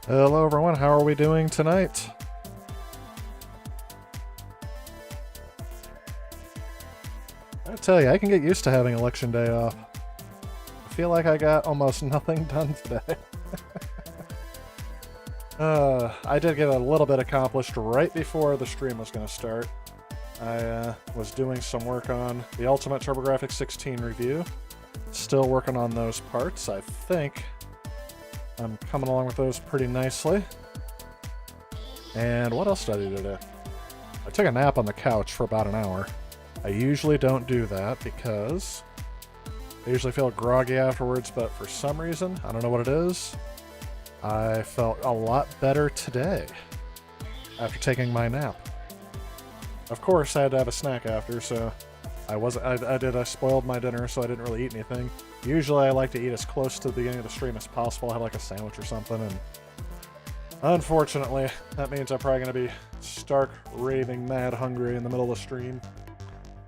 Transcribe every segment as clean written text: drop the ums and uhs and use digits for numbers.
Hello everyone, how are we doing tonight? I tell you, I can get used to having election day off. I feel like I got almost nothing done today. I did get a little bit accomplished right before the stream was going to start. I was doing some work on the Ultimate TurboGrafx 16 review. Still working on those parts. I think I'm coming along with those pretty nicely. And what else did I do today? I took a nap on the couch for about an hour. I usually don't do that because I usually feel groggy afterwards, but for some reason, I don't know what it is, I felt a lot better today after taking my nap. Of course, I had to have a snack after, so I spoiled my dinner, so I didn't really eat anything. Usually I like to eat as close to the beginning of the stream as possible, have like a sandwich or something, and unfortunately, that means I'm probably going to be stark, raving, mad hungry in the middle of the stream.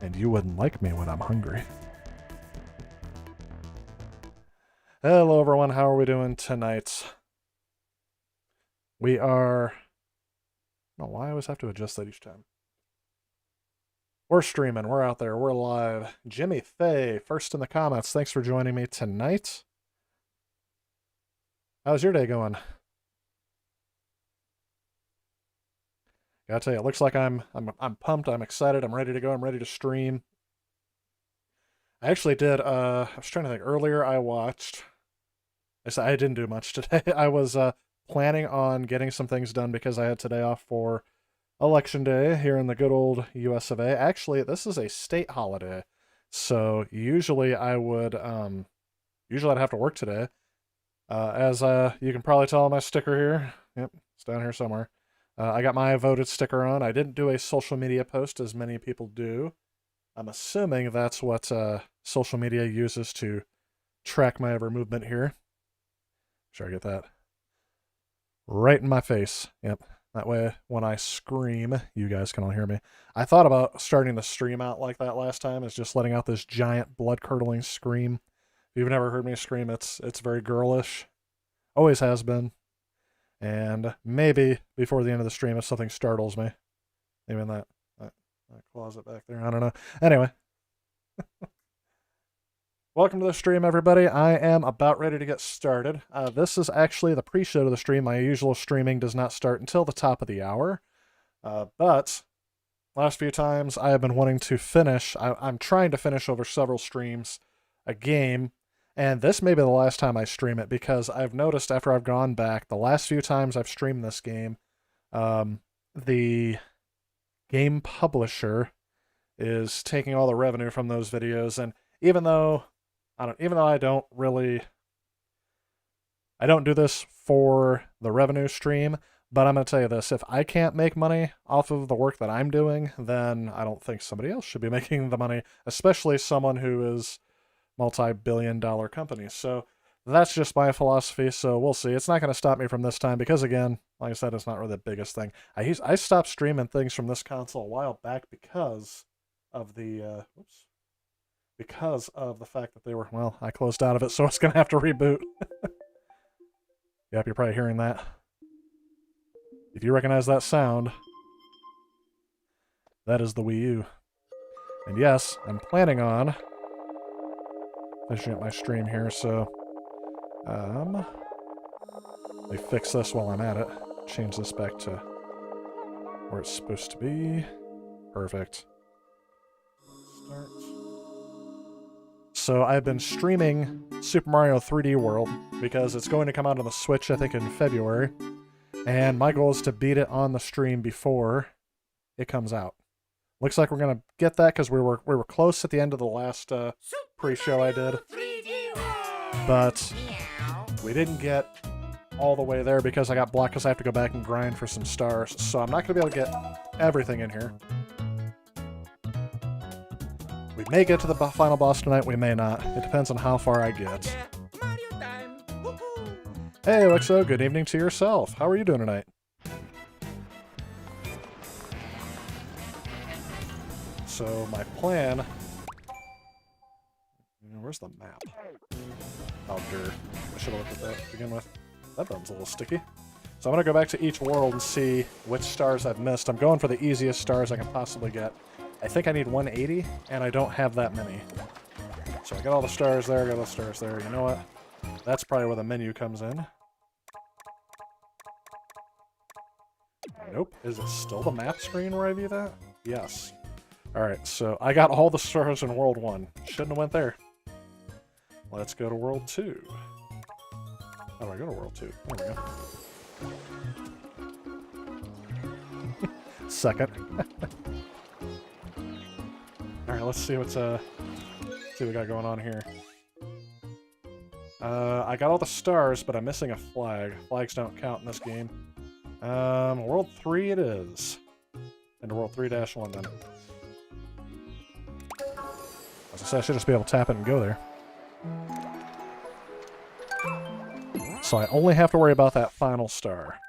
And you wouldn't like me when I'm hungry. Hello everyone, how are we doing tonight? We are... I don't know why I always have to adjust that each time. We're streaming, we're out there, we're live. Jimmy Faye, first in the comments, thanks for joining me tonight. How's your day going? Gotta tell you, it looks like I'm pumped, I'm excited, I'm ready to go, I'm ready to stream. I actually did, I was trying to think, earlier I didn't do much today. I was planning on getting some things done because I had today off for Election Day here in the good old US of A. Actually, this is a state holiday, so usually I'd have to work today. As you can probably tell on my sticker here, yep, it's down here somewhere. I got my voted sticker on. I didn't do a social media post as many people do. I'm assuming that's what social media uses to track my every movement here. Sure, I get that right in my face. Yep. That way, when I scream, you guys can all hear me. I thought about starting the stream out like that last time, is just letting out this giant blood-curdling scream. If you've never heard me scream, it's very girlish. Always has been. And maybe before the end of the stream, if something startles me. Maybe in that closet back there. I don't know. Anyway. Welcome to the stream, everybody. I am about ready to get started. This is actually the pre-show to the stream. My usual streaming does not start until the top of the hour. But last few times I have been wanting to finish. I'm trying to finish over several streams a game. And this may be the last time I stream it, because I've noticed after I've gone back, the last few times I've streamed this game, the game publisher is taking all the revenue from those videos. And even though I don't do this for the revenue stream, but I'm going to tell you this, if I can't make money off of the work that I'm doing, then I don't think somebody else should be making the money, especially someone who is multi-billion-dollar company. So that's just my philosophy, so we'll see. It's not going to stop me from this time because, again, Like I said, it's not really the biggest thing. I stopped streaming things from this console a while back because of the because of the fact that they were, well, I closed out of it, so it's gonna have to reboot. Yep, you're probably hearing that. If you recognize that sound, that is the Wii U. And yes, I'm planning on finishing up my stream here, so let me fix this while I'm at it. Change this back to where it's supposed to be. Perfect. Start. So I've been streaming Super Mario 3D World because it's going to come out on the Switch, I think, in February. And my goal is to beat it on the stream before it comes out. Looks like we're gonna get that because we were close at the end of the last pre-show I did, but we didn't get all the way there because I got blocked because I have to go back and grind for some stars. So I'm not gonna be able to get everything in here. We may get to the final boss tonight. We may not. It depends on how far I get. Hey, Alexo. Good evening to yourself. How are you doing tonight? So my plan... Where's the map? Oh, dear. I should have looked at that to begin with. That button's a little sticky. So I'm going to go back to each world and see which stars I've missed. I'm going for the easiest stars I can possibly get. I think I need 180, and I don't have that many. So I got all the stars there, I got all the stars there. You know what? That's probably where the menu comes in. Nope. Is it still the map screen where I view that? Yes. Alright, so I got all the stars in World 1. Shouldn't have went there. Let's go to World 2. How do I go to World 2? There we go. Second. Alright, let's see what's see what we got going on here. I got all the stars, but I'm missing a flag. Flags don't count in this game. World 3 it is. Into World 3-1 then. As I said, I should just be able to tap it and go there. So I only have to worry about that final star.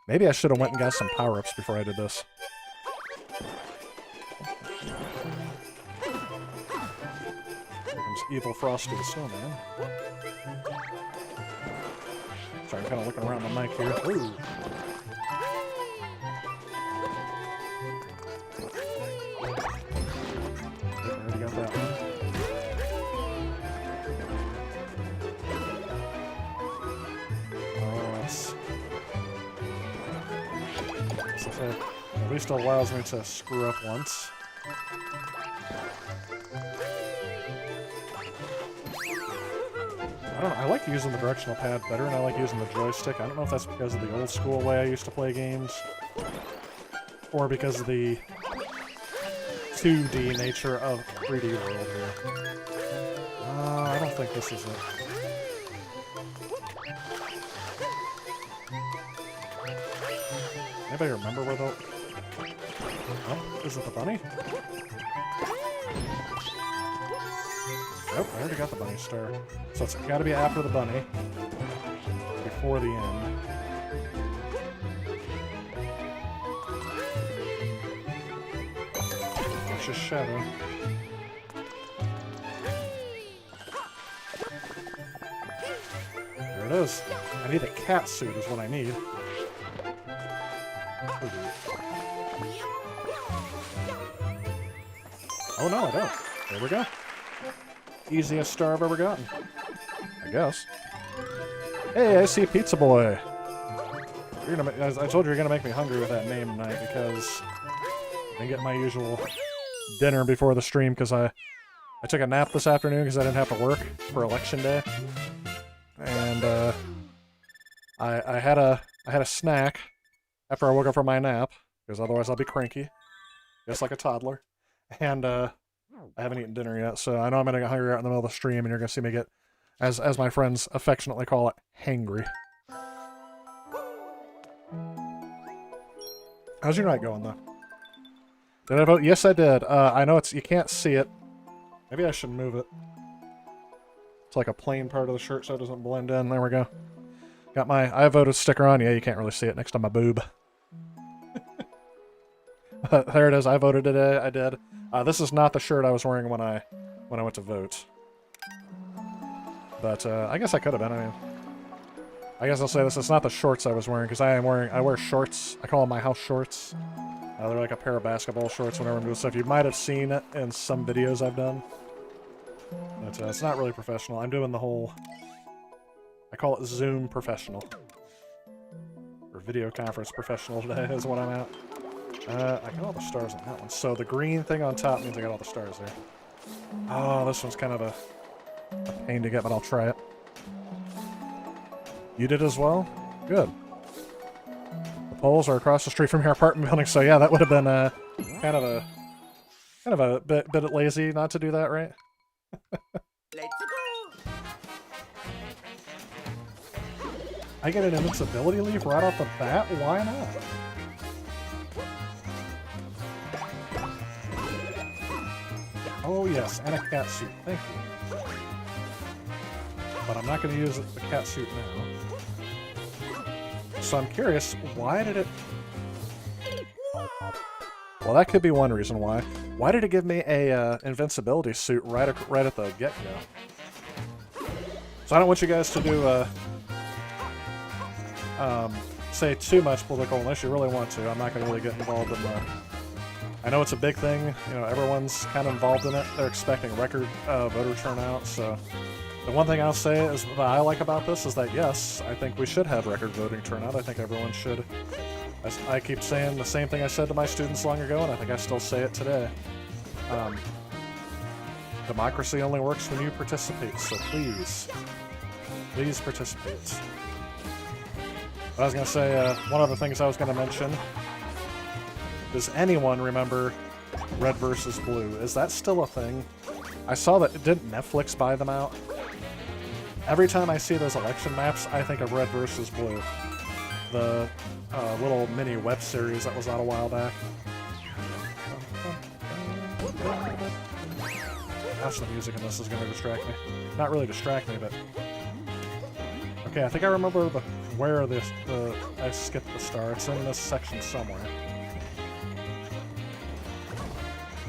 Maybe I should have went and got some power-ups before I did this. Here comes Evil Frosty the Snowman. Sorry, I'm kind of looking around the mic here. Ooh. Already got that one. At least it allows me to screw up once. I don't know, I like using the directional pad better and I like using the joystick. I don't know if that's because of the old school way I used to play games, or because of the 2D nature of 3D World here. I don't think this is it. Anybody remember where the... Oh, is it the bunny? Nope, I already got the bunny star. So it's gotta be after the bunny. Before the end. It's just shadow. There it is. I need a cat suit is what I need. Oh no, I don't. There we go. Easiest star I've ever gotten. I guess. Hey, I see Pizza Boy. You're gonna as I told you, you're gonna make me hungry with that name tonight because I didn't get my usual dinner before the stream because I took a nap this afternoon because I didn't have to work for election day, and I had a snack after I woke up from my nap because otherwise I'll be cranky, just like a toddler. And I haven't eaten dinner yet, so I know I'm gonna get hungry out in the middle of the stream, and you're gonna see me get, as my friends affectionately call it, hangry. How's your night going, though? Did I vote? Yes, I did. I know you can't see it. Maybe I should move it. It's like a plain part of the shirt so it doesn't blend in. There we go. Got my I voted sticker on. Yeah, you can't really see it next to my boob. There it is. I voted today. I did. This is not the shirt I was wearing when I went to vote. But I guess I could have been. I mean, I guess I'll say this. It's not the shorts I was wearing because I wear shorts. I call them my house shorts. They're like a pair of basketball shorts whenever I'm doing stuff. You might have seen it in some videos I've done. But it's not really professional. I'm doing the whole... I call it Zoom professional. Or video conference professional today is what I'm at. I got all the stars on that one. So the green thing on top means I got all the stars there. Oh, this one's kind of a pain to get, but I'll try it. You did as well? Good. The poles are across the street from your apartment building, so yeah, that would have been kind of a bit lazy not to do that, right? Let's go. I get an invincibility leaf right off the bat? Why not? Oh yes, and a cat suit. Thank you. But I'm not going to use the cat suit now. So I'm curious, why did it... Well, that could be one reason why. Why did it give me a invincibility suit right at the get-go? So I don't want you guys to do say too much political unless you really want to. I'm not going to really get involved in the... I know it's a big thing. You know, everyone's kind of involved in it. They're expecting record voter turnout, so... The one thing I'll say is that I like about this is that, yes, I think we should have record voting turnout. I think everyone should. I keep saying the same thing I said to my students long ago, and I think I still say it today. Democracy only works when you participate, so please participate. But I was going to say, one of the things I was going to mention, does anyone remember Red versus Blue? Is that still a thing? I saw that, didn't Netflix buy them out? Every time I see those election maps, I think of Red versus Blue. The little mini web series that was out a while back. Gosh, the music in this is going to distract me. Not really distract me, but... Okay, I think I remember where I skipped the star. It's in this section somewhere.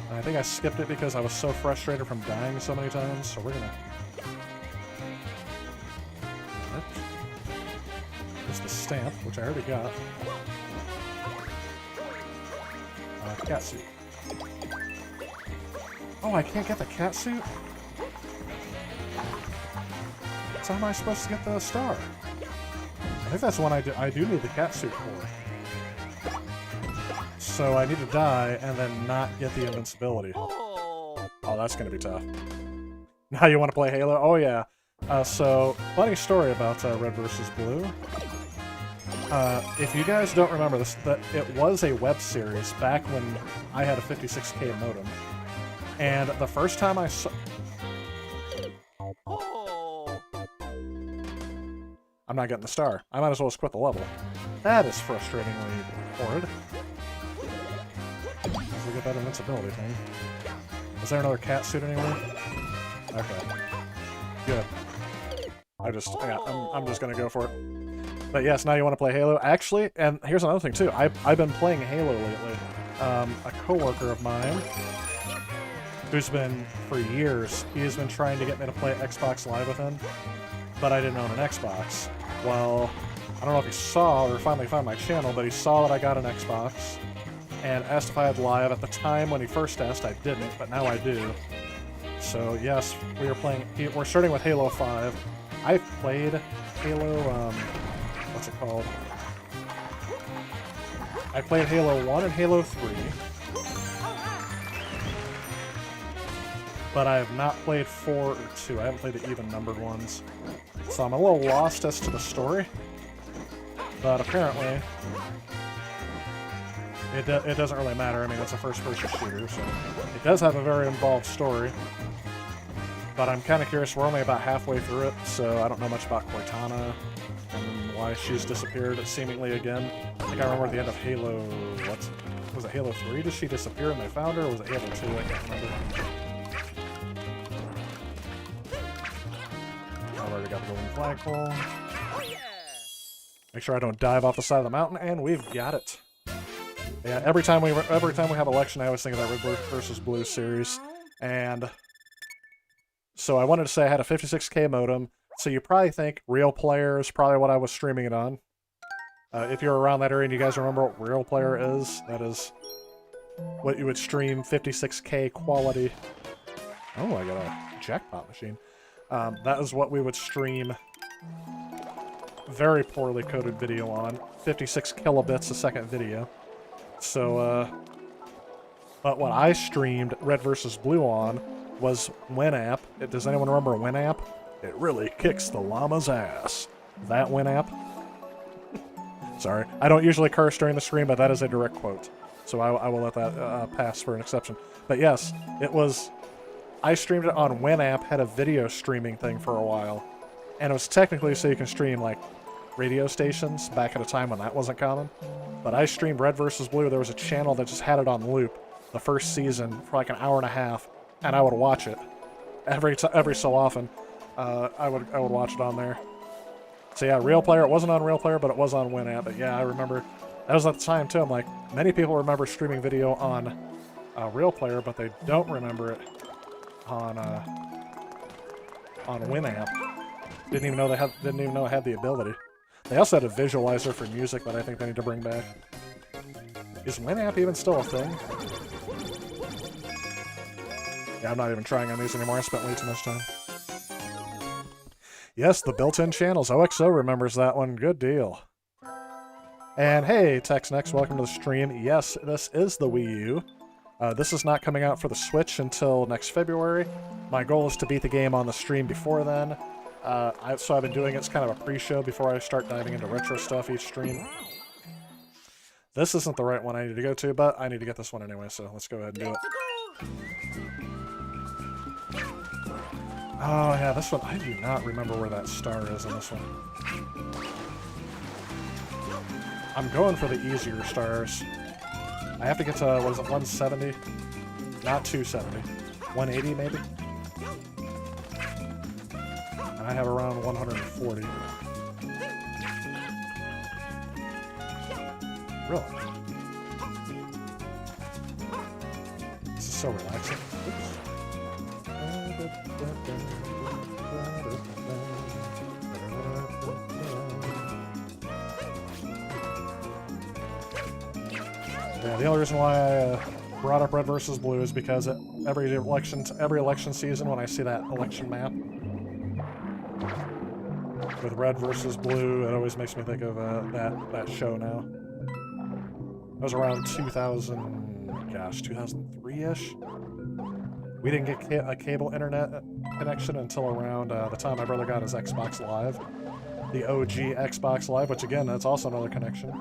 And I think I skipped it because I was so frustrated from dying so many times, so we're gonna... There's the stamp, which I already got. Cat suit. Oh, I can't get the cat suit? So how am I supposed to get the star? I think that's one I do need the cat suit for. So I need to die and then not get the invincibility. Oh, that's gonna be tough. Now you want to play Halo? Oh yeah. So, funny story about Red vs. Blue. If you guys don't remember this, that it was a web series back when I had a 56K modem. And the first time I saw... I'm not getting the star. I might as well just quit the level. That is frustratingly horrid. Let's look at that invincibility thing. Is there another cat suit anywhere? Okay. Good. I'm just gonna go for it. But yes, now you want to play Halo. Actually, and here's another thing too. I've been playing Halo lately. A coworker of mine, who's been for years, he has been trying to get me to play Xbox Live with him, but I didn't own an Xbox. Well, I don't know if he saw or finally found my channel, but he saw that I got an Xbox and asked if I had Live. At the time when he first asked, I didn't, but now I do. So yes, we are playing. We're starting with Halo 5. I've played Halo. What's it called? I played Halo 1 and Halo 3, but I have not played 4 or 2. I haven't played the even numbered ones, so I'm a little lost as to the story. But apparently, it doesn't really matter. I mean, it's a first-person shooter, so it does have a very involved story. But I'm kind of curious. We're only about halfway through it, so I don't know much about Cortana and why she's disappeared seemingly again. I think I remember at the end of Halo... Was it Halo 3? Did she disappear and they found her, or was it Halo 2? I can't remember. I've already got the golden flagpole. Make sure I don't dive off the side of the mountain, and we've got it. Yeah, every time we have election, I always think of that Red versus Blue series. And so I wanted to say I had a 56K modem, so you probably think Real Player is probably what I was streaming it on. If you're around that area and you guys remember what Real Player is, that is what you would stream 56K quality. Oh, I got a jackpot machine. That is what we would stream very poorly coded video on. 56 kilobits a second video. So, but what I streamed Red vs. Blue on was Winamp. Does anyone remember Winamp? It really kicks the llama's ass. That Winamp? Sorry. I don't usually curse during the stream, but that is a direct quote. So I will let that pass for an exception. But yes, it was... I streamed it on Winamp, had a video streaming thing for a while. And it was technically so you can stream, like, radio stations back at a time when that wasn't common. But I streamed Red vs. Blue. There was a channel that just had it on loop the first season for like an hour and a half, and I would watch it every so often. I would watch it on there. So yeah, Real Player. It wasn't on Real Player, but it was on Winamp. But yeah, I remember that was at the time too. I'm like, many people remember streaming video on Real Player, but they don't remember it on Winamp. Didn't even know it had the ability. They also had a visualizer for music that I think they need to bring back. Is Winamp even still a thing? Yeah, I'm not even trying on these anymore. I spent way too much time. Yes, the built-in channels. OXO remembers that one. Good deal. And hey, TexNext, welcome to the stream. Yes, this is the Wii U. This is not coming out for the Switch until next February. My goal is to beat the game on the stream before then. So I've been doing it as kind of a pre-show before I start diving into retro stuff each stream. This isn't the right one I need to go to, but I need to get this one anyway, so let's go ahead and do it. Oh yeah, this one, I do not remember where that star is in this one. I'm going for the easier stars. I have to get to, what is it, 170? Not 270. 180 maybe? And I have around 140. Really? This is so relaxing. Oops. Yeah, the only reason why I brought up Red vs. Blue is because every election season when I see that election map with Red vs. Blue, it always makes me think of that show now. It was around 2003-ish. We didn't get a cable internet connection until around the time my brother got his Xbox Live. The OG Xbox Live, which again, that's also another connection.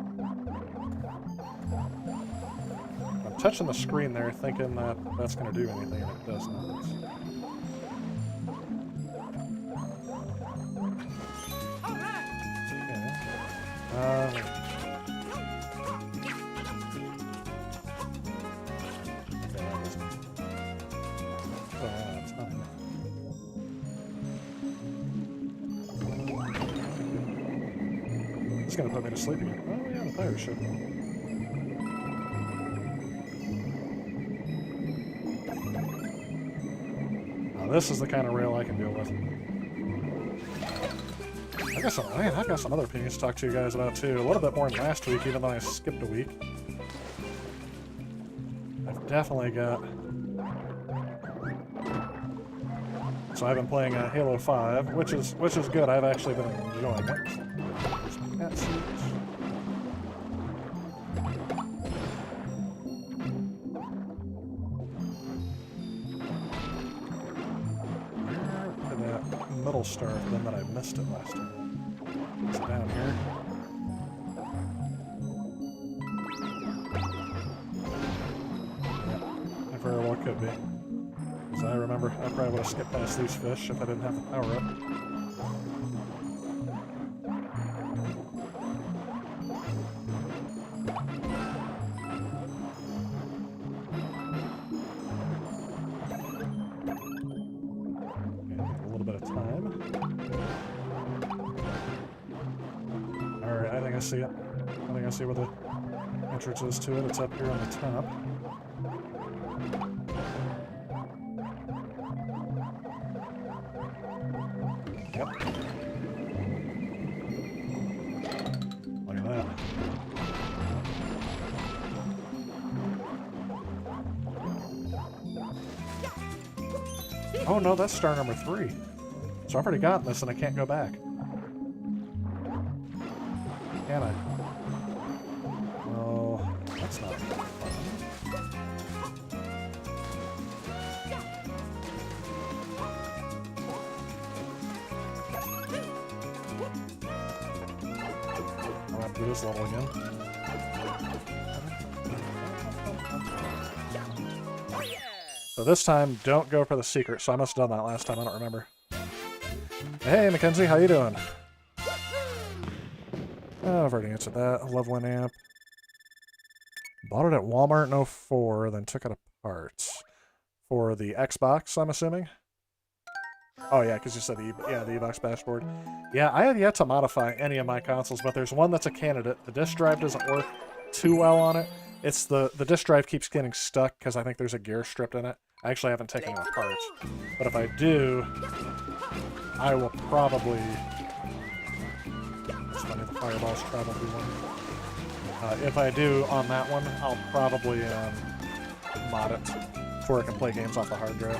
I'm touching the screen there thinking that that's going to do anything, and it does not. Okay. It's gonna put me to sleep again. Oh yeah, the pirate ship. Now this is the kind of rail I can deal with. I've got some other opinions to talk to you guys about too. A little bit more than last week, even though I skipped a week. I've definitely got... So I've been playing Halo 5, which is good. I've actually been enjoying it. Cat seats. Where did that middle star have been that I missed it last time? Is it down here? Yeah, it very well could be. Because I remember I probably would have skipped past these fish if I didn't have the power up. see it. I think I see where the entrance is to it. It's up here on the top. Yep. Look at that. Oh no, that's star number 3. So I've already gotten this and I can't go back. Can I? Oh, that's not fun. I'll have to do this level again. So this time, don't go for the secret. So I must have done that last time. I don't remember. Hey, Mackenzie, how you doing? Oh, I've already answered that. Lovely amp. Bought it at Walmart in 04, then took it apart. For the Xbox, I'm assuming? Oh yeah, because you said the Xbox dashboard. Yeah, I have yet to modify any of my consoles, but there's one that's a candidate. The disk drive doesn't work too well on it. It's the disk drive keeps getting stuck because I think there's a gear stripped in it. I actually haven't taken it apart. But if I do, I will probably... It's funny, the fireballs travel through one. If I do on that one, I'll probably mod it to where I can play games off the hard drive.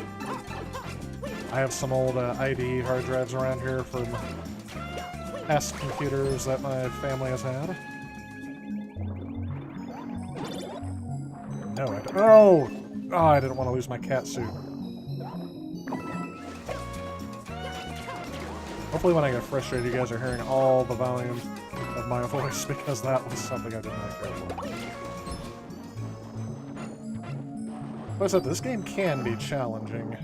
I have some old IDE hard drives around here from past computers that my family has had. No, I don't. Oh! Oh, I didn't want to lose my cat suit. Hopefully when I get frustrated, you guys are hearing all the volume of my voice, because that was something I did not care for. Like I said, this game can be challenging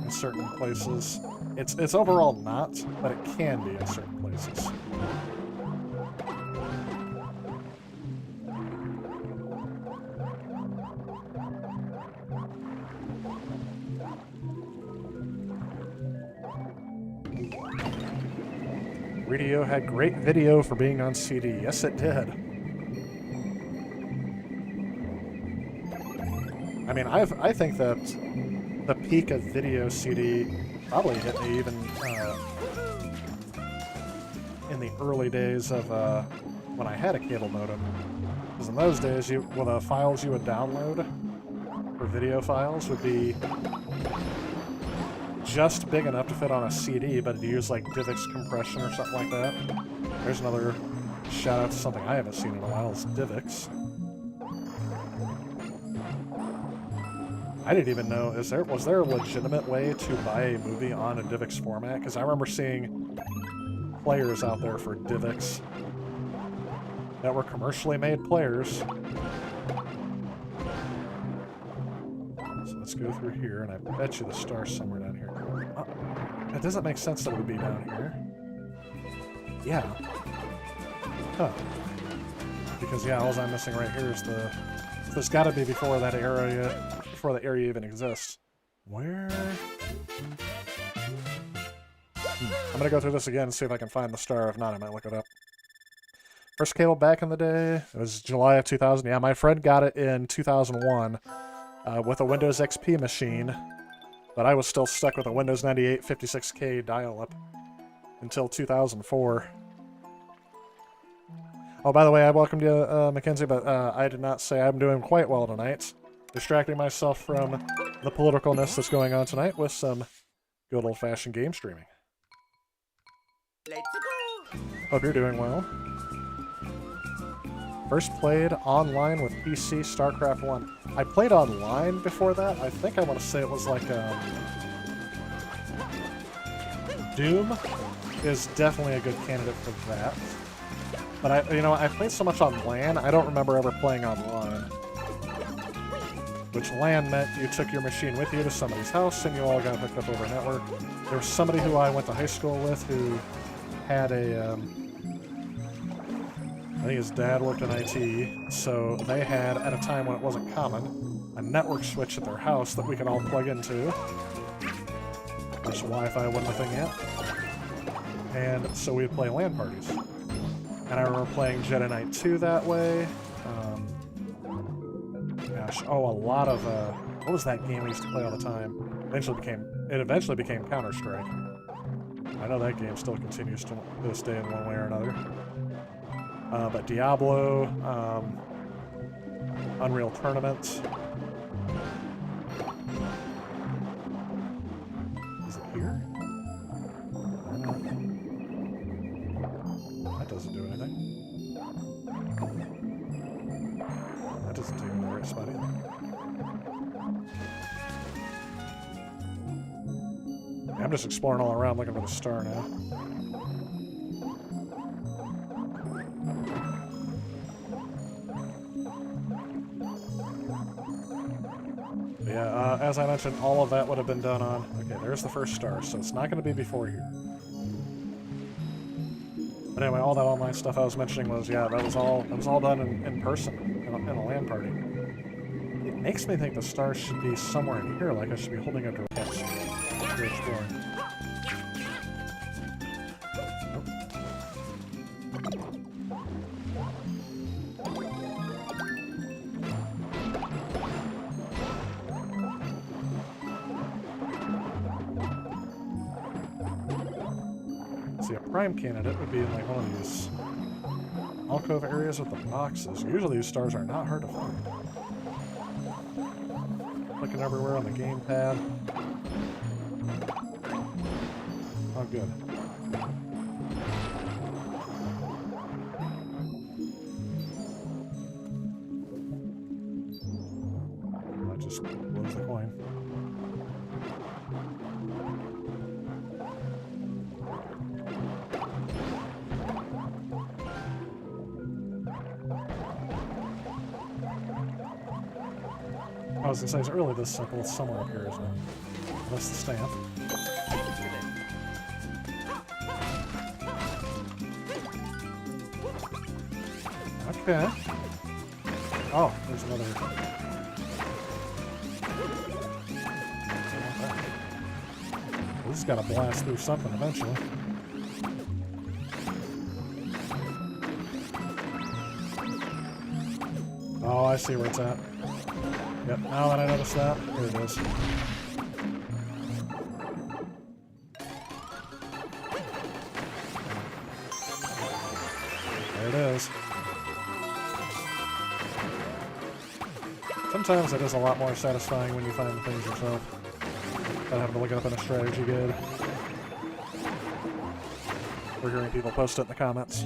in certain places. It's overall not, but it can be in certain places. Radio had great video for being on CD. Yes, it did. I mean, I think that the peak of video CD probably hit me even in the early days of when I had a cable modem. Because in those days, the files you would download for video files would be just big enough to fit on a CD, but to use like DivX compression or something like that. There's another shout out to something I haven't seen in a while, is DivX. I didn't even know, was there a legitimate way to buy a movie on a DivX format? Because I remember seeing players out there for DivX that were commercially made players. So let's go through here, and I bet you the star's somewhere down here. It doesn't make sense that it would be down here. Yeah. Huh. Because, yeah, all I'm missing right here is the... There's gotta be before that area... Before the area even exists. Where... I'm gonna go through this again and see if I can find the star. If not, I might look it up. First cable back in the day, it was July of 2000. Yeah, my friend got it in 2001 with a Windows XP machine, but I was still stuck with a Windows 98 56K dial-up until 2004. Oh, by the way, I welcomed you, Mackenzie, but I did not say I'm doing quite well tonight. Distracting myself from the politicalness that's going on tonight with some good old-fashioned game streaming. Let's go. Hope you're doing well. First played online with PC StarCraft 1. I played online before that. I think I want to say it was like Doom is definitely a good candidate for that. But I played so much on LAN, I don't remember ever playing online. Which LAN meant you took your machine with you to somebody's house and you all got hooked up over network. There was somebody who I went to high school with who had a, I think his dad worked in IT, so they had, at a time when it wasn't common, a network switch at their house that we could all plug into. Of course, Wi-Fi wasn't a thing yet. And so we'd play LAN parties. And I remember playing Jedi Knight 2 that way. Gosh, oh, a lot of what was that game we used to play all the time? Eventually became Counter-Strike. I know that game still continues to this day in one way or another. But Diablo, Unreal Tournament. Is it here? That doesn't do anything. That doesn't take me to the right spot either. I'm just exploring all around looking for the star now. But yeah, as I mentioned, all of that would have been done on... Okay, there's the first star, so it's not going to be before here. But anyway, all that online stuff I was mentioning was, yeah, that was all done in person, in a LAN party. It makes me think the stars should be somewhere in here, like I should be holding a direct to exploring. See, a prime candidate would be in like one of these alcove areas with the boxes. Usually these stars are not hard to find. Looking everywhere on the gamepad. Oh, good. That just blows the coin. I was gonna say, it's really this simple. It's somewhere up here, isn't it? That's the stamp. Okay. Oh, there's another. This has got to blast through something eventually. Oh, I see where it's at. Yep, now that I notice that, here it is. There it is. Sometimes it is a lot more satisfying when you find the things yourself, without having to look it up in a strategy guide. Or hearing people post it in the comments.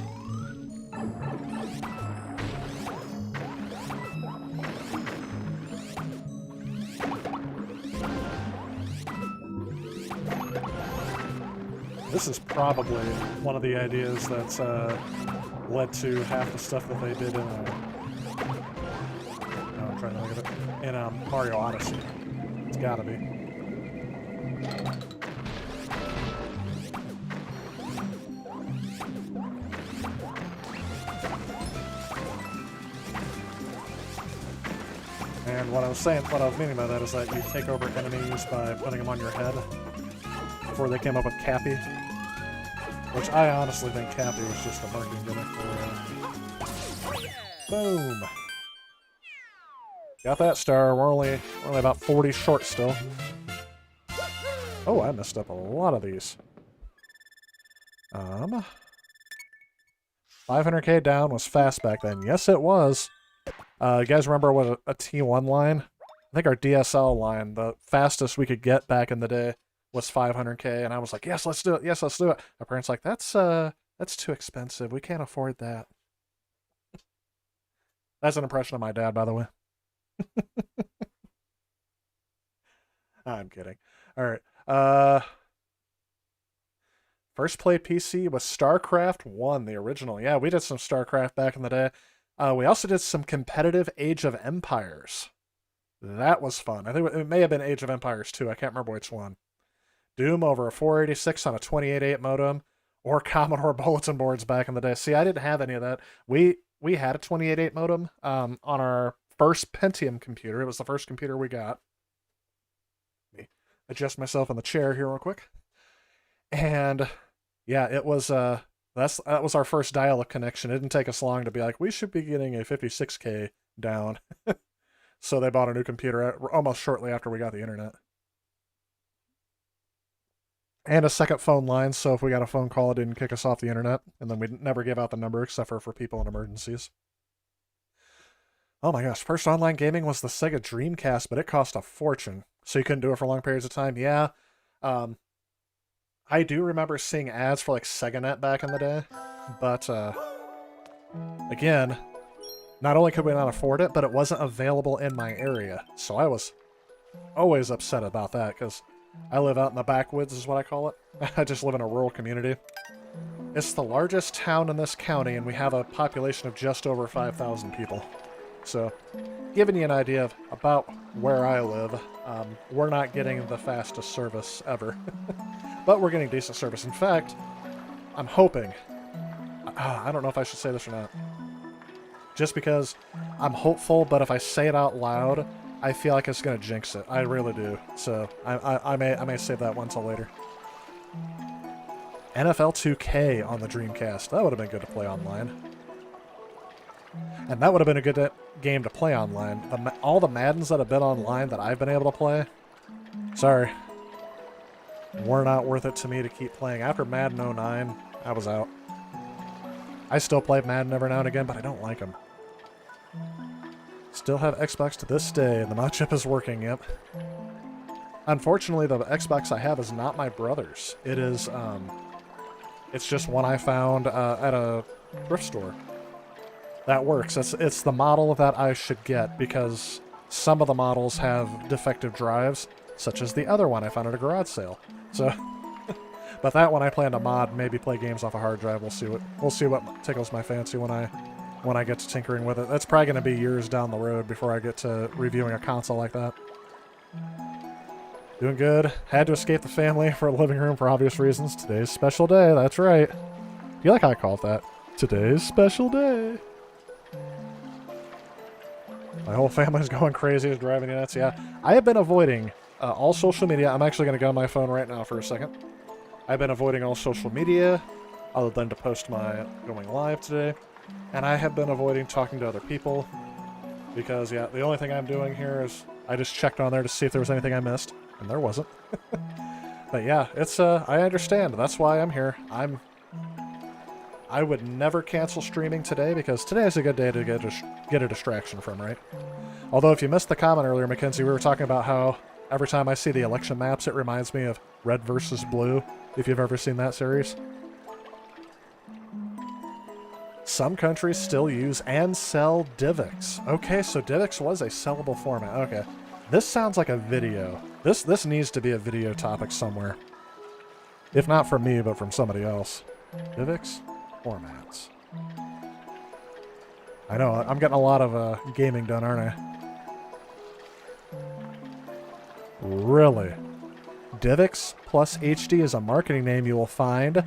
This is probably one of the ideas that's led to half the stuff that they did in I'm trying to look at it. In Mario Odyssey. It's gotta be. And what I was meaning by that is that you take over enemies by putting them on your head before they came up with Cappy. Which I honestly think Cappy was just a marketing gimmick for Boom! Got that star. We're only about 40 short still. Oh, I messed up a lot of these. 500k down was fast back then. Yes, it was. You guys remember what a T1 line? I think our DSL line, the fastest we could get back in the day, was 500k, and I was like, yes, let's do it. Yes, let's do it. My parents like, that's too expensive. We can't afford that. That's an impression of my dad, by the way. I'm kidding. All right. First played PC was StarCraft 1, the original. Yeah, we did some StarCraft back in the day. We also did some competitive Age of Empires. That was fun. I think it may have been Age of Empires 2. I can't remember which one. Doom over a 486 on a 28.8 modem, or Commodore bulletin boards back in the day. See, I didn't have any of that. We had a 28.8 modem on our first Pentium computer. It was the first computer we got. Let me adjust myself in the chair here real quick. And yeah, it was That was our first dial-up connection. It didn't take us long to be like, we should be getting a 56K down. So they bought a new computer almost shortly after we got the internet. And a second phone line, so if we got a phone call, it didn't kick us off the internet. And then we'd never give out the number except for people in emergencies. Oh my gosh, first online gaming was the Sega Dreamcast, but it cost a fortune. So you couldn't do it for long periods of time? Yeah. I do remember seeing ads for like SegaNet back in the day. But, again, not only could we not afford it, but it wasn't available in my area. So I was always upset about that, because I live out in the backwoods, is what I call it. I just live in a rural community. It's the largest town in this county, and we have a population of just over 5,000 people. So, giving you an idea of about where I live, we're not getting the fastest service ever. But we're getting decent service. In fact, I'm hoping... I don't know if I should say this or not. Just because I'm hopeful, but if I say it out loud, I feel like it's going to jinx it. I really do. So, I may save that one till later. NFL 2K on the Dreamcast. That would have been good to play online. And that would have been a good game to play online. All the Maddens that have been online that I've been able to play, sorry, were not worth it to me to keep playing. After Madden 09, I was out. I still play Madden every now and again, but I don't like them. Still have Xbox to this day, and the mod chip is working, yep. Unfortunately, the Xbox I have is not my brother's. It is, it's just one I found at a thrift store. That works. It's the model that I should get, because some of the models have defective drives, such as the other one I found at a garage sale. So, but that one I plan to mod, maybe play games off a hard drive. We'll see what tickles my fancy when I get to tinkering with it. That's probably going to be years down the road before I get to reviewing a console like that. Doing good. Had to escape the family for a living room for obvious reasons. Today's special day. That's right. You like how I call it that? Today's special day. My whole family's going crazy, is driving me nuts. Yeah, I have been avoiding all social media. I'm actually going to go on my phone right now for a second. I've been avoiding all social media, other than to post my going live today. And I have been avoiding talking to other people, because, yeah, the only thing I'm doing here is I just checked on there to see if there was anything I missed, and there wasn't. But yeah, it's, I understand. That's why I'm here. I would never cancel streaming today, because today is a good day to get a distraction from, right? Although if you missed the comment earlier, Mackenzie, we were talking about how every time I see the election maps, it reminds me of Red versus Blue, if you've ever seen that series. Some countries still use and sell DivX. Okay, so DivX was a sellable format. Okay. This sounds like a video. This needs to be a video topic somewhere. If not from me, but from somebody else. DivX formats. I know, I'm getting a lot of gaming done, aren't I? Really? DivX plus HD is a marketing name you will find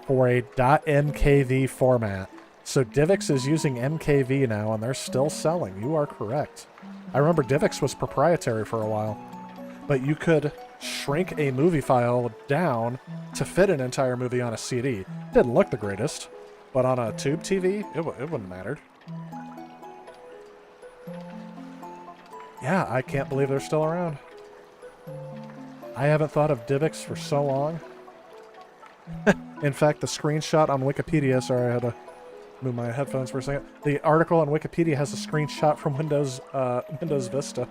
for a .mkv format. So DivX is using MKV now, and they're still selling. You are correct. I remember DivX was proprietary for a while, but you could shrink a movie file down to fit an entire movie on a CD. Didn't look the greatest, but on a tube TV, it wouldn't have mattered. Yeah, I can't believe they're still around. I haven't thought of DivX for so long. In fact, the screenshot on Wikipedia, sorry, I had to move my headphones for a second. The article on Wikipedia has a screenshot from Windows Vista.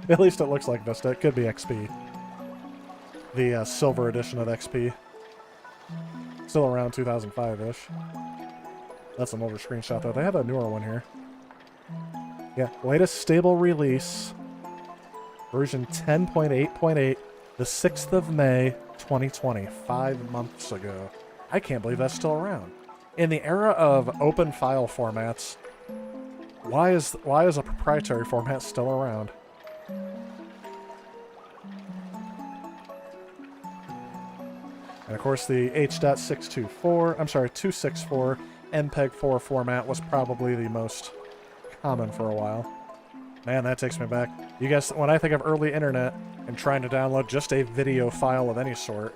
At least it looks like Vista. It could be XP. The silver edition of XP. Still around 2005-ish. That's an older screenshot, though. They have a newer one here. Yeah, latest stable release. Version 10.8.8. The 6th of May, 2020. 5 months ago. I can't believe that's still around. In the era of open file formats, why is a proprietary format still around? And of course the H.624, 264 format was probably the most common for a while. Man, that takes me back. You guys, when I think of early internet and trying to download just a video file of any sort,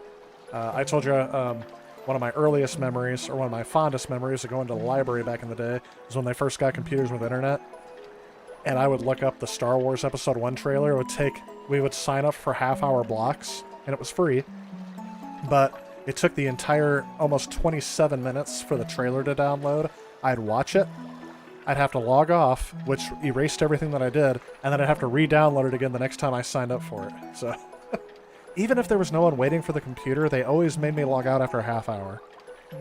I told you, well, one of my earliest memories, or one of my fondest memories of going to the library back in the day, was when they first got computers with internet. And I would look up the Star Wars Episode 1 trailer. We would sign up for half-hour blocks, and it was free. But it took the entire almost 27 minutes for the trailer to download. I'd watch it. I'd have to log off, which erased everything that I did, and then I'd have to re-download it again the next time I signed up for it. So, even if there was no one waiting for the computer, they always made me log out after a half hour.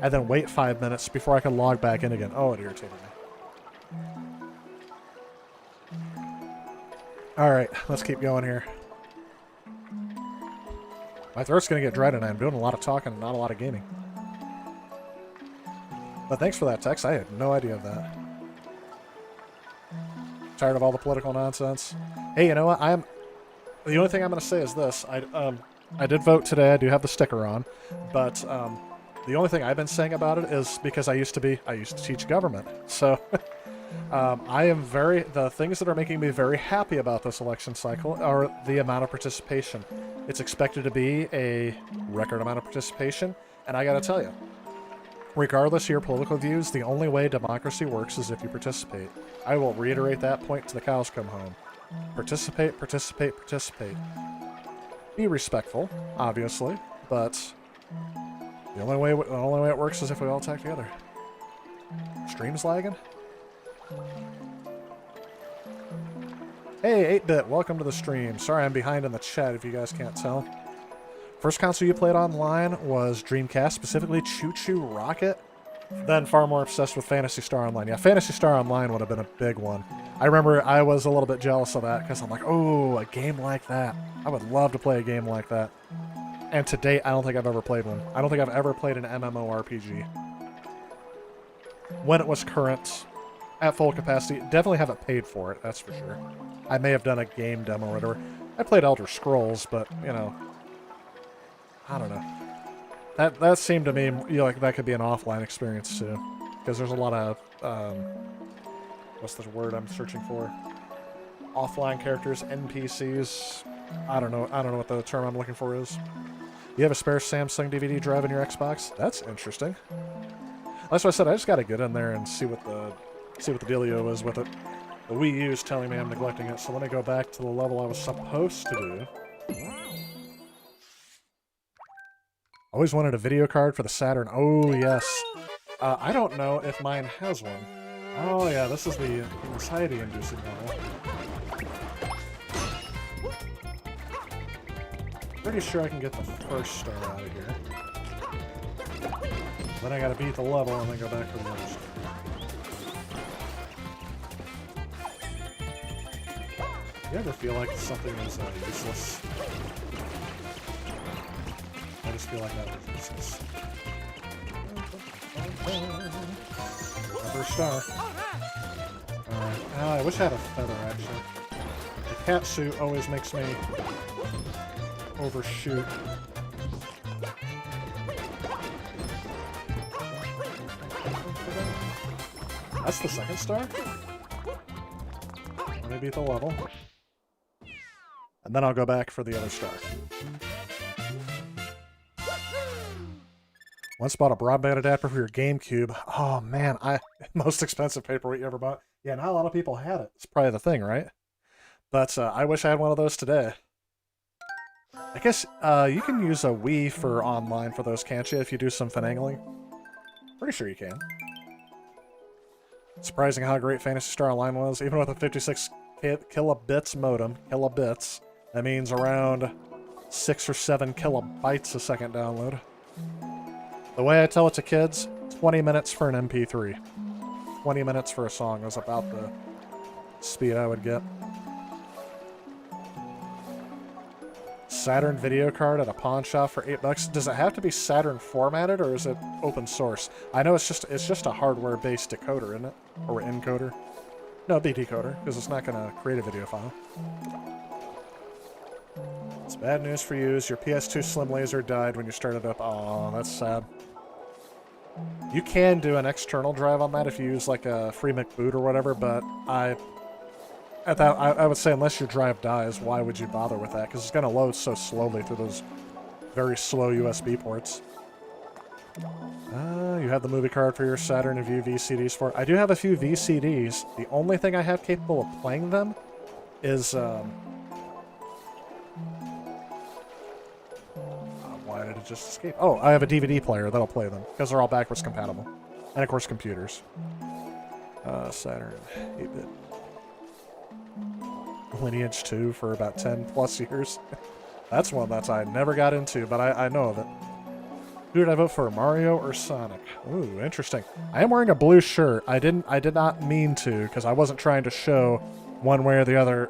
And then wait 5 minutes before I could log back in again. Oh, it irritated me. Alright, let's keep going here. My throat's gonna get dry tonight. I'm doing a lot of talking and not a lot of gaming. But thanks for that text. I had no idea of that. Tired of all the political nonsense. Hey, you know what? The only thing I'm going to say is this. I did vote today. I do have the sticker on. But the only thing I've been saying about it is because I used to teach government. So the things that are making me very happy about this election cycle are the amount of participation. It's expected to be a record amount of participation. And I got to tell you, regardless of your political views, the only way democracy works is if you participate. I will reiterate that point to the cows come home. Participate, participate, participate. Be respectful, obviously, but the only way it works is if we all attack together. Stream's lagging? Hey, 8-Bit, welcome to the stream. Sorry I'm behind in the chat if you guys can't tell. First console you played online was Dreamcast, specifically Choo Choo Rocket. Then far more obsessed with Phantasy Star Online. Yeah, Phantasy Star Online would have been a big one. I remember I was a little bit jealous of that because I'm like, oh, a game like that. I would love to play a game like that. And to date, I don't think I've ever played one. I don't think I've ever played an MMORPG. When it was current, at full capacity, definitely haven't paid for it, that's for sure. I may have done a game demo or whatever. I played Elder Scrolls, but, you know, I don't know. That seemed to me, you know, like that could be an offline experience too, because there's a lot of what's the word I'm searching for? Offline characters, NPCs. I don't know what the term I'm looking for is. You have a spare Samsung DVD drive in your Xbox? That's interesting. That's what I said. I just got to get in there and see what the dealio is with it. The Wii U is telling me I'm neglecting it, so let me go back to the level I was supposed to do. Always wanted a video card for the Saturn. Oh, yes. I don't know if mine has one. Oh, yeah, this is the anxiety-inducing level. Pretty sure I can get the first star out of here. Then I gotta beat the level and then go back for the other star. You ever feel like something is useless? I just feel like that was useless. My first star. Alright. I wish I had a feather, actually. The cat suit always makes me overshoot. That's the second star? Let me beat the level. And then I'll go back for the other star. Once bought a broadband adapter for your GameCube. Oh man, most expensive paperweight you ever bought. Yeah, not a lot of people had it. It's probably the thing, right? But I wish I had one of those today. I guess you can use a Wii for online for those, can't you, if you do some finagling? Pretty sure you can. Surprising how great Phantasy Star Online was, even with a 56 kilobits modem. Kilobits. That means around 6 or 7 kilobytes a second download. The way I tell it to kids, 20 minutes for an MP3. 20 minutes for a song was about the speed I would get. Saturn video card at a pawn shop for $8. Does it have to be Saturn formatted, or is it open source? I know it's just a hardware-based decoder, isn't it? Or encoder? No, it'd be decoder, because it's not going to create a video file. It's bad news for you. Your PS2 Slim Laser died when you started up. Aw, that's sad. You can do an external drive on that if you use like a free McBoot or whatever, but I would say unless your drive dies, why would you bother with that? Because it's going to load so slowly through those very slow USB ports. You have the movie card for your Saturn and few VCDs for it. I do have a few VCDs. The only thing I have capable of playing them is, why did it just escape? Oh, I have a DVD player that'll play them, because they're all backwards compatible. And, of course, computers. Saturn, 8-bit. Lineage 2 for about 10 plus years. That's one that I never got into, but I know of it. Who did I vote for, Mario or Sonic? Ooh, interesting. I am wearing a blue shirt. I did not mean to, because I wasn't trying to show one way or the other.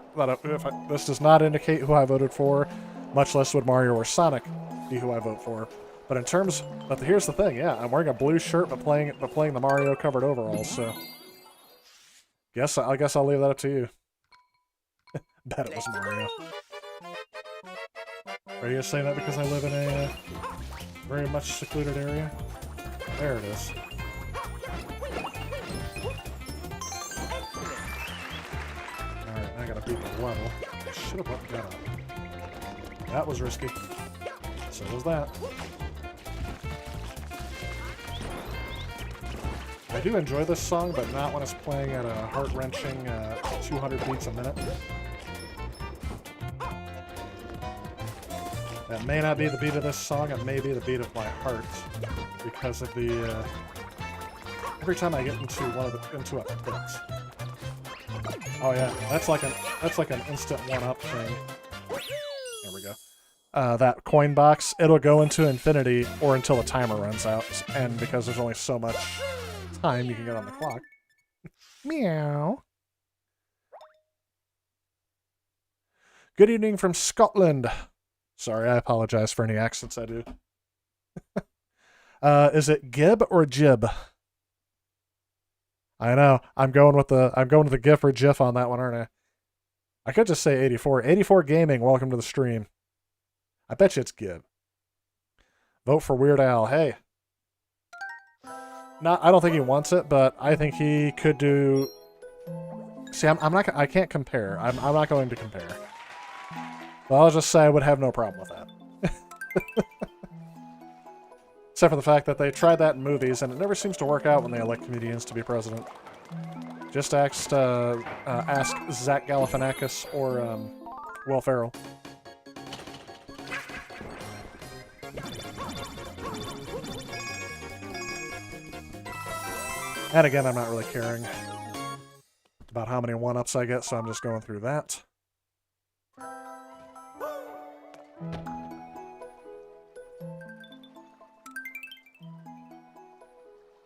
This does not indicate who I voted for, much less would Mario or Sonic be who I vote for. But in terms, but here's the thing, yeah, I'm wearing a blue shirt, but playing the Mario covered overalls. So, I guess I'll leave that up to you. Bet it was Mario. Are you guys saying that because I live in a very much secluded area? There it is. Alright, I gotta beat the level. I should have let that up. That was risky. So was that. I do enjoy this song, but not when it's playing at a heart-wrenching 200 beats a minute. That may not be the beat of this song, it may be the beat of my heart, because of the, every time I get into into a pit. Oh yeah, that's like an instant one-up thing. There we go. That coin box, it'll go into infinity or until the timer runs out, and because there's only so much time you can get on the clock. Meow. Good evening from Scotland. Sorry, I apologize for any accents I do. Is it Gib or Jib? I know. I'm going with the GIF or GIF on that one, aren't I? I could just say 84. 84 Gaming, welcome to the stream. I bet you it's Gib. Vote for Weird Al. Hey. I don't think he wants it, but I think he could do. See, I can't compare. I'm not going to compare. Well, I'll just say I would have no problem with that. Except for the fact that they tried that in movies, and it never seems to work out when they elect comedians to be president. Just ask Zach Galifianakis or Will Ferrell. And again, I'm not really caring about how many one-ups I get, so I'm just going through that.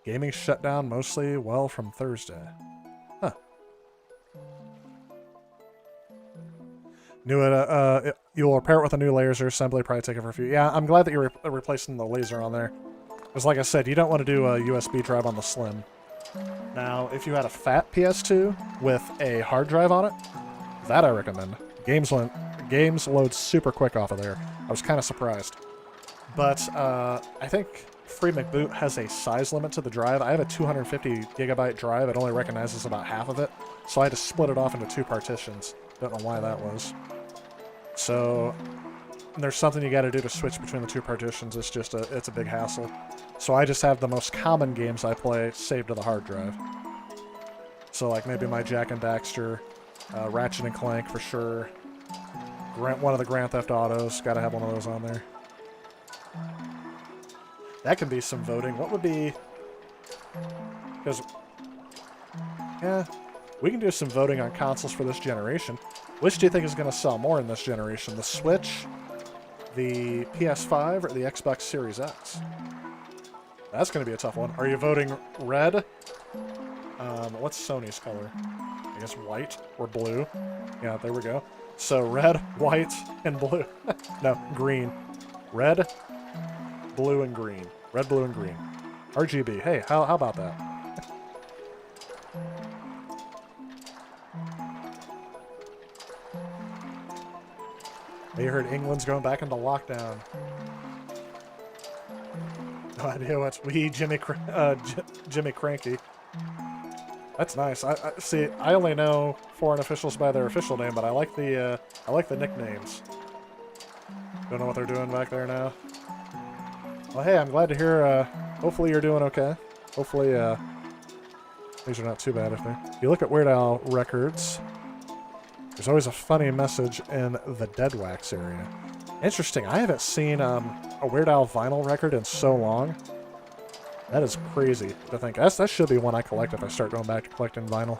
Gaming shut down mostly, well, from Thursday. Huh. You'll repair it with a new laser assembly, probably take it for a few. Yeah, I'm glad that you're replacing the laser on there. Because like I said, you don't want to do a USB drive on the Slim. Now, if you had a fat PS2 with a hard drive on it, that I recommend. Games load super quick off of there. I was kind of surprised. But I think Free McBoot has a size limit to the drive. I have a 250 gigabyte drive. It only recognizes about half of it. So I had to split it off into 2 partitions. Don't know why that was. So there's something you got to do to switch between the 2 partitions. It's a big hassle. So I just have the most common games I play saved to the hard drive. So like maybe my Jak and Daxter, Ratchet and Clank for sure. One of the Grand Theft Autos, got to have one of those on there. That can be some voting. What would be... Because... Yeah, we can do some voting on consoles for this generation. Which do you think is going to sell more in this generation? The Switch, the PS5, or the Xbox Series X? That's going to be a tough one. Are you voting red? What's Sony's color? I guess white or blue. Yeah, there we go. So red, white, and blue. No, green. Red, blue, and green. Red, blue, and green. RGB. Hey, how about that? You heard England's going back into lockdown. No idea what's Jimmy Cranky. That's nice. I see. I only know foreign officials by their official name, but I like the nicknames. Don't know what they're doing back there now. Well, hey, I'm glad to hear Hopefully you're doing okay. Hopefully things are not too bad if you look at Weird Al records. There's always a funny message in the Dead Wax area. Interesting. I haven't seen a Weird Al vinyl record in so long. That is crazy to think. That should be one I collect if I start going back to collecting vinyl.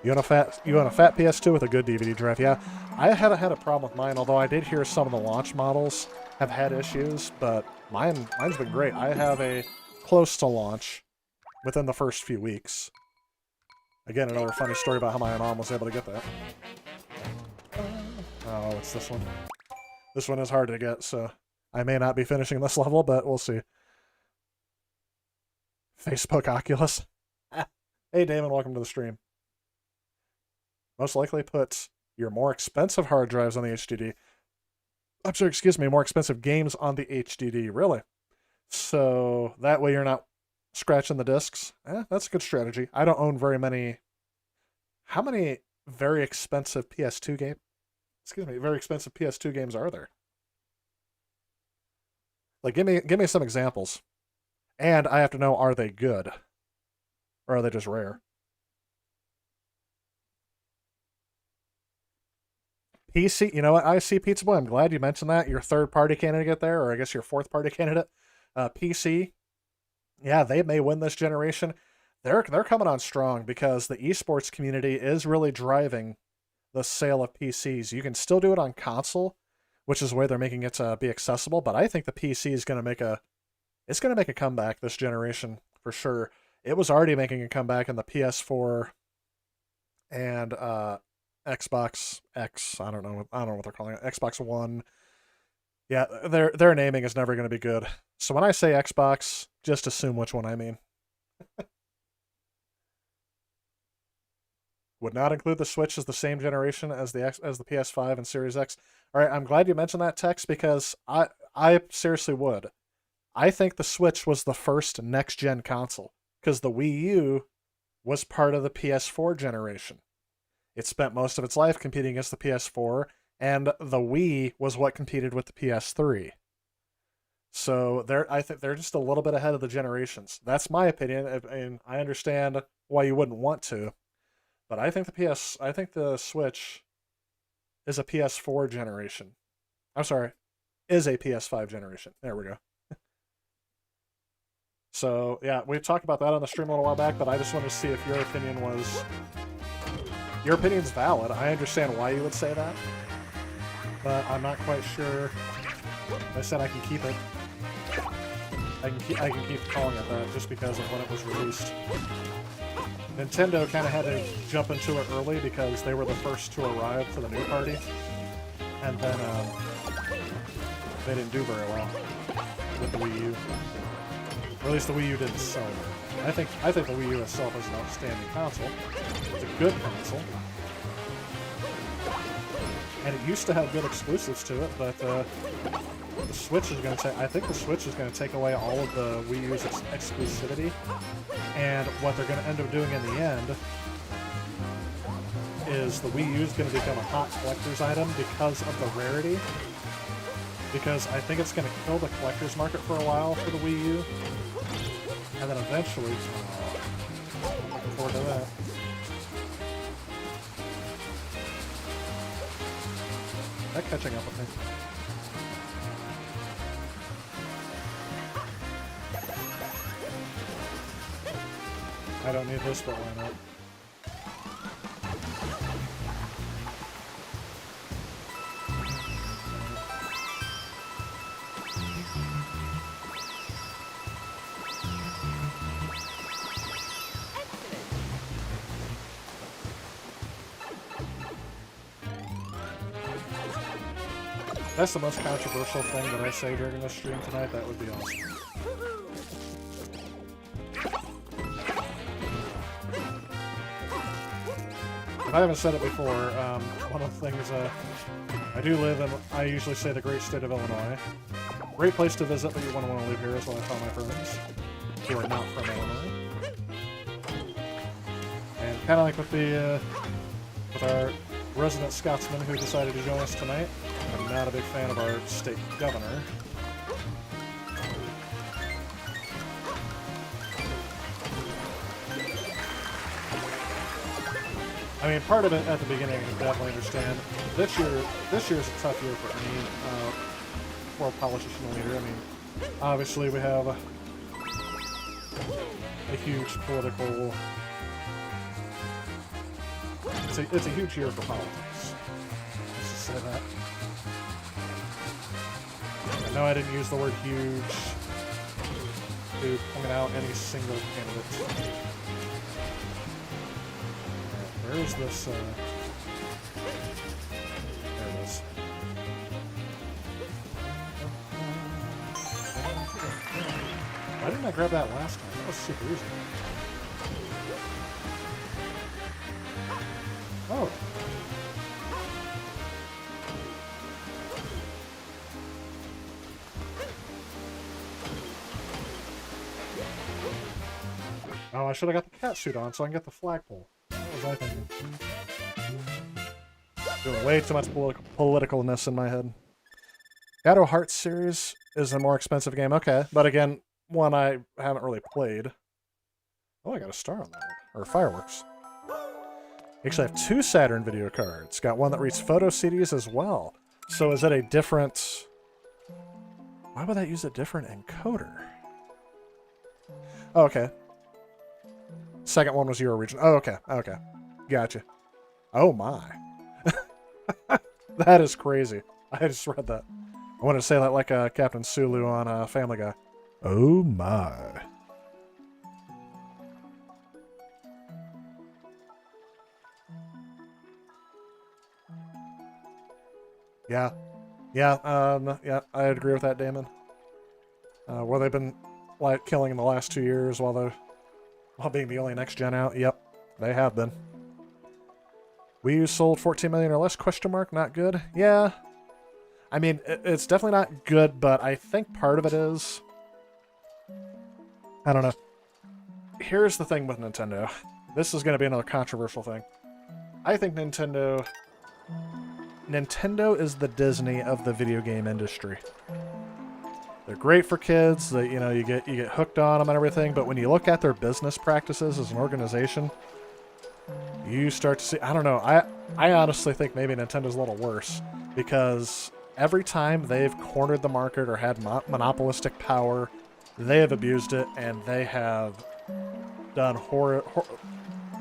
You want a fat PS2 with a good DVD drive? Yeah, I haven't had a problem with mine, although I did hear some of the launch models have had issues, but mine's been great. I have a close to launch within the first few weeks. Again, another funny story about how my mom was able to get that. Oh, it's this one. This one is hard to get, so I may not be finishing this level, but we'll see. Facebook Oculus. Hey, Damon, welcome to the stream. Most likely put your more expensive hard drives on the HDD. I'm sorry, excuse me, more expensive games on the HDD. Really? So that way you're not scratching the discs. That's a good strategy. I don't own very many. How many very expensive PS2 games? Excuse me, very expensive PS2 games are there? Like, give me some examples. And I have to know, are they good? Or are they just rare? PC, you know what? I see Pizza Boy. I'm glad you mentioned that. Your third-party candidate there, or I guess your fourth-party candidate. PC, yeah, they may win this generation. They're coming on strong because the esports community is really driving the sale of PCs. You can still do it on console, which is where they're making it be accessible. But I think the PC is going to make a comeback this generation for sure. It was already making a comeback in the PS4 and Xbox X. I don't know what they're calling it. Xbox One. Yeah, their naming is never going to be good. So when I say Xbox, just assume which one I mean. Would not include the Switch as the same generation as the PS5 and Series X. All right, I'm glad you mentioned that, Tex, because I seriously would. I think the Switch was the first next-gen console because the Wii U was part of the PS4 generation. It spent most of its life competing against the PS4, and the Wii was what competed with the PS3. So I think they're just a little bit ahead of the generations. That's my opinion, and I understand why you wouldn't want to. But I think the Switch is a PS4 generation. I'm sorry, is a PS5 generation. There we go. So yeah, we've talked about that on the stream a little while back, but I just wanted to see if your opinion was... Your opinion's valid. I understand why you would say that, but I'm not quite sure. I said I can keep it. I can keep calling it that just because of when it was released. Nintendo kind of had to jump into it early because they were the first to arrive for the new party, and then they didn't do very well with the Wii U. Or at least the Wii U didn't sell well. I think the Wii U itself is an outstanding console. It's a good console. And it used to have good exclusives to it, but the Switch is going to take... I think the Switch is going to take away all of the Wii U's exclusivity. And what they're going to end up doing in the end is the Wii U is going to become a hot collector's item because of the rarity. Because I think it's going to kill the collector's market for a while for the Wii U. And then eventually... I'm looking forward to that. Is that catching up with me? I don't need this, but why not? That's the most controversial thing that I say during this stream tonight. That would be awesome. If I haven't said it before, one of the things, I do live in, I usually say, the great state of Illinois. Great place to visit, but you wouldn't want to live here, is what I tell my friends who are not from Illinois. And kind of like with our resident Scotsman who decided to join us tonight, I've not a big fan of our state governor. I mean, part of it at the beginning, I definitely understand. This year's a tough year for any world politician leader. I mean, obviously we have a huge political. It's a huge year for politics. Let's just say that. I know I didn't use the word huge to point out any single candidate. Where is this? There it is. Why didn't I grab that last time? That was super easy. Oh. Oh, I should have got the cat suit on so I can get the flagpole. What was I thinking? Doing way too much politicalness in my head. Shadow Heart series is a more expensive game. Okay, but again, one I haven't really played. Oh, I got a star on that one. Or fireworks. Actually, I have 2 Saturn video cards. Got one that reads photo CDs as well. So is it a different... Why would that use a different encoder? Oh, okay. Second one was your region. Oh, okay. Okay. Gotcha. Oh, my. That is crazy. I just read that. I wanted to say that like Captain Sulu on Family Guy. Oh, my. Yeah. Yeah, I agree with that, Damon. Where they've been like killing in the last 2 years while being the only next gen out. Yep, they have been. Wii U sold 14 million or less, question mark, not good. Yeah. I mean, it's definitely not good, but I think part of it is... I don't know. Here's the thing with Nintendo. This is going to be another controversial thing. I think Nintendo is the Disney of the video game industry. They're great for kids. They, you get hooked on them and everything. But when you look at their business practices as an organization, you start to see. I don't know. I honestly think maybe Nintendo's a little worse because every time they've cornered the market or had monopolistic power, they have abused it and they have done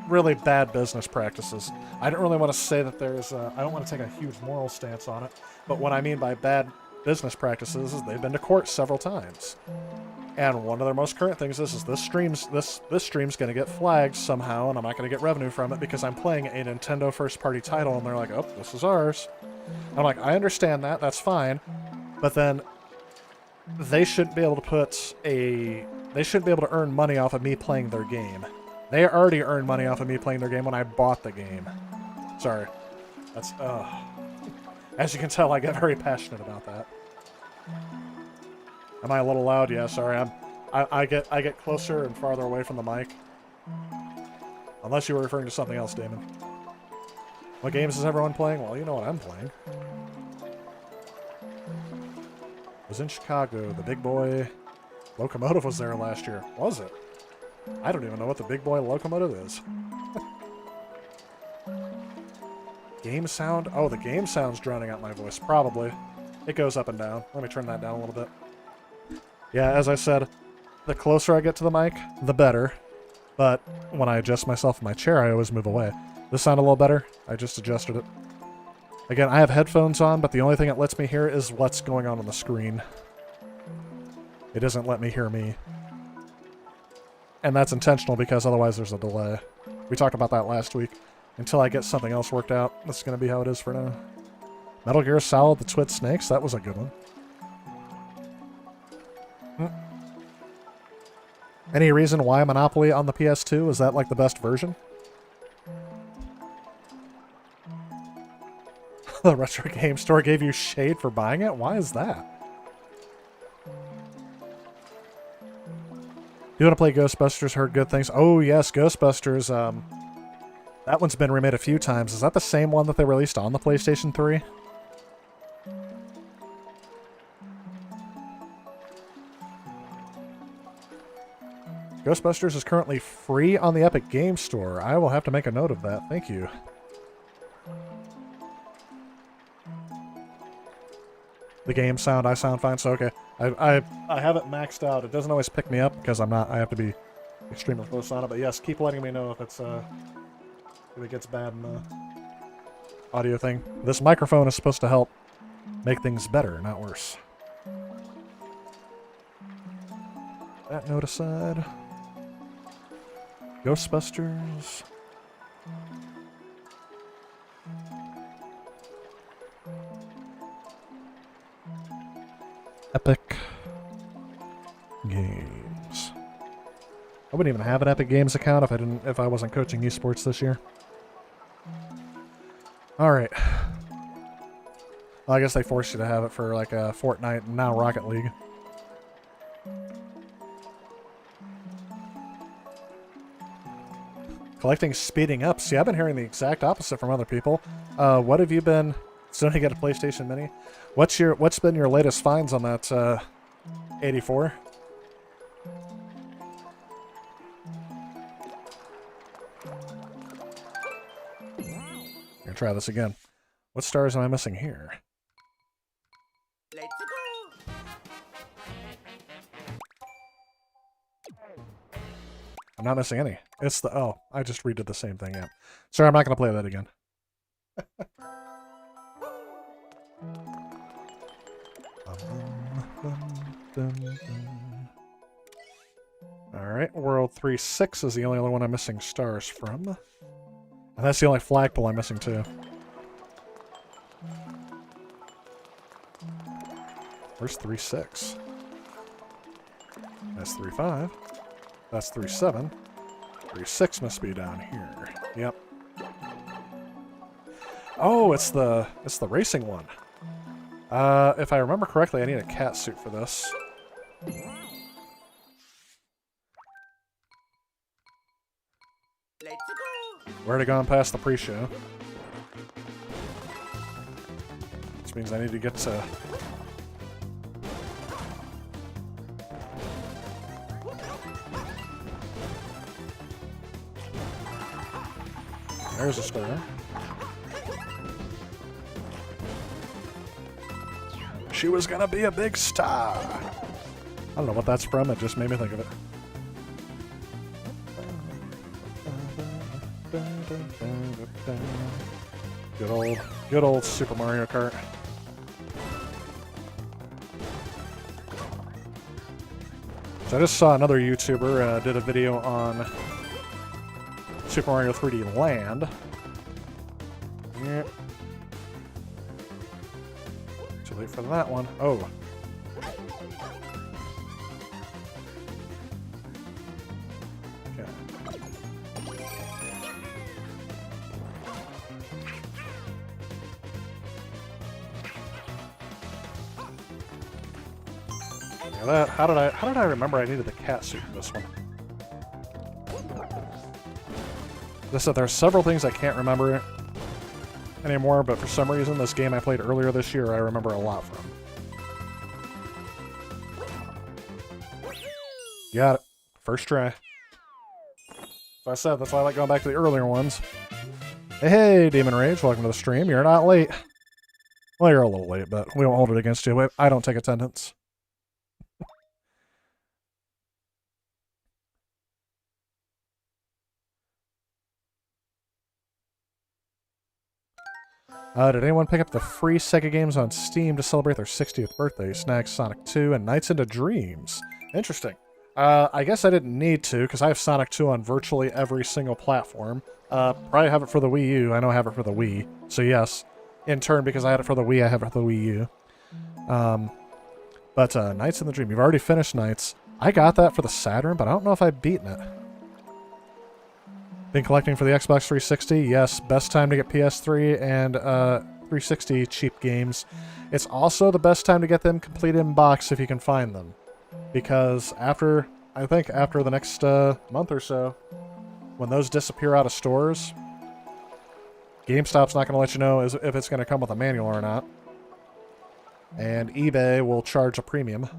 really bad business practices. I don't really want to say that there's... I don't want to take a huge moral stance on it, but what I mean by bad business practices is they've been to court several times. And one of their most current things is this stream's going to get flagged somehow, and I'm not going to get revenue from it because I'm playing a Nintendo first-party title, and they're like, oh, this is ours. I'm like, I understand that, that's fine, but then they shouldn't be able to earn money off of me playing their game. They already earned money off of me playing their game when I bought the game. Sorry. That's, as you can tell, I get very passionate about that. Am I a little loud? Yeah, sorry. I get closer and farther away from the mic. Unless you were referring to something else, Damon. What games is everyone playing? Well, you know what I'm playing. I was in Chicago. The big boy locomotive was there last year. Was it? I don't even know what the big boy locomotive is. Game sound? Oh, the game sound's drowning out my voice. Probably. It goes up and down. Let me turn that down a little bit. Yeah, as I said, the closer I get to the mic, the better. But when I adjust myself in my chair, I always move away. This sound a little better? I just adjusted it. Again, I have headphones on, but the only thing it lets me hear is what's going on the screen. It doesn't let me hear me. And that's intentional because otherwise there's a delay. We talked about that last week. Until I get something else worked out, that's going to be how it is for now. Metal Gear Solid, the Twit Snakes, that was a good one. Any reason why Monopoly on the PS2? Is that like the best version? The Retro Game Store gave you shade for buying it? Why is that? You want to play Ghostbusters? Heard good things. Oh yes, Ghostbusters. That one's been remade a few times. Is that the same one that they released on the PlayStation 3? Ghostbusters is currently free on the Epic Game Store. I will have to make a note of that. Thank you. The game sound, I sound fine, so okay. I have it maxed out. It doesn't always pick me up because I'm not. I have to be extremely close on it. But yes, keep letting me know if it's if it gets bad in the audio thing. This microphone is supposed to help make things better, not worse. That note aside. Ghostbusters. Epic Games. I wouldn't even have an Epic Games account if I wasn't coaching esports this year. All right. Well, I guess they forced you to have it for like a Fortnite and now Rocket League. Collecting speeding up. See, I've been hearing the exact opposite from other people. What have you been? Still to get a PlayStation Mini. What's been your latest finds on that 84? Try this again. What stars am I missing here? Let's go. I'm not missing any. It's the... Oh, I just redid the same thing, yeah. Sorry, I'm not going to play that again. Alright, World 3-6 is the only other one I'm missing stars from. And that's the only flagpole I'm missing, too. Where's 3-6? That's 3-5. That's 3-7. 3-6 must be down here. Yep. Oh, it's the racing one. If I remember correctly, I need a cat suit for this. Let's go. Where to gone past the pre-show. Which means I need to get to... There's a star. She was gonna be a big star. I don't know what that's from, it just made me think of it. Good old Super Mario Kart. So I just saw another YouTuber did a video on Super Mario 3D Land. Yeah. Too late for that one. Oh. That, how did I remember I needed the cat suit for this one? As I said, there are several things I can't remember anymore, but for some reason, this game I played earlier this year, I remember a lot from. Got it. First try. As I said, that's why I like going back to the earlier ones. Hey, Demon Rage, welcome to the stream. You're not late. Well, you're a little late, but we won't hold it against you. I don't take attendance. Did anyone pick up the free Sega games on Steam to celebrate their 60th birthday? Snag Sonic 2 and Nights into Dreams. Interesting. I guess I didn't need to, because I have Sonic 2 on virtually every single platform. Probably have it for the Wii U. I know I have it for the Wii. So yes, in turn, because I had it for the Wii, I have it for the Wii U. But Nights in the Dream. You've already finished Nights. I got that for the Saturn, but I don't know if I've beaten it. Been collecting for the Xbox 360? Yes, best time to get PS3 and 360 cheap games. It's also the best time to get them complete in box if you can find them. Because I think after the next month or so, when those disappear out of stores, GameStop's not going to let you know if it's going to come with a manual or not. And eBay will charge a premium.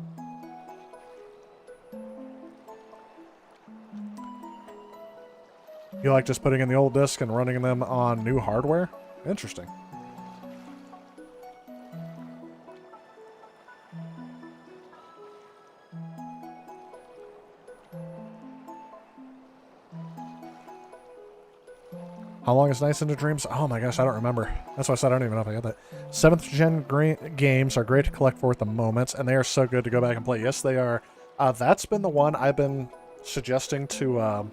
You like just putting in the old disc and running them on new hardware? Interesting. How long is Nights into Dreams? Oh my gosh, I don't remember. That's why I said I don't even know if I got that. 7th gen games are great to collect for at the moment, and they are so good to go back and play. Yes, they are. That's been the one I've been suggesting to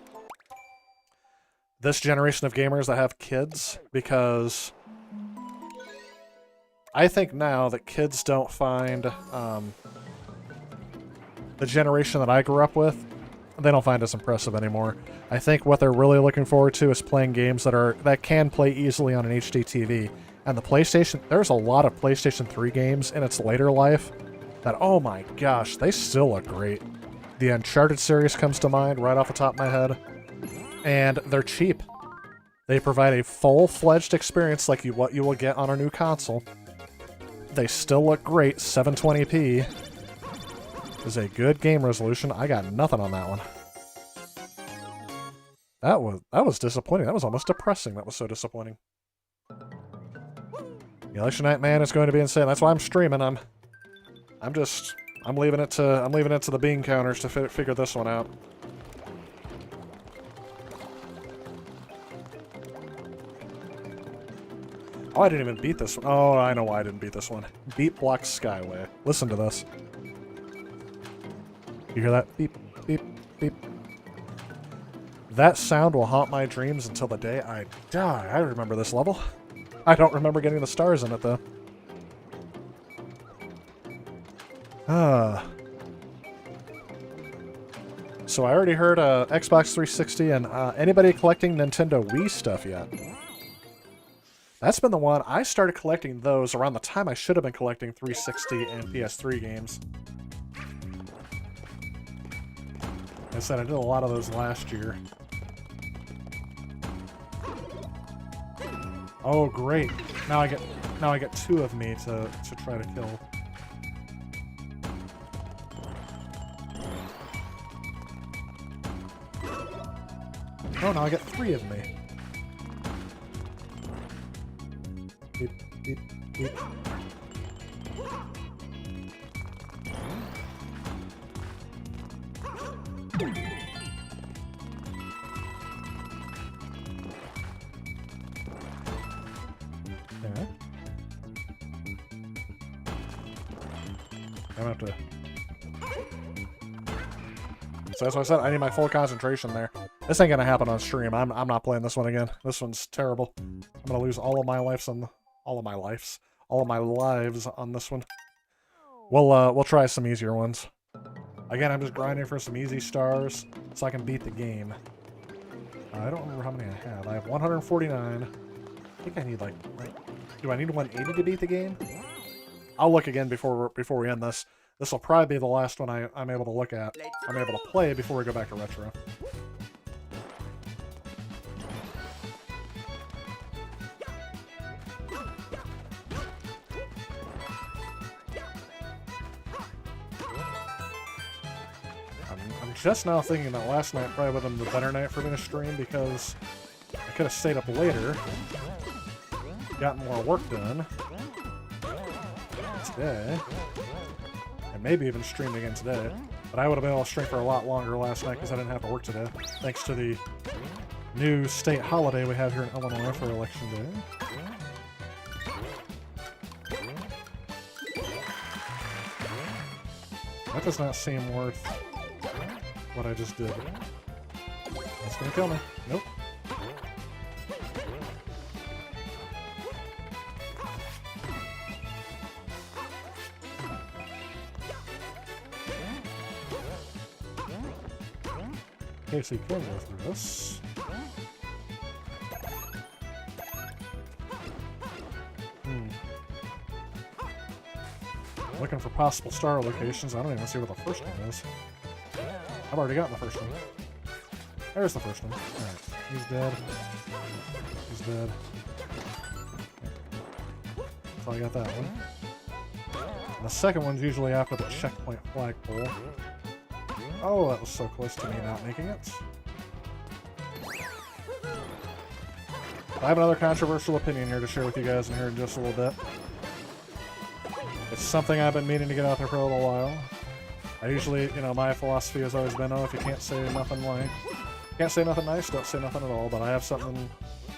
this generation of gamers that have kids, because I think now that kids don't find the generation that I grew up with, they don't find as impressive anymore. I think what they're really looking forward to is playing games that can play easily on an HD TV. And the PlayStation, there's a lot of PlayStation 3 games in its later life that, oh my gosh, they still look great. The Uncharted series comes to mind right off the top of my head. And they're cheap. They provide a full-fledged experience like what you will get on a new console. They still look great. 720p is a good game resolution. I got nothing on that one. That was disappointing. That was almost depressing. That was so disappointing. The Election Night Man is going to be insane. That's why I'm streaming. I'm leaving it to the bean counters to figure this one out. Oh, I didn't even beat this one. Oh, I know why I didn't beat this one. Beat Block Skyway. Listen to this. You hear that? Beep, beep, beep. That sound will haunt my dreams until the day I die. I remember this level. I don't remember getting the stars in it, though. So I already heard Xbox 360 and anybody collecting Nintendo Wii stuff yet? That's been the one. I started collecting those around the time I should have been collecting 360 and PS3 games. Like I said, I did a lot of those last year. Oh, great! Now I get two of me to try to kill. Oh, now I get 3 of me. Beep, beep, beep. Yeah. I'm gonna have to... So that's what I said, I need my full concentration there. This ain't gonna happen on stream. I'm not playing this one again. This one's terrible. I'm gonna lose all of my lives on all of my lives on this one. We'll try some easier ones. Again, I'm just grinding for some easy stars so I can beat the game. I don't remember how many I have. I have 149. I think I need like do I need 180 to beat the game? I'll look again before we end this. This will probably be the last one I'm able to look at. I'm able to play before we go back to retro. I'm just now thinking that last night probably would have been the better night for me to stream because I could have stayed up later, gotten more work done today, and maybe even streamed again today. But I would have been able to stream for a lot longer last night because I didn't have to work today, thanks to the new state holiday we have here in Illinois for Election Day. That does not seem worth what I just did. That's gonna kill me. Nope. Okay, so you can go through this. Looking for possible star locations. I don't even see what the first one is. I've already gotten the first one. There's the first one. Alright. He's dead. He's dead. So I got that one. And the second one's usually after the checkpoint flagpole. Oh, that was so close to me not making it. I have another controversial opinion here to share with you guys in here in just a little bit. It's something I've been meaning to get out there for a little while. I usually, you know, my philosophy has always been, oh, if you can't say nothing nice, don't say nothing at all. But I have something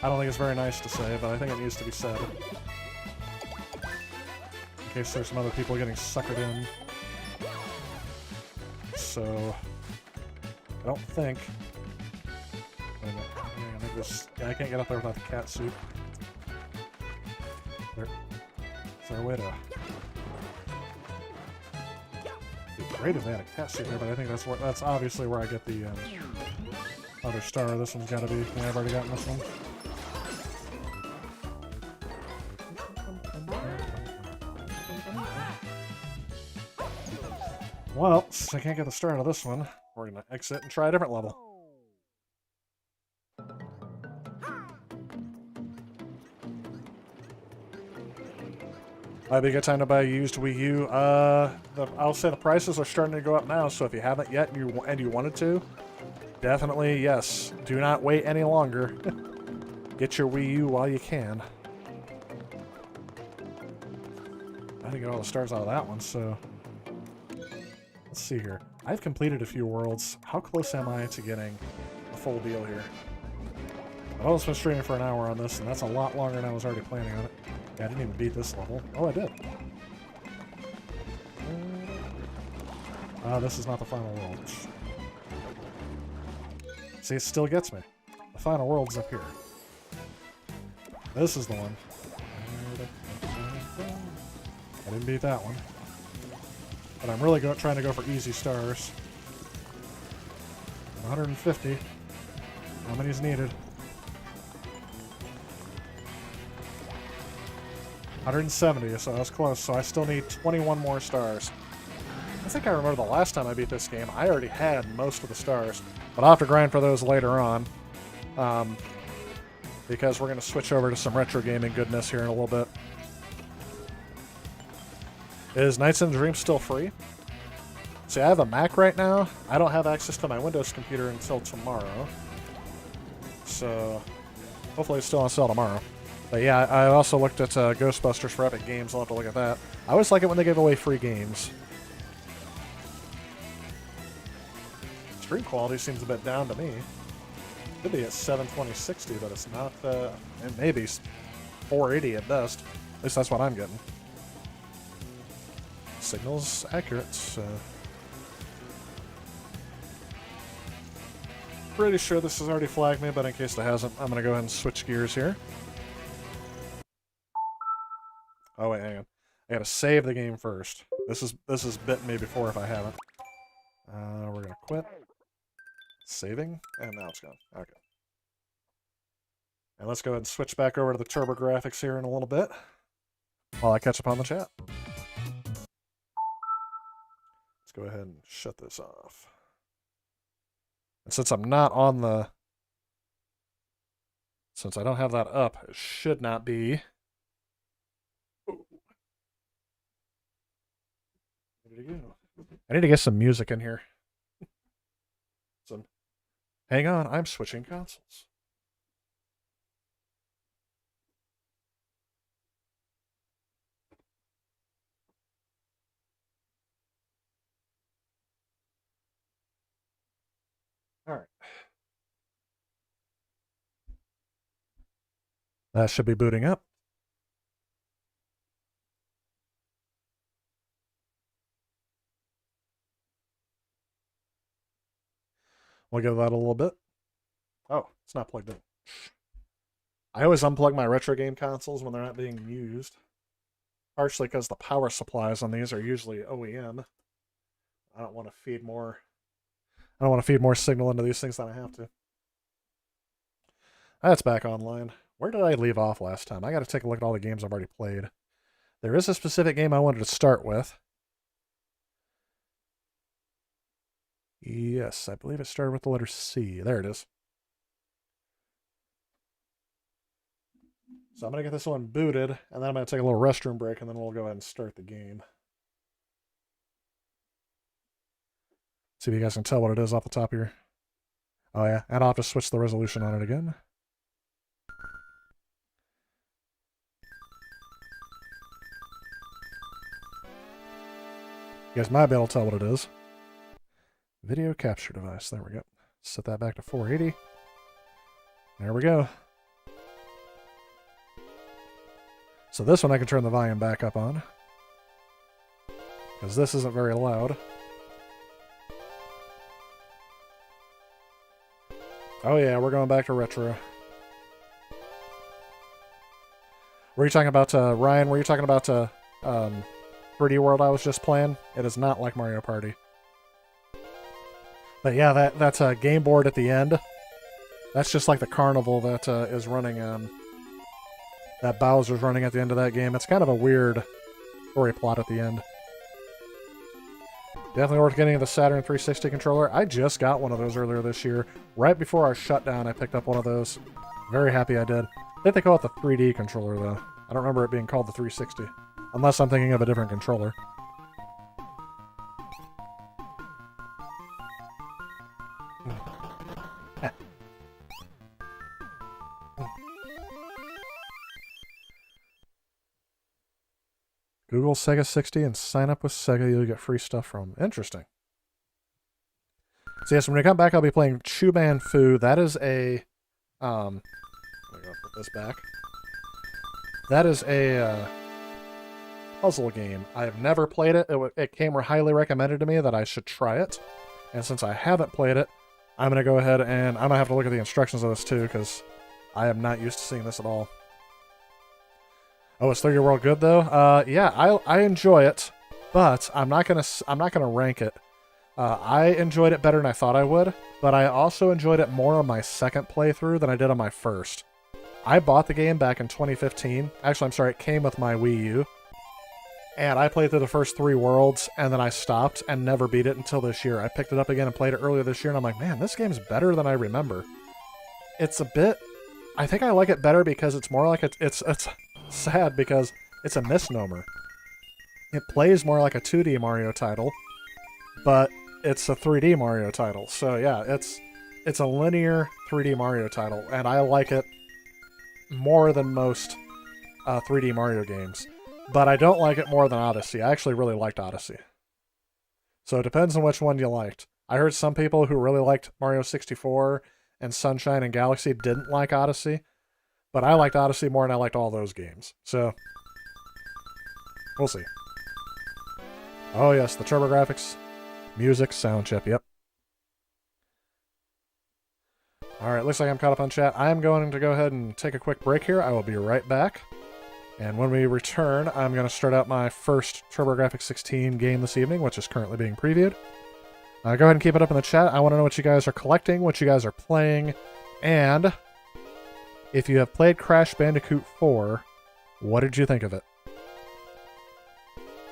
I don't think it's very nice to say, but I think it needs to be said. In case there's some other people getting suckered in. So, I don't think... Wait a minute. I think this... Yeah, I can't get up there without the cat suit. Is there a way to... It'd be great if they had a cat suit there, but I think that's obviously where I get the other star. This one's gotta be... Yeah, I've already gotten this one. Well, since I can't get the star out of this one, we're gonna exit and try a different level. Might be a good time to buy a used Wii U. I'll say the prices are starting to go up now, so if you haven't yet and you wanted to, definitely yes. Do not wait any longer. Get your Wii U while you can. I didn't get all the stars out of that one, so... Let's see here. I've completed a few worlds. How close am I to getting a full deal here? I've almost been streaming for an hour on this, and that's a lot longer than I was already planning on it. Yeah, I didn't even beat this level. Oh, I did. This is not the final world. See, it still gets me. The final world's up here. This is the one. I didn't beat that one. But I'm really trying to go for easy stars. 150. How many is needed? 170, so that's close. So I still need 21 more stars. I think I remember the last time I beat this game, I already had most of the stars. But I'll have to grind for those later on. Because we're going to switch over to some retro gaming goodness here in a little bit. Is Nights and Dreams still free? See, I have a Mac right now. I don't have access to my Windows computer until tomorrow. So, hopefully it's still on sale tomorrow. But yeah, I also looked at Ghostbusters for Epic Games. I'll have to look at that. I always like it when they give away free games. Stream quality seems a bit down to me. Could be at 720/60, but it's not. It may be 480 at best. At least that's what I'm getting. Signal's accurate. Pretty sure this has already flagged me, but in case it hasn't, I'm going to go ahead and switch gears here. Oh wait, hang on. I gotta save the game first. This has bitten me before if I haven't. We're gonna quit. Saving, and now it's gone. Okay. And let's go ahead and switch back over to the TurboGrafx here in a little bit while I catch up on the chat. Let's go ahead and shut this off. And since I'm not on the... Since I don't have that up, it should not be... I need to get some music in here. Hang on, I'm switching consoles. All right. That should be booting up. We'll give that a little bit. Oh, it's not plugged in. I always unplug my retro game consoles when they're not being used. Partially because the power supplies on these are usually OEM. I don't want to feed more. I don't want to feed more signal into these things than I have to. That's back online. Where did I leave off last time? I got to take a look at all the games I've already played. There is a specific game I wanted to start with. Yes, I believe it started with the letter C. There it is. So I'm going to get this one booted, and then I'm going to take a little restroom break, and then we'll go ahead and start the game. See if you guys can tell what it is off the top here. Oh yeah, and I'll have to switch the resolution on it again. You guys might be able to tell what it is. Video capture device. There we go. Set that back to 480. There we go. So this one I can turn the volume back up on, because this isn't very loud. Oh yeah, we're going back to retro. Were you talking about, Ryan, were you talking about 3D World I was just playing? It is not like Mario Party. But yeah, that's a game board at the end. That's just like the carnival that is running, that Bowser's running at the end of that game. It's kind of a weird story plot at the end. Definitely worth getting the Saturn 360 controller. I just got one of those earlier this year. Right before our shutdown, I picked up one of those. Very happy I did. I think they call it the 3D controller, though. I don't remember it being called the 360. Unless I'm thinking of a different controller. Google Sega 60 and sign up with Sega. You'll get free stuff from them. Interesting. So yes, when we come back, I'll be playing Chuban Fu. That is a... let me go put this back. That is a puzzle game. I have never played it. It came highly recommended to me that I should try it. And since I haven't played it, I'm going to go ahead and... I'm going to have to look at the instructions of this too, because I am not used to seeing this at all. Oh, is 3D World good though? Yeah, I enjoy it, but I'm not gonna rank it. I enjoyed it better than I thought I would, but I also enjoyed it more on my second playthrough than I did on my first. I bought the game back in 2015. Actually, I'm sorry, it came with my Wii U. And I played through the first 3 worlds, and then I stopped and never beat it until this year. I picked it up again and played it earlier this year, and I'm like, man, this game's better than I remember. It's a bit... I think I like it better because it's more like it's sad because it's a misnomer. It plays more like a 2D Mario title, but it's a 3D Mario title. So yeah, it's a linear 3D Mario title, and I like it more than most 3D Mario games. But I don't like it more than Odyssey. I actually really liked Odyssey. So it depends on which one you liked. I heard some people who really liked Mario 64 and Sunshine and Galaxy didn't like Odyssey. But I liked Odyssey more, and I liked all those games. So, we'll see. Oh yes, the TurboGrafx, music, sound chip, yep. Alright, looks like I'm caught up on chat. I am going to go ahead and take a quick break here. I will be right back. And when we return, I'm going to start out my first TurboGrafx 16 game this evening, which is currently being previewed. Go ahead and keep it up in the chat. I want to know what you guys are collecting, what you guys are playing, and... if you have played Crash Bandicoot 4, what did you think of it?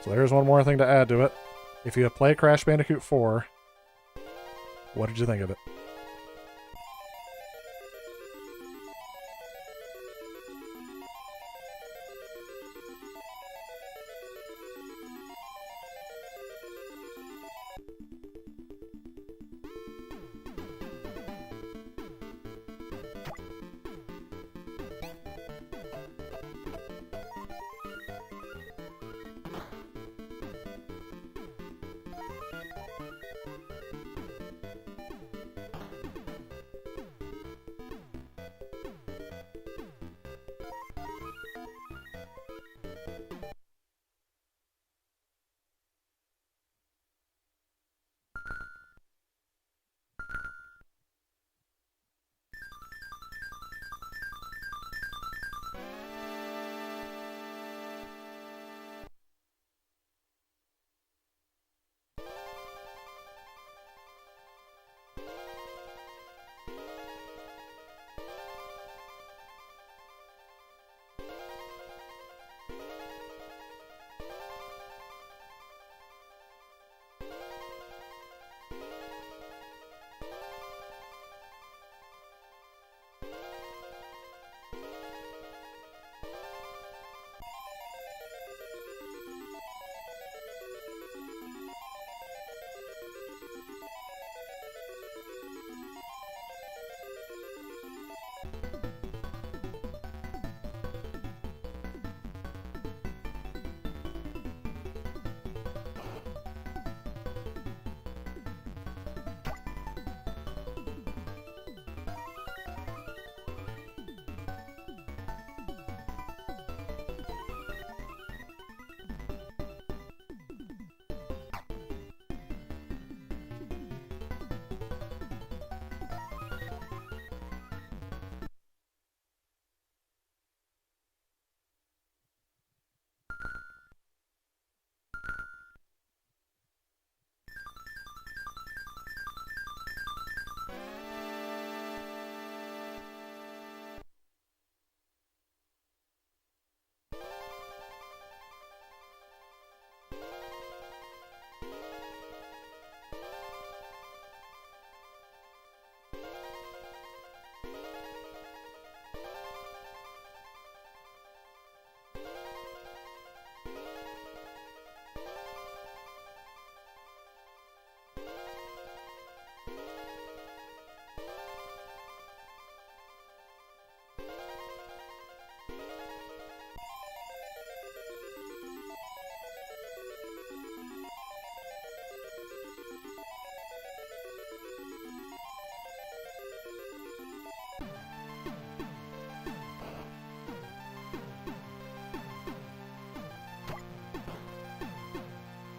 So there's one more thing to add to it. If you have played Crash Bandicoot 4, what did you think of it?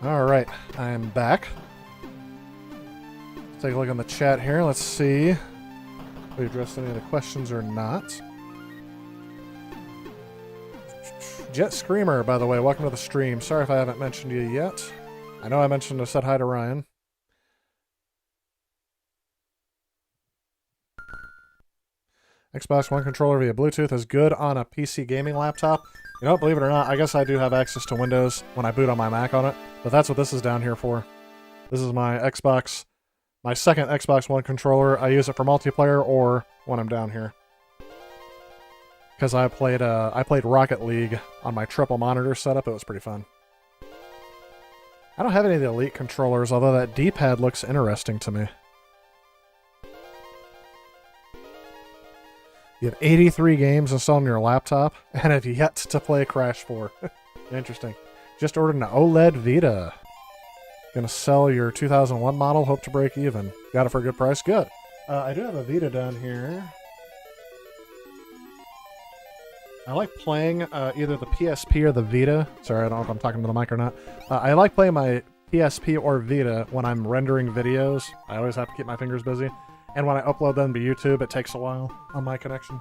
Alright, I'm back. Let's take a look on the chat here. Let's see if we addressed any of the questions or not. Jet Screamer, by the way, welcome to the stream. Sorry if I haven't mentioned you yet. I know I mentioned I said hi to Ryan. Xbox One controller via Bluetooth is good on a PC gaming laptop. You know, believe it or not, I guess I do have access to Windows when I boot on my Mac on it, but that's what this is down here for. This is my Xbox, my second Xbox One controller. I use it for multiplayer or when I'm down here. Because I played Rocket League on my triple monitor setup. It was pretty fun. I don't have any of the Elite controllers, although that D-pad looks interesting to me. You have 83 games installed on your laptop and have yet to play Crash 4. Interesting. Just ordered an OLED Vita. Gonna sell your 2001 model, hope to break even. Got it for a good price? Good. I do have a Vita down here. I like playing either the PSP or the Vita. Sorry, I don't know if I'm talking to the mic or not. I like playing my PSP or Vita when I'm rendering videos. I always have to keep my fingers busy. And when I upload them to YouTube, it takes a while on my connection.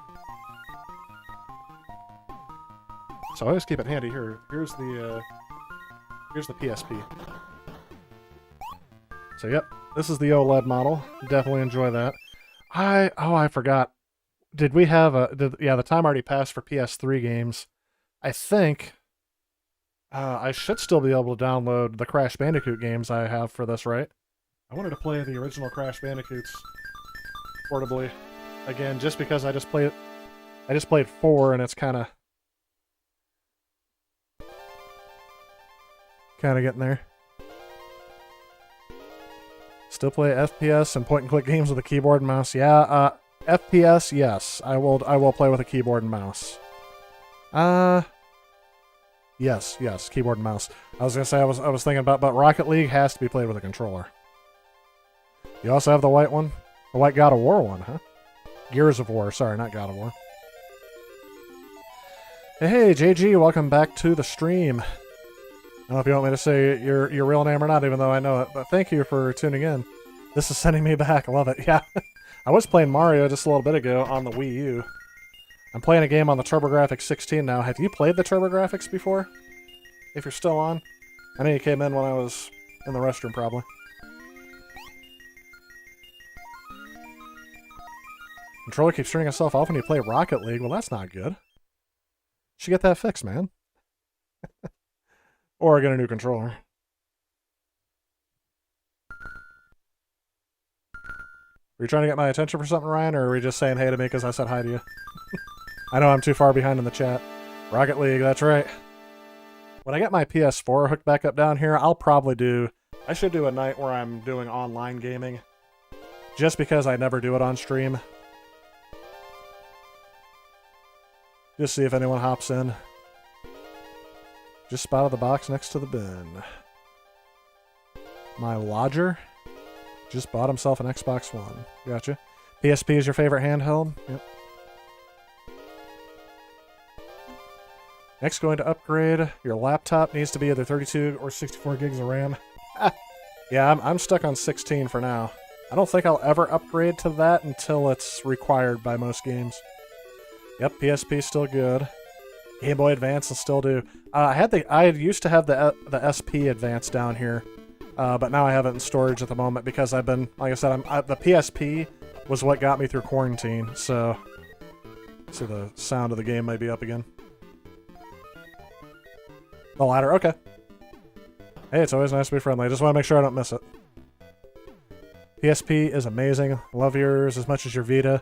So I always keep it handy here. Here's the PSP. So yep, this is the OLED model. Definitely enjoy that. I forgot. Did we have yeah, the time already passed for PS3 games. I think I should still be able to download the Crash Bandicoot games I have for this, right? I wanted to play the original Crash Bandicoots portably again, just because I just played 4 and it's kind of getting there. Still play FPS and point and click games with a keyboard and mouse. Yeah, FPS, yes. I will play with a keyboard and mouse. Yes, keyboard and mouse. I was gonna say I was thinking about, but Rocket League has to be played with a controller. You also have the white one? The white God of War one, huh? Gears of War, sorry, not God of War. Hey, JG, welcome back to the stream. I don't know if you want me to say your real name or not, even though I know it, but thank you for tuning in. This is sending me back. I love it. Yeah, I was playing Mario just a little bit ago on the Wii U. I'm playing a game on the TurboGrafx 16 now. Have you played the TurboGrafx before? If you're still on? I know you came in when I was in the restroom, probably. Controller keeps turning itself off when you play Rocket League. Well, that's not good. Should get that fixed, man. Or get a new controller. Are you trying to get my attention for something, Ryan, or are we just saying hey to me because I said hi to you? I know I'm too far behind in the chat. Rocket League, that's right. When I get my PS4 hooked back up down here, I'll probably do... I should do a night where I'm doing online gaming. Just because I never do it on stream. Just see if anyone hops in. Just spotted the box next to the bin. My lodger just bought himself an Xbox One. Gotcha. PSP is your favorite handheld? Yep. Next, going to upgrade. Your laptop needs to be either 32 or 64 gigs of RAM. Yeah, I'm stuck on 16 for now. I don't think I'll ever upgrade to that until it's required by most games. Yep, PSP still good. Game Boy Advance will still do. I used to have the SP Advance down here, but now I have it in storage at the moment because I've been, like I said, the PSP was what got me through quarantine. So the sound of the game may be up again. The ladder, okay. Hey, it's always nice to be friendly. I just want to make sure I don't miss it. PSP is amazing. Love yours as much as your Vita.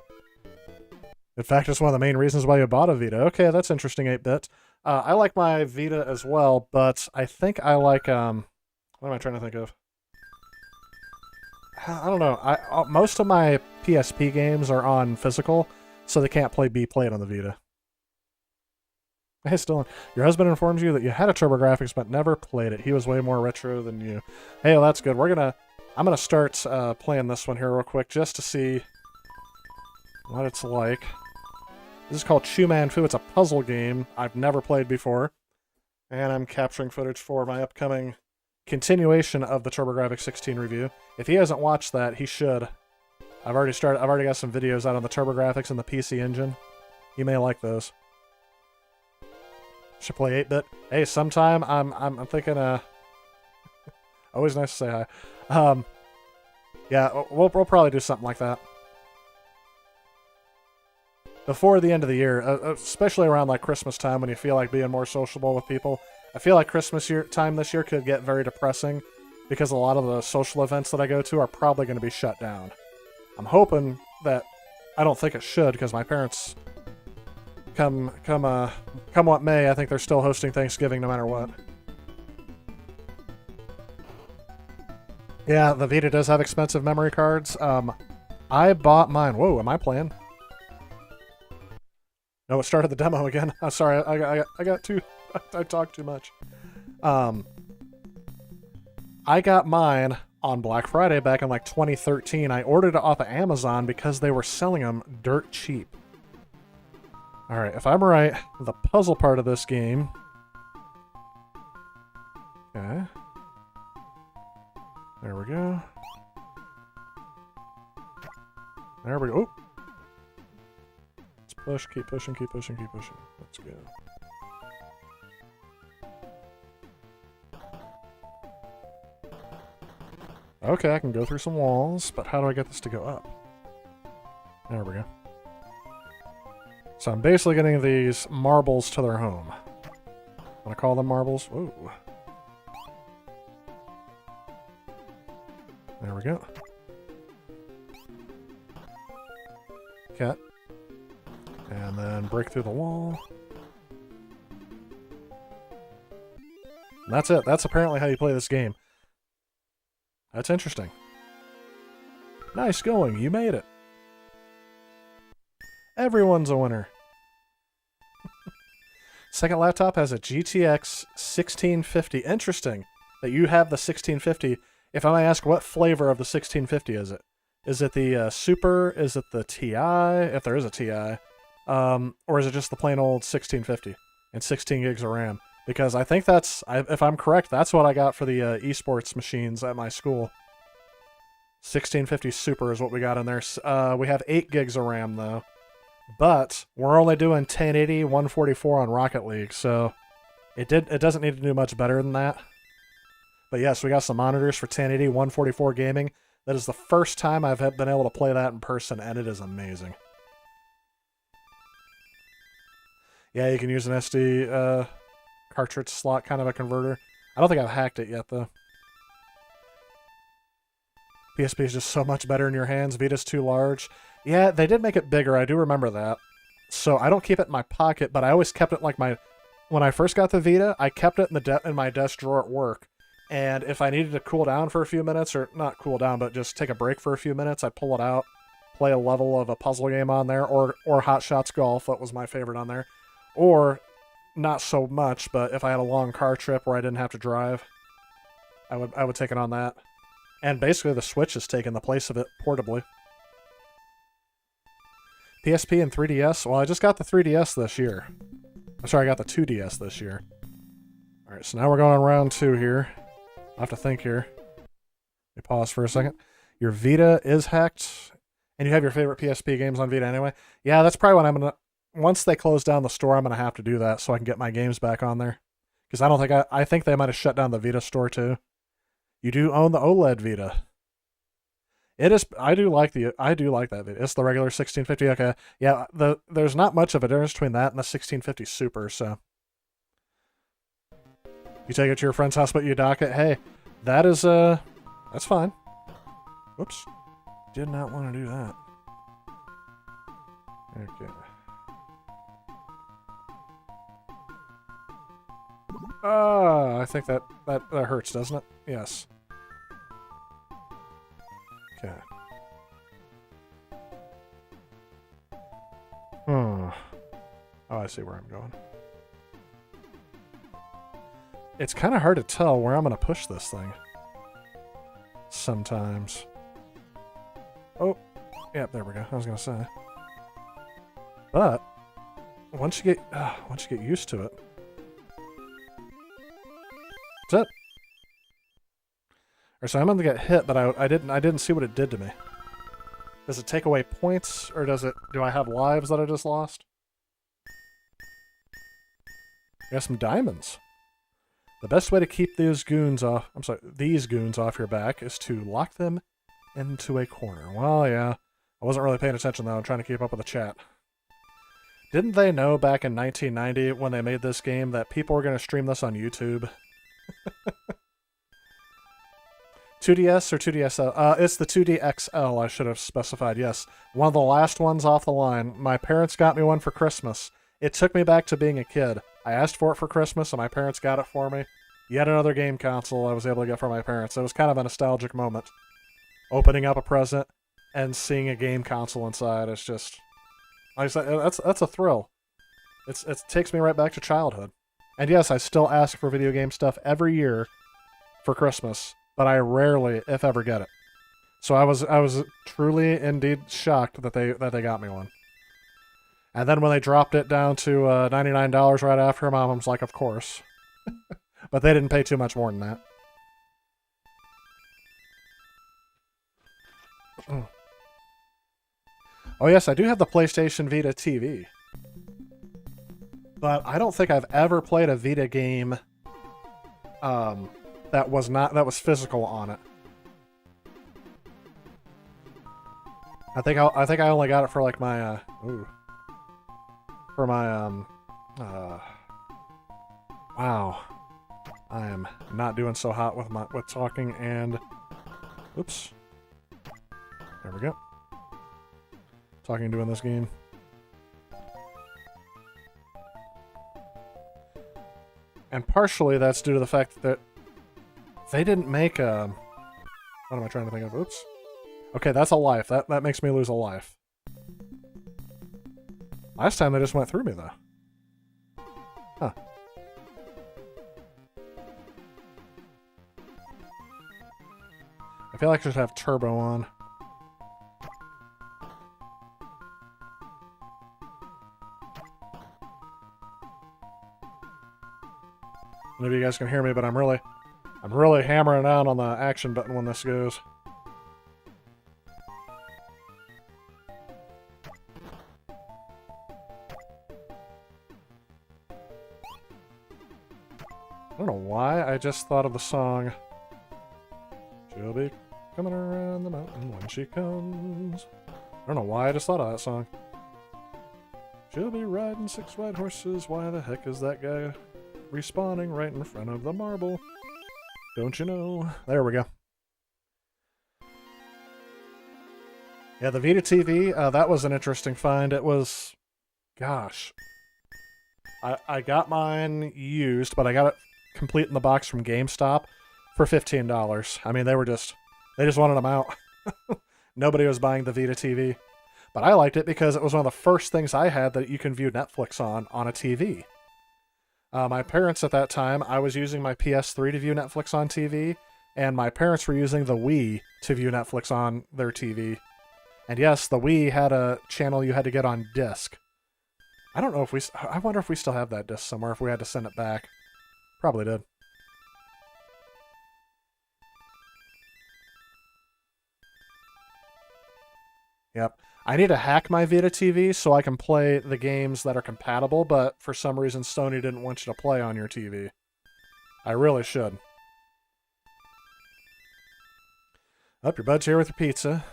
In fact, it's one of the main reasons why you bought a Vita. Okay, that's interesting, 8-bit. I like my Vita as well, but I think I like, what am I trying to think of? I don't know. Most of my PSP games are on physical, so they can't be played on the Vita. Hey, Dylan, your husband informs you that you had a TurboGrafx but never played it. He was way more retro than you. Hey, well, that's good. I'm gonna start playing this one here real quick just to see what it's like. This is called Chu Man Fu. It's a puzzle game I've never played before, and I'm capturing footage for my upcoming continuation of the TurboGrafx 16 review. If he hasn't watched that, he should. I've already got some videos out on the TurboGrafx and the PC Engine. You may like those. Should play 8-bit. Hey, sometime I'm thinking always nice to say hi. Yeah, we'll probably do something like that before the end of the year, especially around like Christmas time when you feel like being more sociable with people. I feel like Christmas time this year could get very depressing because a lot of the social events that I go to are probably going to be shut down. I'm hoping that, I don't think it should, because my parents, come what may, I think they're still hosting Thanksgiving no matter what. Yeah, the Vita does have expensive memory cards. I bought mine. Whoa, am I playing? No, it started the demo again. I'm sorry, I got too... I talked too much. I got mine on Black Friday back in like 2013. I ordered it off of Amazon because they were selling them dirt cheap. Alright, if I'm right, the puzzle part of this game... Okay. There we go. There we go. Oh! Let's push, keep pushing, keep pushing, keep pushing. Let's go. Okay, I can go through some walls, but how do I get this to go up? There we go. So I'm basically getting these marbles to their home. Want to call them marbles? Whoa. There we go. Cat. And then break through the wall. And that's it. That's apparently how you play this game. That's interesting. Nice going. You made it. Everyone's a winner. Second laptop has a GTX 1650. Interesting that you have the 1650. If I may ask, what flavor of the 1650 is it? Is it the Super? Is it the TI? If there is a TI. Or is it just the plain old 1650 and 16 gigs of RAM? Because I think that's, if I'm correct, that's what I got for the esports machines at my school. 1650 Super is what we got in there. We have 8 gigs of RAM, though. But we're only doing 1080, 144 on Rocket League, so it doesn't need to do much better than that. But yes, we got some monitors for 1080, 144 gaming. That is the first time I've been able to play that in person, and it is amazing. Yeah, you can use an SD cartridge slot kind of a converter. I don't think I've hacked it yet, though. PSP is just so much better in your hands. Vita's too large. Yeah, they did make it bigger. I do remember that. So I don't keep it in my pocket, but I always kept it like my... When I first got the Vita, I kept it in my desk drawer at work. And if I needed to cool down for a few minutes, or not cool down, but just take a break for a few minutes, I'd pull it out, play a level of a puzzle game on there, or Hot Shots Golf. That was my favorite on there. Or, not so much, but if I had a long car trip where I didn't have to drive, I would take it on that. And basically the Switch has taken the place of it portably. PSP and 3DS? Well, I just got the 3DS this year. I'm sorry, I got the 2DS this year. Alright, so now we're going on round 2 here. I'll have to think here. Let me pause for a second. Your Vita is hacked, and you have your favorite PSP games on Vita anyway? Yeah, that's probably what I'm going to... Once they close down the store, I'm going to have to do that so I can get my games back on there. Because I don't think... I think they might have shut down the Vita store, too. You do own the OLED Vita. It is... I do like that Vita. It's the regular 1650. Okay. Yeah, there's not much of a difference between that and the 1650 Super, so... You take it to your friend's house, but you dock it. Hey, that is, that's fine. Whoops. Did not want to do that. Okay. I think that hurts, doesn't it? Yes. Okay. Oh, I see where I'm going. It's kind of hard to tell where I'm going to push this thing. Sometimes. Oh, yeah, there we go. I was going to say. But once you get used to it, that's it. Or so I'm going to get hit, but I didn't see what it did to me. Does it take away points, or do I have lives that I just lost? I got some diamonds. The best way to keep these goons off your back is to lock them into a corner. Well, yeah. I wasn't really paying attention, though. I'm trying to keep up with the chat. Didn't they know back in 1990 when they made this game that people were going to stream this on YouTube? 2DS or 2DSL? It's the 2DXL, I should have specified, yes. One of the last ones off the line. My parents got me one for Christmas. It took me back to being a kid. I asked for it for Christmas, and my parents got it for me. Yet another game console I was able to get for my parents. It was kind of a nostalgic moment. Opening up a present and seeing a game console inside is just... Like I said, that's a thrill. It takes me right back to childhood. And yes, I still ask for video game stuff every year for Christmas, but I rarely, if ever, get it. So I was truly, indeed shocked that they got me one. And then when they dropped it down to $99 right after, Mom was like, of course. But they didn't pay too much more than that. Oh yes, I do have the PlayStation Vita TV. But I don't think I've ever played a Vita game that was physical on it. I think I only got it for like my wow. I am not doing so hot with talking and oops. There we go. Talking and doing this game. And partially that's due to the fact that they didn't make a... What am I trying to think of? Oops. Okay, that's a life. That makes me lose a life. Last time they just went through me, though. Huh. I feel like I should have turbo on. Maybe you guys can hear me, but I'm really hammering down on the action button when this goes. I don't know why I just thought of the song. She'll be coming around the mountain when she comes. I don't know why I just thought of that song. She'll be riding 6 white horses. Why the heck is that guy respawning right in front of the marble? Don't you know? There we go. Yeah, the Vita TV, that was an interesting find. It was... Gosh. I got mine used, but I got it complete in the box from GameStop for $15. I mean, they just wanted them out. Nobody was buying the Vita TV. But I liked it because it was one of the first things I had that you can view Netflix on a TV. My parents at that time, I was using my PS3 to view Netflix on TV, and my parents were using the Wii to view Netflix on their TV. And yes, the Wii had a channel you had to get on disc. I don't know if I wonder if we still have that disc somewhere, if we had to send it back. Probably did. Yep. I need to hack my Vita TV so I can play the games that are compatible, but for some reason Sony didn't want you to play on your TV. I really should. Up, your bud's here with your pizza.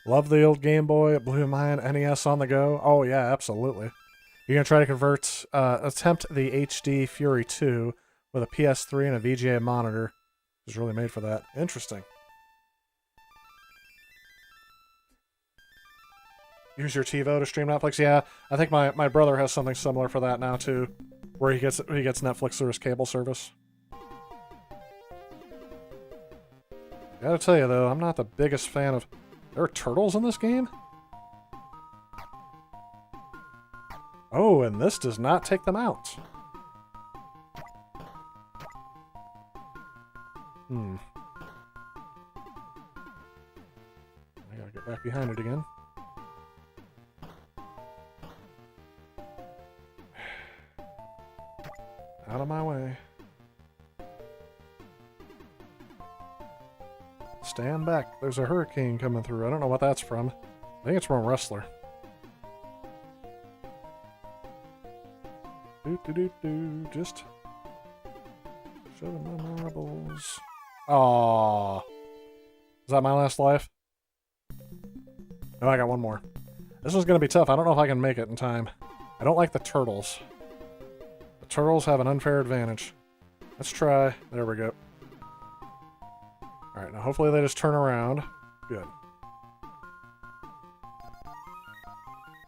Love the old Game Boy. It blew my NES on the go. Oh yeah, absolutely. You're going to try to attempt the HD Fury 2 with a PS3 and a VGA monitor. It was really made for that. Interesting. Use your TiVo to stream Netflix? Yeah, I think my brother has something similar for that now too, where he gets Netflix through his cable service. Gotta tell you though, I'm not the biggest fan of... There are turtles in this game? Oh, and this does not take them out. I gotta get back behind it again. Out of my way. Stand back. There's a hurricane coming through. I don't know what that's from. I think it's from a wrestler. Just shoving my marbles. Aww. Is that my last life? No, I got one more. This one's gonna be tough. I don't know if I can make it in time. I don't like the turtles. The turtles have an unfair advantage. Let's try. There we go. Alright, now hopefully they just turn around. Good.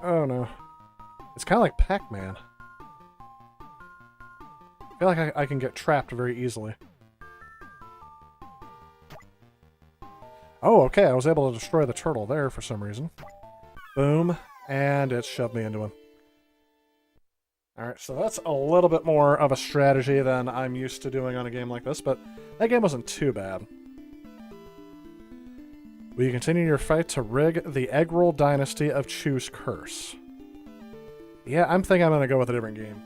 Oh no. It's kind of like Pac-Man. I feel like I can get trapped very easily. Oh, okay, I was able to destroy the turtle there for some reason. Boom, and it shoved me into him. Alright, so that's a little bit more of a strategy than I'm used to doing on a game like this, but that game wasn't too bad. Will you continue your fight to rig the Egg Roll Dynasty of Choose Curse? Yeah, I'm thinking I'm going to go with a different game.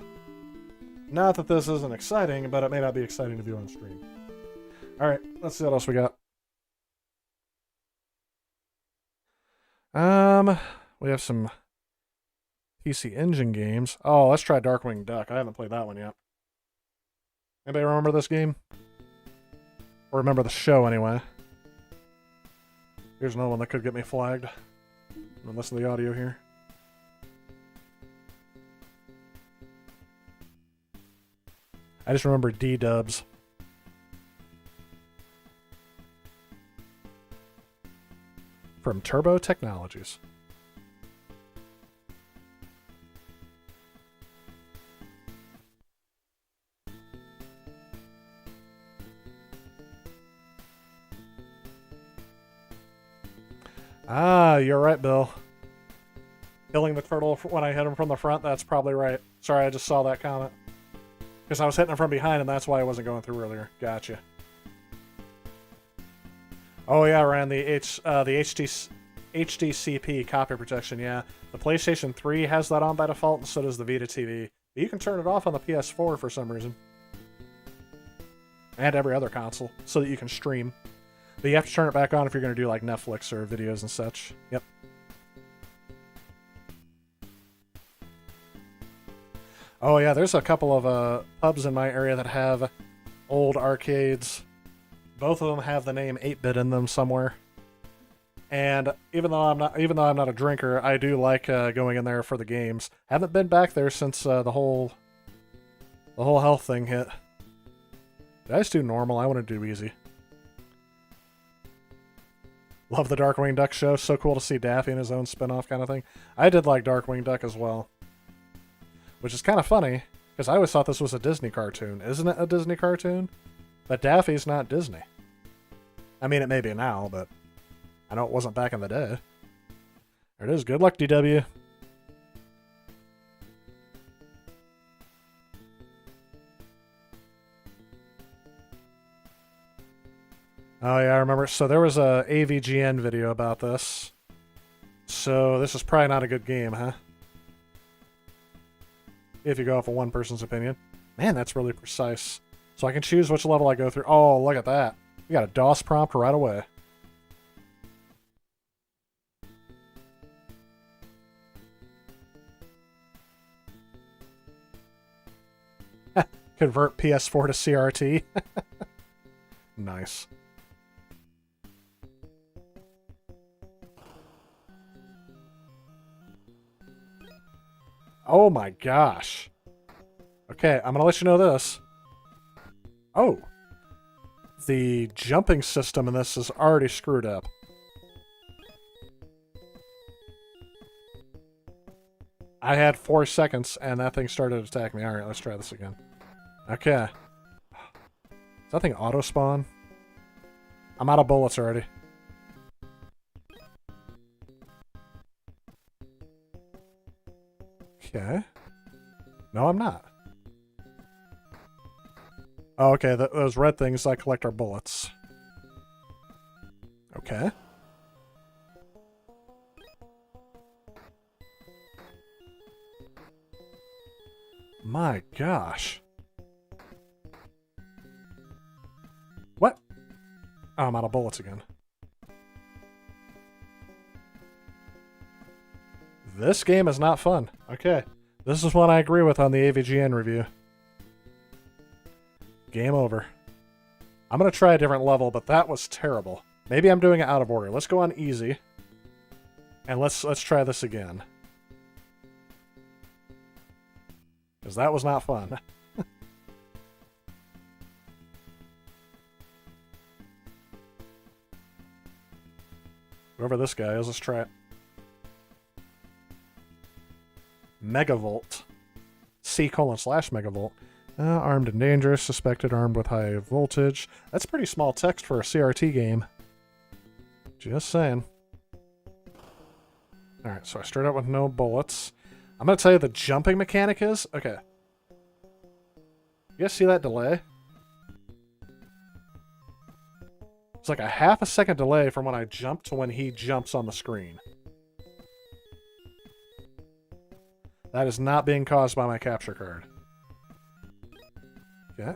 Not that this isn't exciting, but it may not be exciting to view on stream. Alright, let's see what else we got. We have some PC Engine games. Oh, let's try Darkwing Duck. I haven't played that one yet. Anybody remember this game? Or remember the show, anyway? Here's another one that could get me flagged. I'm gonna listen to the audio here. I just remember D-dubs. From Turbo Technologies. Ah, you're right, Bill. Killing the turtle when I hit him from the front, that's probably right. Sorry, I just saw that comment. Because I was hitting him from behind, and that's why I wasn't going through earlier. Gotcha. Oh yeah, Ryan, the HDCP copy protection, yeah. The PlayStation 3 has that on by default, and so does the Vita TV. But you can turn it off on the PS4 for some reason. And every other console, so that you can stream. But you have to turn it back on if you're going to do like Netflix or videos and such. Yep. Oh yeah, there's a couple of pubs in my area that have old arcades. Both of them have the name 8-Bit in them somewhere. And even though I'm not a drinker, I do like going in there for the games. Haven't been back there since the whole health thing hit. Did I just do normal? I want to do easy. Love the Darkwing Duck show. So cool to see Daffy in his own spin-off kind of thing. I did like Darkwing Duck as well. Which is kind of funny, because I always thought this was a Disney cartoon. Isn't it a Disney cartoon? But Daffy's not Disney. I mean, it may be now, but I know it wasn't back in the day. There it is. Good luck, DW. Oh yeah, I remember. So there was a AVGN video about this. So this is probably not a good game, huh? If you go off of one person's opinion. Man, that's really precise. So I can choose which level I go through. Oh, look at that. We got a DOS prompt right away. Convert PS4 to CRT. Nice. Oh my gosh. Okay, I'm gonna let you know this. Oh. The jumping system in this is already screwed up. I had 4 seconds and that thing started attacking me. Alright, let's try this again. Okay. Does that thing auto-spawn? I'm out of bullets already. Okay. No, I'm not. Oh, okay, those red things like collect our bullets. Okay. My gosh. What? Oh, I'm out of bullets again. This game is not fun. Okay. This is one I agree with on the AVGN review. Game over. I'm going to try a different level, but that was terrible. Maybe I'm doing it out of order. Let's go on easy. And let's try this again. Because that was not fun. Whoever this guy is, let's try it. Megavolt. C:/megavolt. Armed and dangerous. Suspected armed with high voltage. That's pretty small text for a CRT game. Just saying. Alright, so I start out with no bullets. I'm going to tell you the jumping mechanic is... Okay. You guys see that delay? It's like a half a second delay from when I jump to when he jumps on the screen. That is not being caused by my capture card. Okay.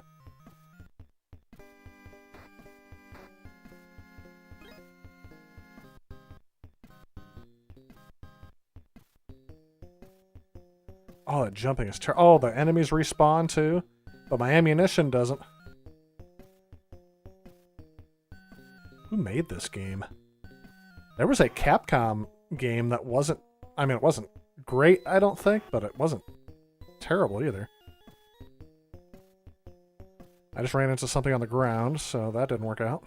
Oh, that jumping is terrible. Oh, the enemies respawn too, but my ammunition doesn't. Who made this game? There was a Capcom game that wasn't... I mean, it wasn't great, I don't think, but it wasn't terrible either. I just ran into something on the ground, so that didn't work out.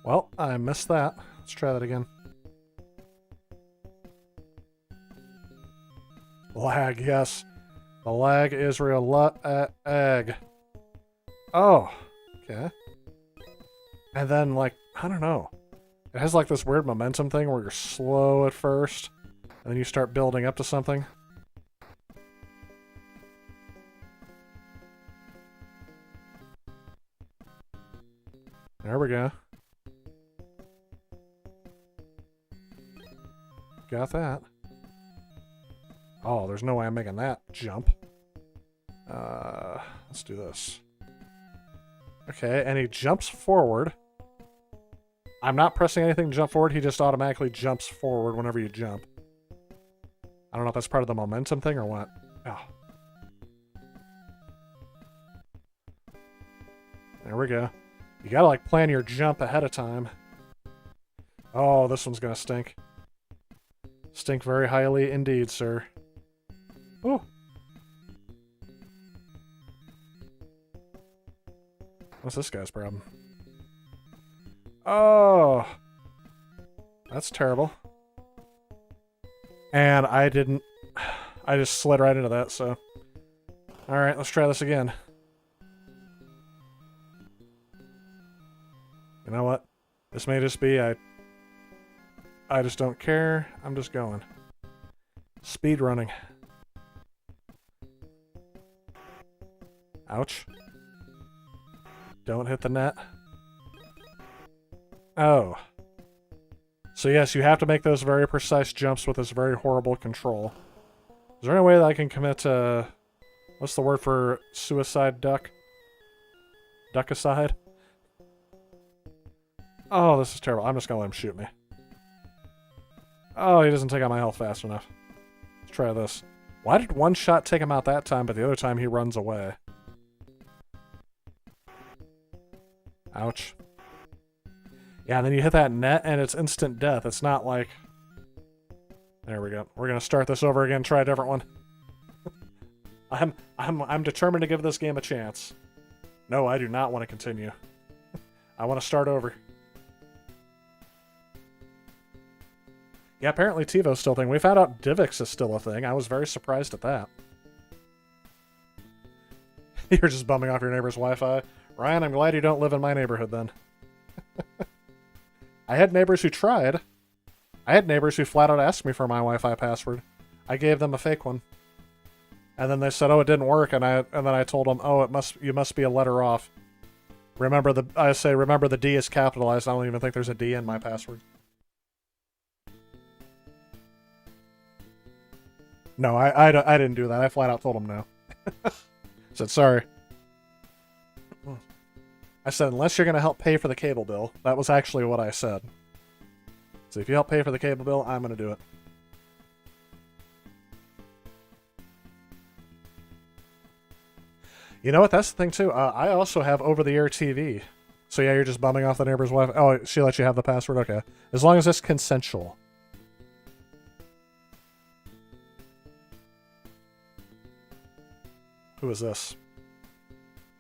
Well, I missed that. Let's try that again. Lag, yes. The lag is real egg. Oh, okay. And then, like, I don't know. It has, like, this weird momentum thing where you're slow at first, and then you start building up to something. There we go. Got that. Oh, there's no way I'm making that jump. Let's do this. Okay, and he jumps forward. I'm not pressing anything to jump forward. He just automatically jumps forward whenever you jump. I don't know if that's part of the momentum thing or what. Oh. There we go. You gotta, like, plan your jump ahead of time. Oh, this one's gonna stink. Stink very highly indeed, sir. Oh. What's this guy's problem? Oh. That's terrible. And I didn't... I just slid right into that, so... Alright, let's try this again. You know what? This may just be... I just don't care. I'm just going. Speed running. Ouch. Don't hit the net. Oh. So yes, you have to make those very precise jumps with this very horrible control. Is there any way that I can commit what's the word for suicide duck? Duckicide? Oh, this is terrible. I'm just gonna let him shoot me. Oh, he doesn't take out my health fast enough. Let's try this. Why did one shot take him out that time, but the other time he runs away? Ouch. Yeah, and then you hit that net and it's instant death. It's not like... There we go. We're gonna start this over again, try a different one. I'm determined to give this game a chance. No, I do not want to continue. I want to start over. Yeah, apparently TiVo's still a thing. We found out Divx is still a thing. I was very surprised at that. You're just bumming off your neighbor's Wi-Fi. Ryan, I'm glad you don't live in my neighborhood then. I had neighbors who tried. I had neighbors who flat out asked me for my Wi-Fi password. I gave them a fake one. And then they said, "Oh, it didn't work." And then I told them, "Oh, you must be a letter off." Remember the D is capitalized. I don't even think there's a D in my password. No, I didn't do that. I flat out told them no. Said, "Sorry." I said, "Unless you're going to help pay for the cable bill." That was actually what I said. So if you help pay for the cable bill, I'm going to do it. You know what? That's the thing, too. I also have over-the-air TV. So yeah, you're just bumming off the neighbor's wife. Oh, she let you have the password? Okay. As long as it's consensual. Who is this?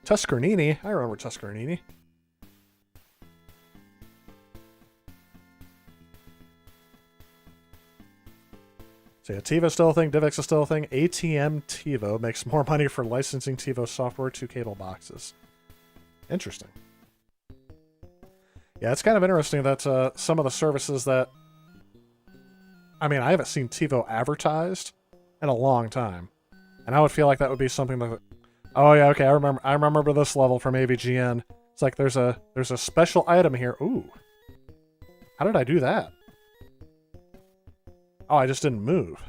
Tuscarnini? I remember Tuscarnini. So yeah, TiVo's still a thing, DivX is still a thing. ATM TiVo makes more money for licensing TiVo software to cable boxes. Interesting. Yeah, it's kind of interesting that some of the services that... I mean, I haven't seen TiVo advertised in a long time. And I would feel like that would be something that... Oh yeah, okay, I remember this level from AVGN. It's like there's a special item here. Ooh. How did I do that? Oh, I just didn't move.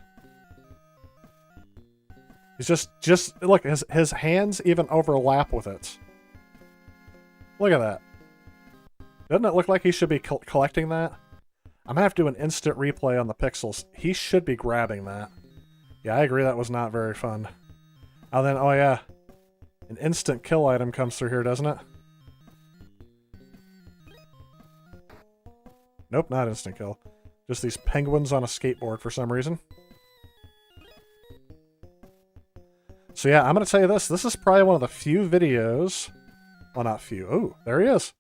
He's just look, his hands even overlap with it. Look at that. Doesn't it look like he should be collecting that? I'm gonna have to do an instant replay on the pixels. He should be grabbing that. Yeah, I agree that was not very fun. And then, oh yeah. An instant kill item comes through here, doesn't it? Nope, not instant kill. Just these penguins on a skateboard for some reason. So yeah, I'm going to tell you this. This is probably one of the few videos... Well, not few. Oh, there he is.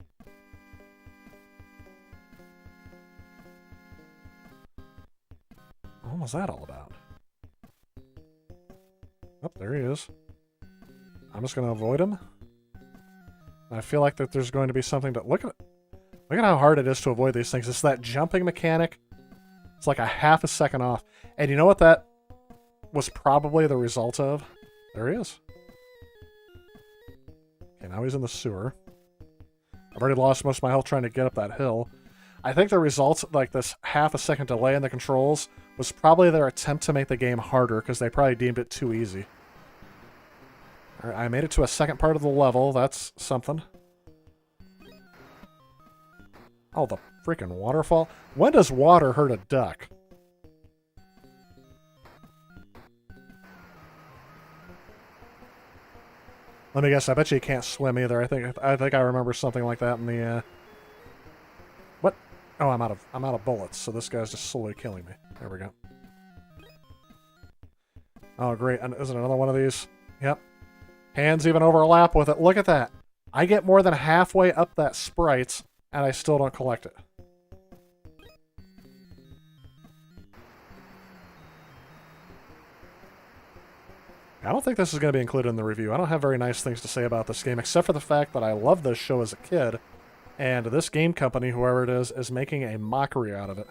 What was that all about? Oh, there he is. I'm just going to avoid him. I feel like that there's going to be something to... Look at how hard it is to avoid these things. It's that jumping mechanic. It's like a half a second off. And you know what that was probably the result of? There he is. Okay, now he's in the sewer. I've already lost most of my health trying to get up that hill. I think the result, like this half a second delay in the controls, was probably their attempt to make the game harder because they probably deemed it too easy. Alright, I made it to a second part of the level. That's something. Oh, the freaking waterfall. When does water hurt a duck? Let me guess, I bet you can't swim either. I think I remember something like that in the What? Oh, I'm out of bullets, so this guy's just slowly killing me. There we go. Oh great, and is it another one of these? Yep. Hands even overlap with it. Look at that. I get more than halfway up that sprite, and I still don't collect it. I don't think this is going to be included in the review. I don't have very nice things to say about this game, except for the fact that I loved this show as a kid, and this game company, whoever it is making a mockery out of it.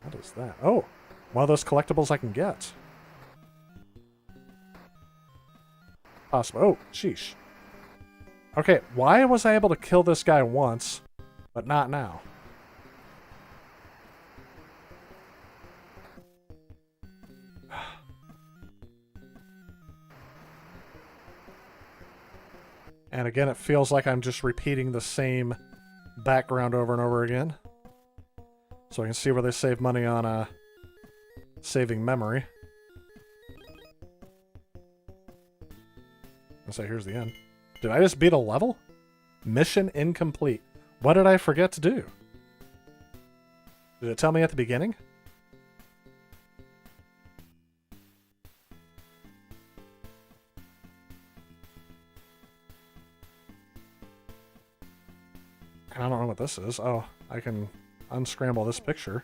What is that? Oh, one of those collectibles I can get. Possible. Oh, sheesh. Okay, why was I able to kill this guy once, but not now? And again, it feels like I'm just repeating the same background over and over again. So I can see where they save money on saving memory. And so here's the end. Did I just beat a level? Mission incomplete. What did I forget to do? Did it tell me at the beginning? I don't know what this is. Oh, I can unscramble this picture.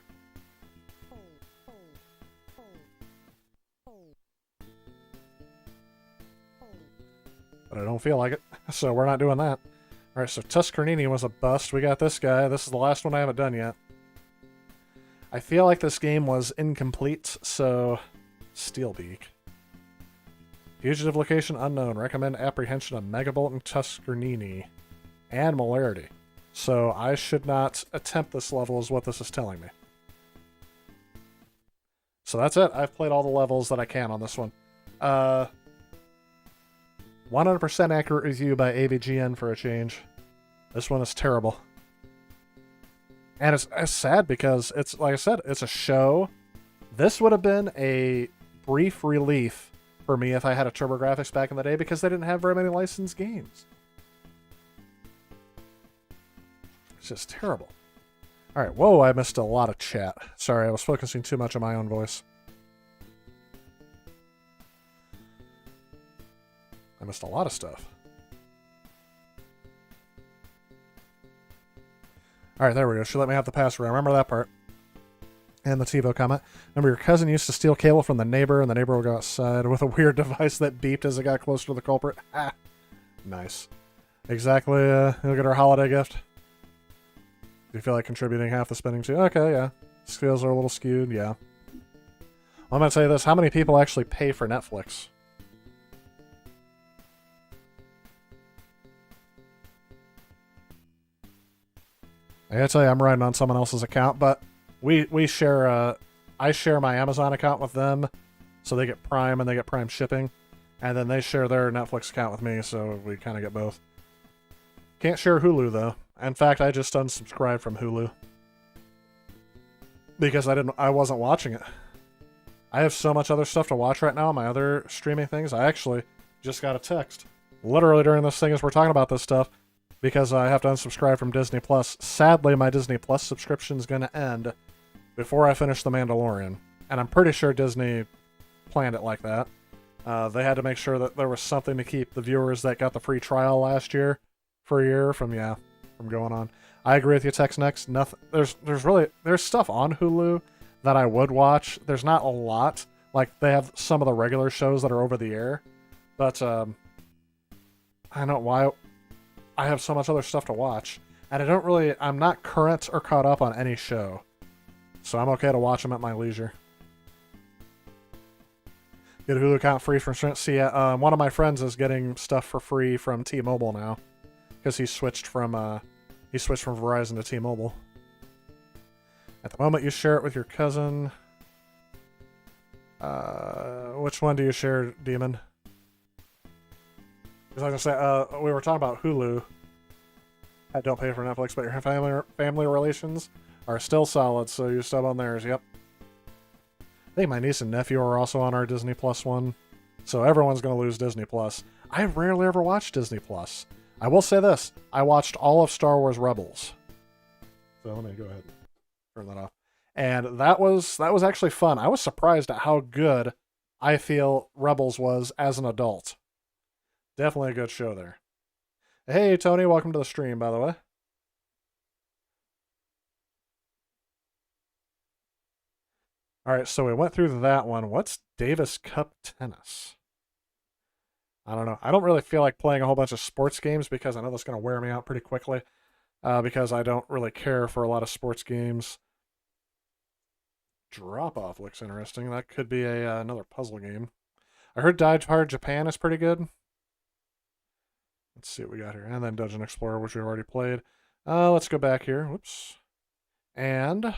But I don't feel like it, so we're not doing that. Alright, so Tuscarnini was a bust. We got this guy. This is the last one I haven't done yet. I feel like this game was incomplete, so... Steelbeak. Fugitive location unknown. Recommend apprehension of Megabolt and Tuscarnini. And Molarity. So I should not attempt this level is what this is telling me. So that's it. I've played all the levels that I can on this one. 100% accurate review by AVGN for a change. This one is terrible. And it's sad because it's, like I said, it's a show. This would have been a brief relief for me if I had a TurboGrafx back in the day because they didn't have very many licensed games. It's just terrible. Alright, whoa, I missed a lot of chat. Sorry, I was focusing too much on my own voice. I missed a lot of stuff. Alright, there we go. She let me have the password. I remember that part. And the TiVo comment. Remember, your cousin used to steal cable from the neighbor, and the neighbor would go outside with a weird device that beeped as it got closer to the culprit. Ah, nice. Exactly. You'll get our holiday gift. Do you feel like contributing half the spending too? Okay, yeah. Scales are a little skewed, yeah. I'm going to tell you this. How many people actually pay for Netflix? I gotta tell you, I'm riding on someone else's account, but we share, I share my Amazon account with them, so they get Prime and they get Prime shipping, and then they share their Netflix account with me, so we kind of get both. Can't share Hulu, though. In fact, I just unsubscribed from Hulu. Because I wasn't watching it. I have so much other stuff to watch right now on my other streaming things. I actually just got a text, literally during this thing as we're talking about this stuff, because I have to unsubscribe from Disney Plus. Sadly, my Disney Plus subscription is going to end before I finish The Mandalorian. And I'm pretty sure Disney planned it like that. They had to make sure that there was something to keep the viewers that got the free trial last year for a year from going on. I agree with you, Tex Next. Nothing. There's stuff on Hulu that I would watch. There's not a lot. Like, they have some of the regular shows that are over the air. But, I don't know why. I have so much other stuff to watch. And I'm not current or caught up on any show. So I'm okay to watch them at my leisure. Get a Hulu account free from Sprint. See, one of my friends is getting stuff for free from T-Mobile now. Because he switched from Verizon to T-Mobile. At the moment, you share it with your cousin. Which one do you share, Demon? Because I was gonna say, we were talking about Hulu. I don't pay for Netflix, but your family relations are still solid, so you sub on theirs. Yep. I think my niece and nephew are also on our Disney Plus one, so everyone's gonna lose Disney Plus. I rarely ever watch Disney Plus. I will say this, I watched all of Star Wars Rebels. So let me go ahead and turn that off. And that was actually fun. I was surprised at how good I feel Rebels was as an adult. Definitely a good show there. Hey, Tony, welcome to the stream, by the way. Alright, so we went through that one. What's Davis Cup Tennis? I don't know. I don't really feel like playing a whole bunch of sports games because I know that's going to wear me out pretty quickly. Because I don't really care for a lot of sports games. Drop-Off looks interesting. That could be another puzzle game. I heard Die Hard Japan is pretty good. Let's see what we got here. And then Dungeon Explorer, which we already played. Let's go back here. Whoops. And let's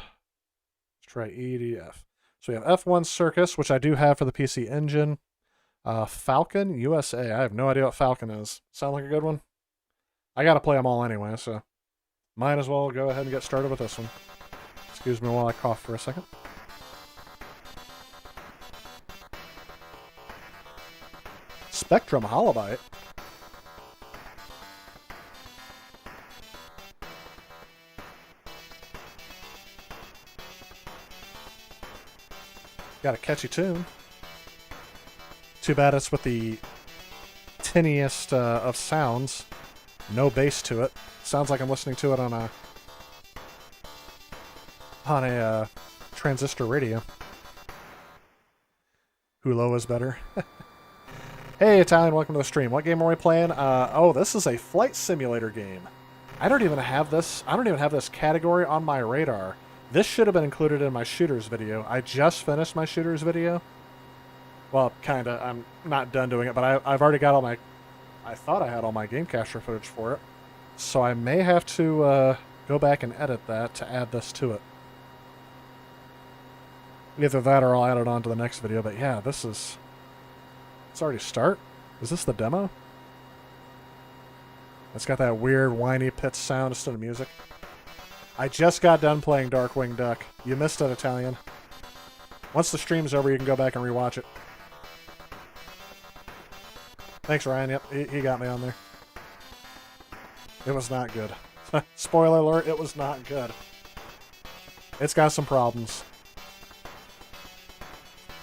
try EDF. So we have F1 Circus, which I do have for the PC Engine. Falcon USA. I have no idea what Falcon is. Sound like a good one? I gotta play them all anyway, so might as well go ahead and get started with this one. Excuse me while I cough for a second. Spectrum Holobyte. Got a catchy tune. Too bad it's with the tinniest of sounds. No bass to it. Sounds like I'm listening to it on a transistor radio. Hulo is better. Hey, Italian, welcome to the stream. What game are we playing? Oh, this is a flight simulator game. I don't even have this category on my radar. This should have been included in my shooters video. I just finished my shooters video. Well, kinda. I'm not done doing it, but I've already got all my... I thought I had all my game capture footage for it. So I may have to go back and edit that to add this to it. Either that or I'll add it on to the next video. But yeah, this is... It's already start? Is this the demo? It's got that weird whiny pitch sound instead of music. I just got done playing Darkwing Duck. You missed it, Italian. Once the stream's over, you can go back and rewatch it. Thanks, Ryan. Yep, he got me on there. It was not good. Spoiler alert, it was not good. It's got some problems.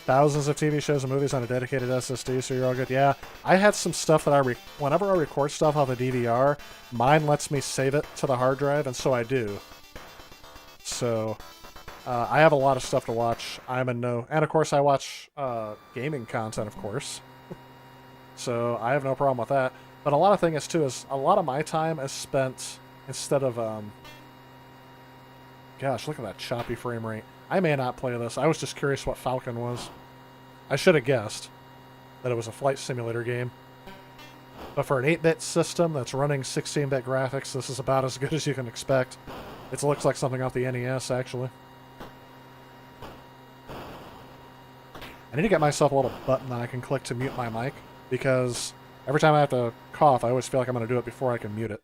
Thousands of TV shows and movies on a dedicated SSD, so you're all good. Yeah, I had some stuff that whenever I record stuff off a DVR, mine lets me save it to the hard drive, and so I do. So, I have a lot of stuff to watch. I'm in no... And, of course, I watch gaming content, of course. So, I have no problem with that. But a lot of things, too, is a lot of my time is spent, instead of... Gosh, look at that choppy frame rate. I may not play this. I was just curious what Falcon was. I should have guessed that it was a flight simulator game. But for an 8-bit system that's running 16-bit graphics, this is about as good as you can expect. It looks like something off the NES, actually. I need to get myself a little button that I can click to mute my mic, because every time I have to cough, I always feel like I'm going to do it before I can mute it.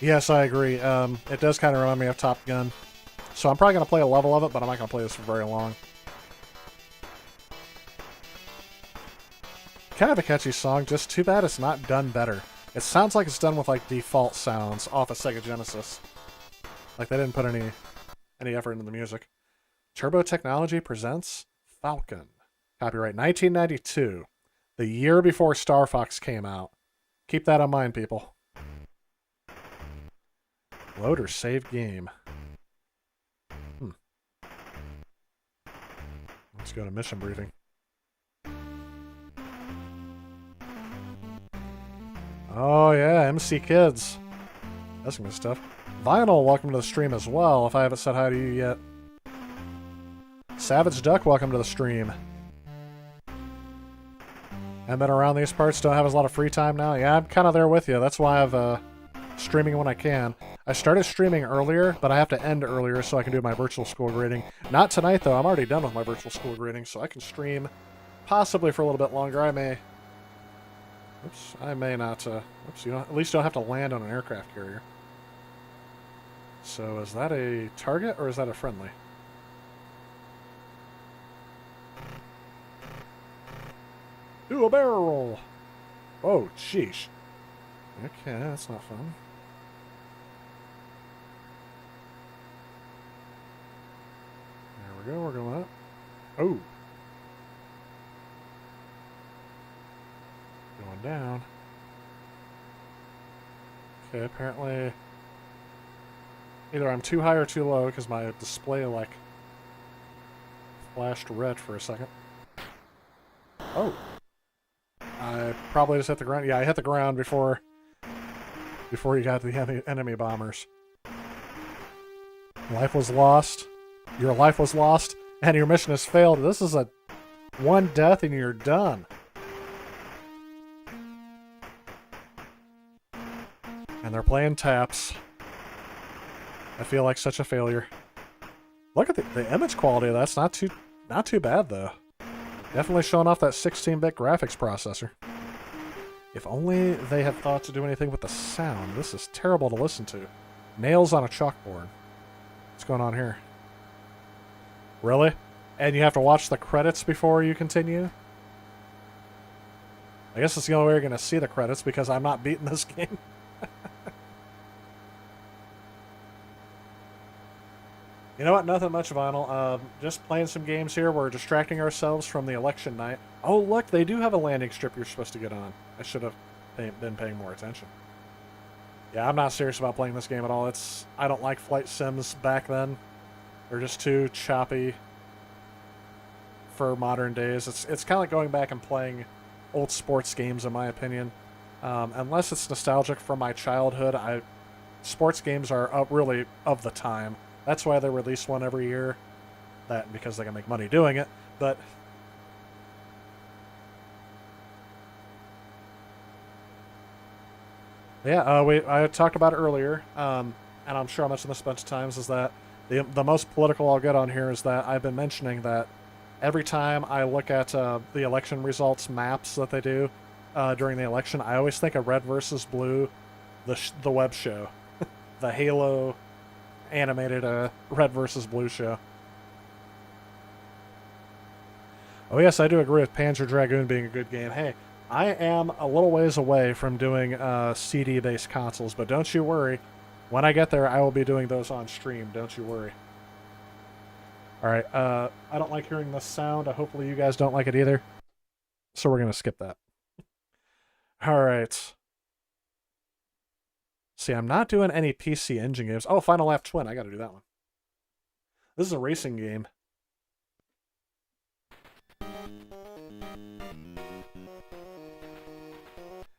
Yes, I agree. It does kind of remind me of Top Gun. So I'm probably going to play a level of it, but I'm not going to play this for very long. Kind of a catchy song, just too bad it's not done better. It sounds like it's done with like default sounds off of Sega Genesis. Like they didn't put any effort into the music. Turbo Technology presents Falcon. Copyright 1992. The year before Star Fox came out. Keep that in mind, people. Load or save game. Let's go to mission briefing. Oh yeah, MC Kids. That's some good stuff. Vinyl, welcome to the stream as well, if I haven't said hi to you yet. Savage Duck, welcome to the stream. I've been around these parts, don't have a lot of free time now. Yeah, I'm kind of there with you. That's why I've streaming when I can. I started streaming earlier, but I have to end earlier so I can do my virtual school grading. Not tonight, though. I'm already done with my virtual school grading, so I can stream possibly for a little bit longer. I may not. Oops, at least you don't have to land on an aircraft carrier. So is that a target or is that a friendly? Do a barrel roll. Oh, sheesh. Okay, that's not fun. There we go, we're going up. Oh. Going down. Okay, apparently either I'm too high or too low because my display like flashed red for a second. Oh. I probably just hit the ground. Yeah, I hit the ground before you got the enemy bombers. Life was lost. Your life was lost, and your mission has failed. This is a one death, and you're done. And they're playing taps. I feel like such a failure. Look at the image quality of that's not too bad though. Definitely showing off that 16-bit graphics processor. If only they had thought to do anything with the sound. This is terrible to listen to. Nails on a chalkboard. What's going on here? Really? And you have to watch the credits before you continue. I guess it's the only way you're going to see the credits because I'm not beating this game. You know what? Nothing much, Vinyl. Just playing some games here. We're distracting ourselves from the election night. Oh, look, they do have a landing strip you're supposed to get on. I should have been paying more attention. Yeah, I'm not serious about playing this game at all. I don't like flight sims back then. They're just too choppy for modern days. It's kind of like going back and playing old sports games, in my opinion. Unless it's nostalgic from my childhood, sports games are really of the time. That's why they release one every year. That because they can make money doing it. But yeah, I talked about it earlier, and I'm sure I mentioned this a bunch of times, is that the most political I'll get on here is that I've been mentioning that every time I look at the election results maps that they do during the election, I always think of Red versus Blue, the web show, the Halo animated Red versus Blue show. Oh yes, I do agree with Panzer Dragoon being a good game. Hey, I am a little ways away from doing CD-based consoles, but don't you worry. When I get there, I will be doing those on stream. Don't you worry. Alright, I don't like hearing this sound. Hopefully you guys don't like it either. So we're going to skip that. Alright. See, I'm not doing any PC Engine games. Oh, Final Lap Twin. I got to do that one. This is a racing game.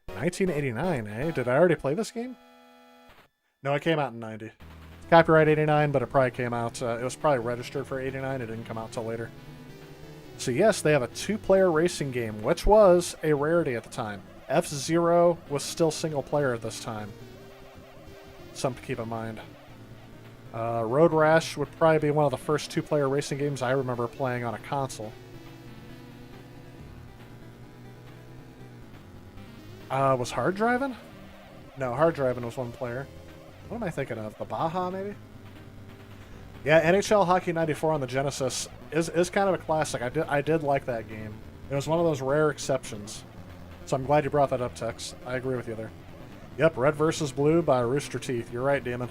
$1989, eh? Did I already play this game? No, it came out in 90. Copyright 89, but it probably came out... it was probably registered for 89. It didn't come out till later. So yes, they have a two-player racing game, which was a rarity at the time. F-Zero was still single-player at this time. Something to keep in mind. Road Rash would probably be one of the first two-player racing games I remember playing on a console. Was Hard Driving? No, Hard Driving was one player. What am I thinking of? The Baja, maybe? Yeah, NHL Hockey 94 on the Genesis is kind of a classic. I did like that game. It was one of those rare exceptions. So I'm glad you brought that up, Tex. I agree with you there. Yep, Red vs. Blue by Rooster Teeth. You're right, Demon.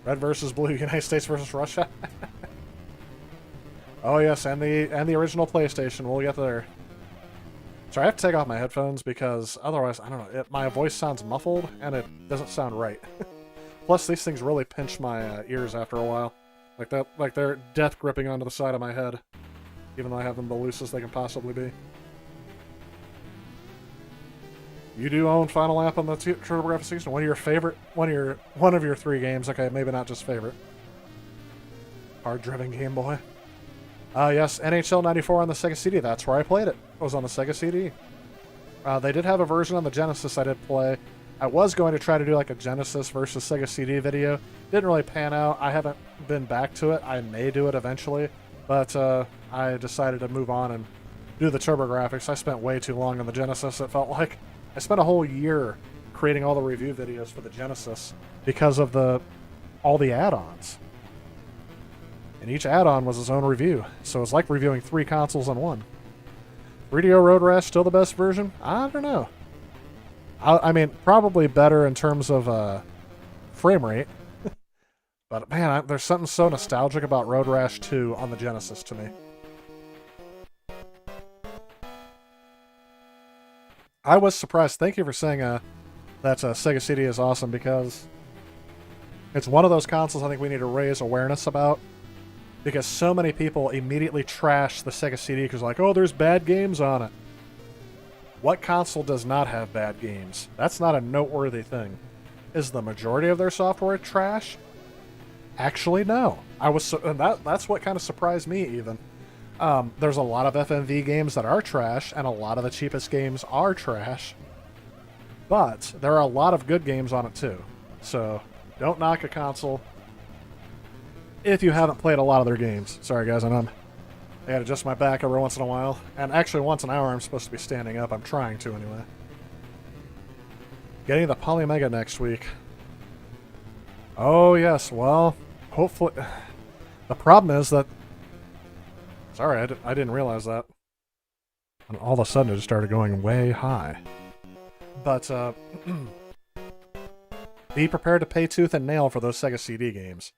Red vs. Blue, United States versus Russia. Oh yes, and the original PlayStation. We'll get there. So I have to take off my headphones because otherwise, I don't know, my voice sounds muffled and it doesn't sound right. Plus, these things really pinch my ears after a while. Like they're death gripping onto the side of my head, even though I have them the loosest they can possibly be. You do own Final Lap on the TurboGrafx 16. One of your favorite, one of your three games. Okay, maybe not just favorite. Hard-driven Game Boy. Yes, NHL 94 on the Sega CD. That's where I played it. It was on the Sega CD. They did have a version on the Genesis I did play. I was going to try to do like a Genesis versus Sega CD video. Didn't really pan out. I haven't been back to it. I may do it eventually. But I decided to move on and do the TurboGrafx. I spent way too long on the Genesis. It felt like I spent a whole year creating all the review videos for the Genesis because of all the add-ons. And each add-on was its own review. So it's like reviewing 3 consoles in one. 3DO Road Rash still the best version? I don't know. I mean, probably better in terms of frame rate. But man, there's something so nostalgic about Road Rash 2 on the Genesis to me. I was surprised. Thank you for saying that Sega CD is awesome, because it's one of those consoles I think we need to raise awareness about. Because so many people immediately trash the Sega CD because like, oh, there's bad games on it. What console does not have bad games? That's not a noteworthy thing. Is the majority of their software trash? Actually, no. That's what kind of surprised me, even. There's a lot of FMV games that are trash, and a lot of the cheapest games are trash. But there are a lot of good games on it, too. So, don't knock a console if you haven't played a lot of their games. Sorry, guys, I gotta adjust my back every once in a while. And actually, once an hour, I'm supposed to be standing up. I'm trying to, anyway. Getting the Polymega next week. Oh, yes, well, hopefully... The problem is that Sorry, I didn't realize that. And all of a sudden, it just started going way high. But, be prepared to pay tooth and nail for those Sega CD games.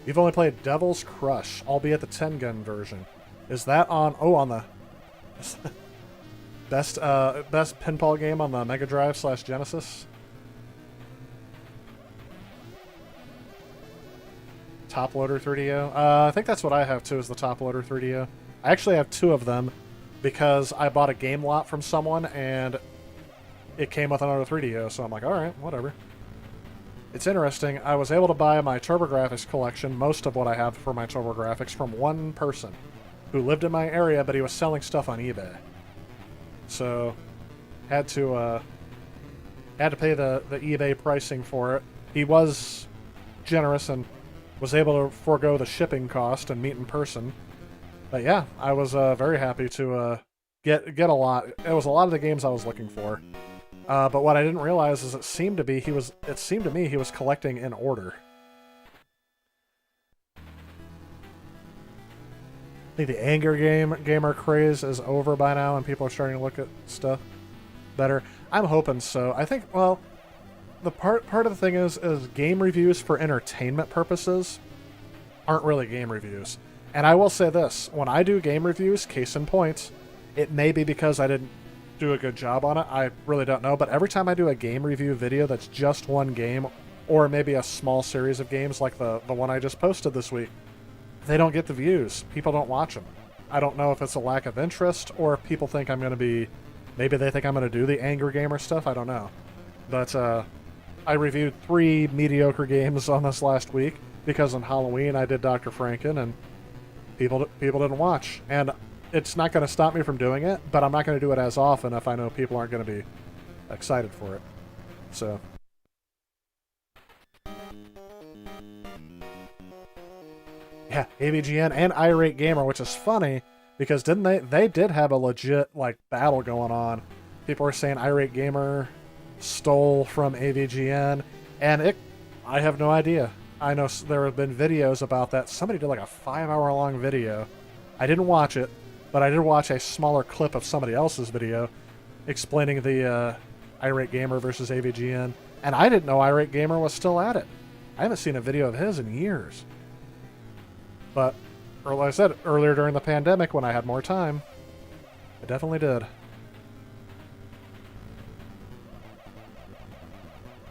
You've only played Devil's Crush, albeit the 10-gun version. Is that on... Oh, on the... best pinball game on the Mega Drive / Genesis? Top Loader 3DO? I think that's what I have, too, is the Top Loader 3DO. I actually have 2 of them because I bought a game lot from someone, and it came with another 3DO, so I'm like, alright, whatever. It's interesting, I was able to buy my TurboGrafx collection, most of what I have for my TurboGrafx, from one person who lived in my area, but he was selling stuff on eBay. So, had to pay the eBay pricing for it. He was generous and was able to forego the shipping cost and meet in person. But yeah, I was very happy to get a lot. It was a lot of the games I was looking for. But what I didn't realize is it seemed to me he was collecting in order. I think the anger gamer craze is over by now and people are starting to look at stuff better. I'm hoping so. I think, well, the part of the thing is game reviews for entertainment purposes aren't really game reviews. And I will say this, when I do game reviews, case in point, it may be because I didn't do a good job on it. I really don't know. But every time I do a game review video that's just one game, or maybe a small series of games like the one I just posted this week, they don't get the views. People don't watch them. I don't know if it's a lack of interest or if people think I'm going to be... Maybe they think I'm going to do the Anger Gamer stuff. I don't know. But I reviewed 3 mediocre games on this last week because on Halloween I did Dr. Franken and people didn't watch. And it's not going to stop me from doing it, but I'm not going to do it as often if I know people aren't going to be excited for it. So... yeah, AVGN and Irate Gamer, which is funny because they did have a legit like battle going on. People were saying Irate Gamer stole from AVGN, and I have no idea. I know there have been videos about that. Somebody did like a 5-hour long video. I didn't watch it, but I did watch a smaller clip of somebody else's video explaining the Irate Gamer versus AVGN, and I didn't know Irate Gamer was still at it. I haven't seen a video of his in years. But, like I said, earlier during the pandemic when I had more time, I definitely did.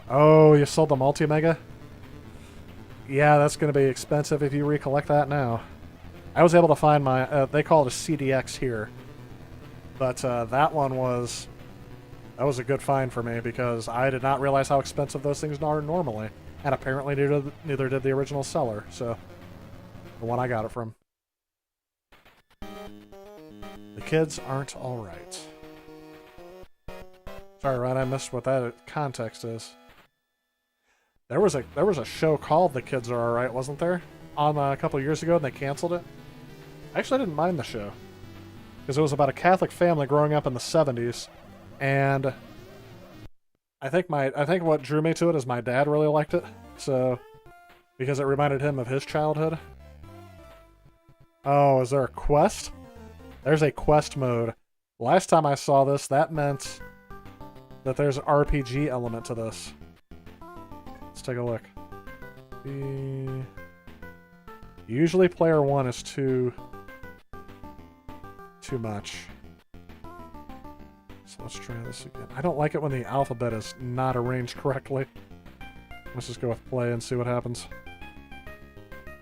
Oh, you sold the Multi-Mega? Yeah, that's going to be expensive if you recollect that now. I was able to find my, they call it a CDX here. But that one was a good find for me because I did not realize how expensive those things are normally. And apparently neither did the original seller, so... the one I got it from. The kids aren't alright. Sorry, Ryan, I missed what that context is. There was a show called The Kids Are Alright, wasn't there? On a couple years ago, and they canceled it. Actually, I didn't mind the show. Because it was about a Catholic family growing up in the 70s. And I think what drew me to it is my dad really liked it. So, because it reminded him of his childhood. Oh, is there a quest? There's a quest mode. Last time I saw this, that meant that there's an RPG element to this. Let's take a look. Usually player 1 is too much. So let's try this again. I don't like it when the alphabet is not arranged correctly. Let's just go with play and see what happens.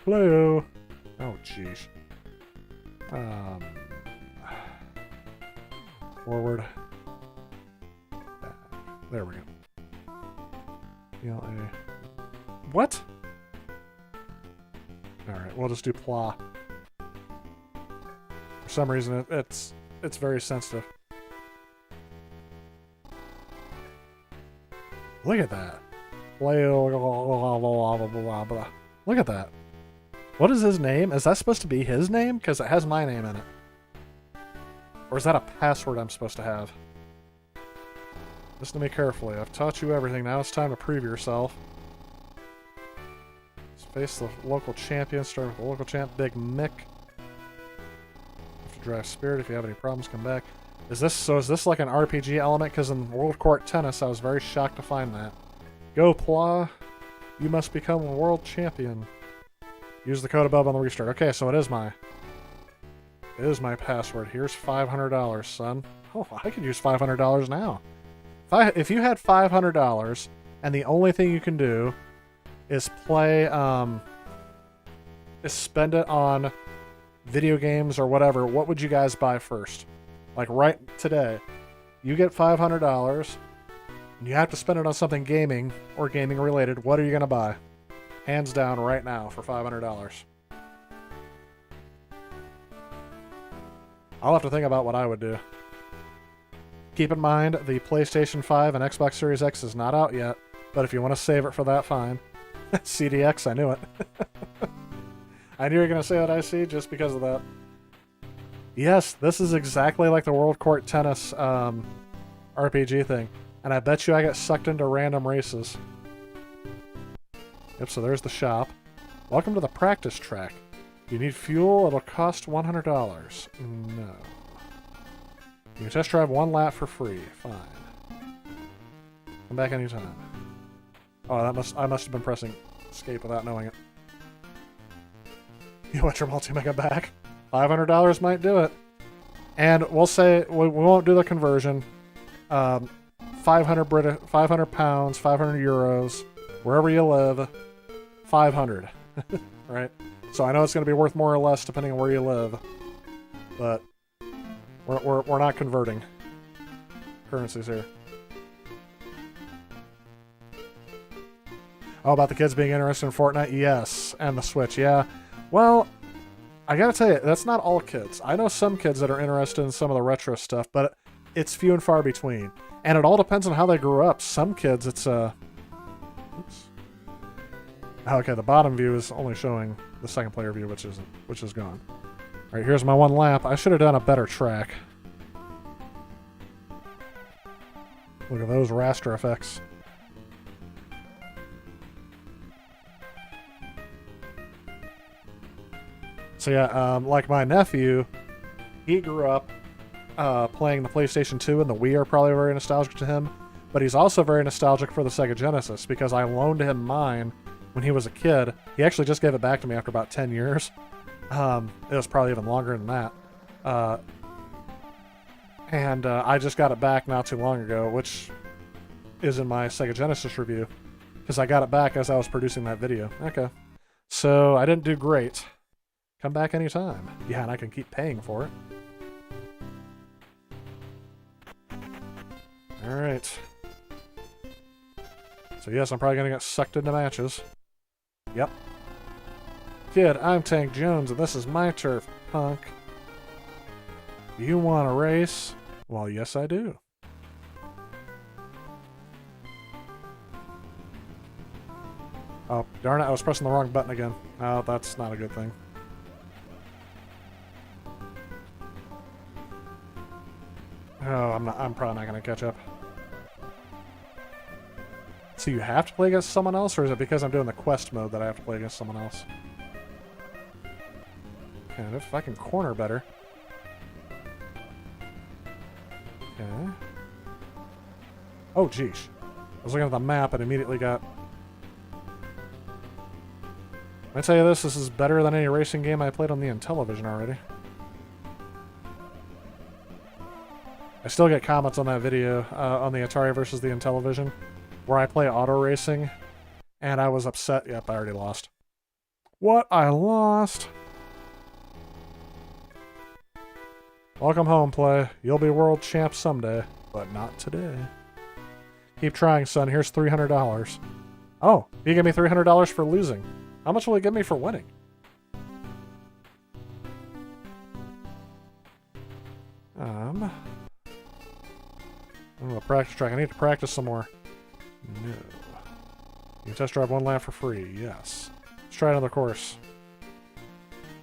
Play-o! Oh, jeez. Forward. Back. There we go. PLA. What? Alright, we'll just do PLA. For some reason, it's very sensitive. Look at that. Look at that. What is his name? Is that supposed to be his name? Because it has my name in it. Or is that a password I'm supposed to have? Listen to me carefully. I've taught you everything. Now it's time to prove yourself. Face the local champion. Start with the local champ, Big Mick. Have to drive Spirit. If you have any problems, come back. Is this like an RPG element? Because in World Court Tennis, I was very shocked to find that. Go, Pla. You must become a world champion. Use the code above on the restart. Okay, so it is my password. Here's $500, son. Oh, I could use $500 now. If you had $500 and the only thing you can do is play, is spend it on video games or whatever, what would you guys buy first? Like right today, you get $500 and you have to spend it on something gaming or gaming related. What are you going to buy? Hands down right now for $500. I'll have to think about what I would do. Keep in mind, the PlayStation 5 and Xbox Series X is not out yet, but if you want to save it for that, fine. CDX, I knew it. I knew you were going to say that, I see, just because of that. Yes, this is exactly like the World Court Tennis RPG thing, and I bet you I get sucked into random races. Yep, so there's the shop. Welcome to the practice track. You need fuel, it'll cost $100. No. You can test drive 1 lap for free. Fine. Come back anytime. Oh, I must have been pressing escape without knowing it. You want your multi-mega back? $500 might do it. And we'll say we won't do the conversion. 500 pounds, 500 euros, wherever you live, 500. Right? So I know it's going to be worth more or less depending on where you live, but we're not converting currencies here. Oh, about the kids being interested in Fortnite? Yes, and the Switch, yeah. Well, I gotta tell you, that's not all kids. I know some kids that are interested in some of the retro stuff, but it's few and far between. And it all depends on how they grew up. Some kids, it's oops. Okay, the bottom view is only showing the second player view, which is gone. All right, here's my 1 lap. I should have done a better track. Look at those raster effects. So yeah, like my nephew, he grew up playing the PlayStation 2 and the Wii are probably very nostalgic to him, but he's also very nostalgic for the Sega Genesis because I loaned him mine when he was a kid. He actually just gave it back to me after about 10 years. It was probably even longer than that. And I just got it back not too long ago, which is in my Sega Genesis review, because I got it back as I was producing that video. Okay. So I didn't do great. Come back anytime. Yeah, and I can keep paying for it. Alright. So yes, I'm probably going to get sucked into matches. Yep. Kid, I'm Tank Jones, and this is my turf, punk. You want to race? Well, yes, I do. Oh, darn it, I was pressing the wrong button again. Oh, that's not a good thing. Oh, I'm probably not going to catch up. So you have to play against someone else, or is it because I'm doing the quest mode that I have to play against someone else? And if I can corner better. Okay. Oh, geez. I was looking at the map and immediately got... I tell you this is better than any racing game I played on the Intellivision already. I still get comments on that video, on the Atari versus the Intellivision, where I play auto racing, and I was upset. Yep, I already lost. What? I lost? Welcome home, Play. You'll be world champ someday, but not today. Keep trying, son. Here's $300. Oh, he gave me $300 for losing. How much will he give me for winning? I'm gonna practice track. I need to practice some more. No. You test drive 1 lap for free. Yes. Let's try another course.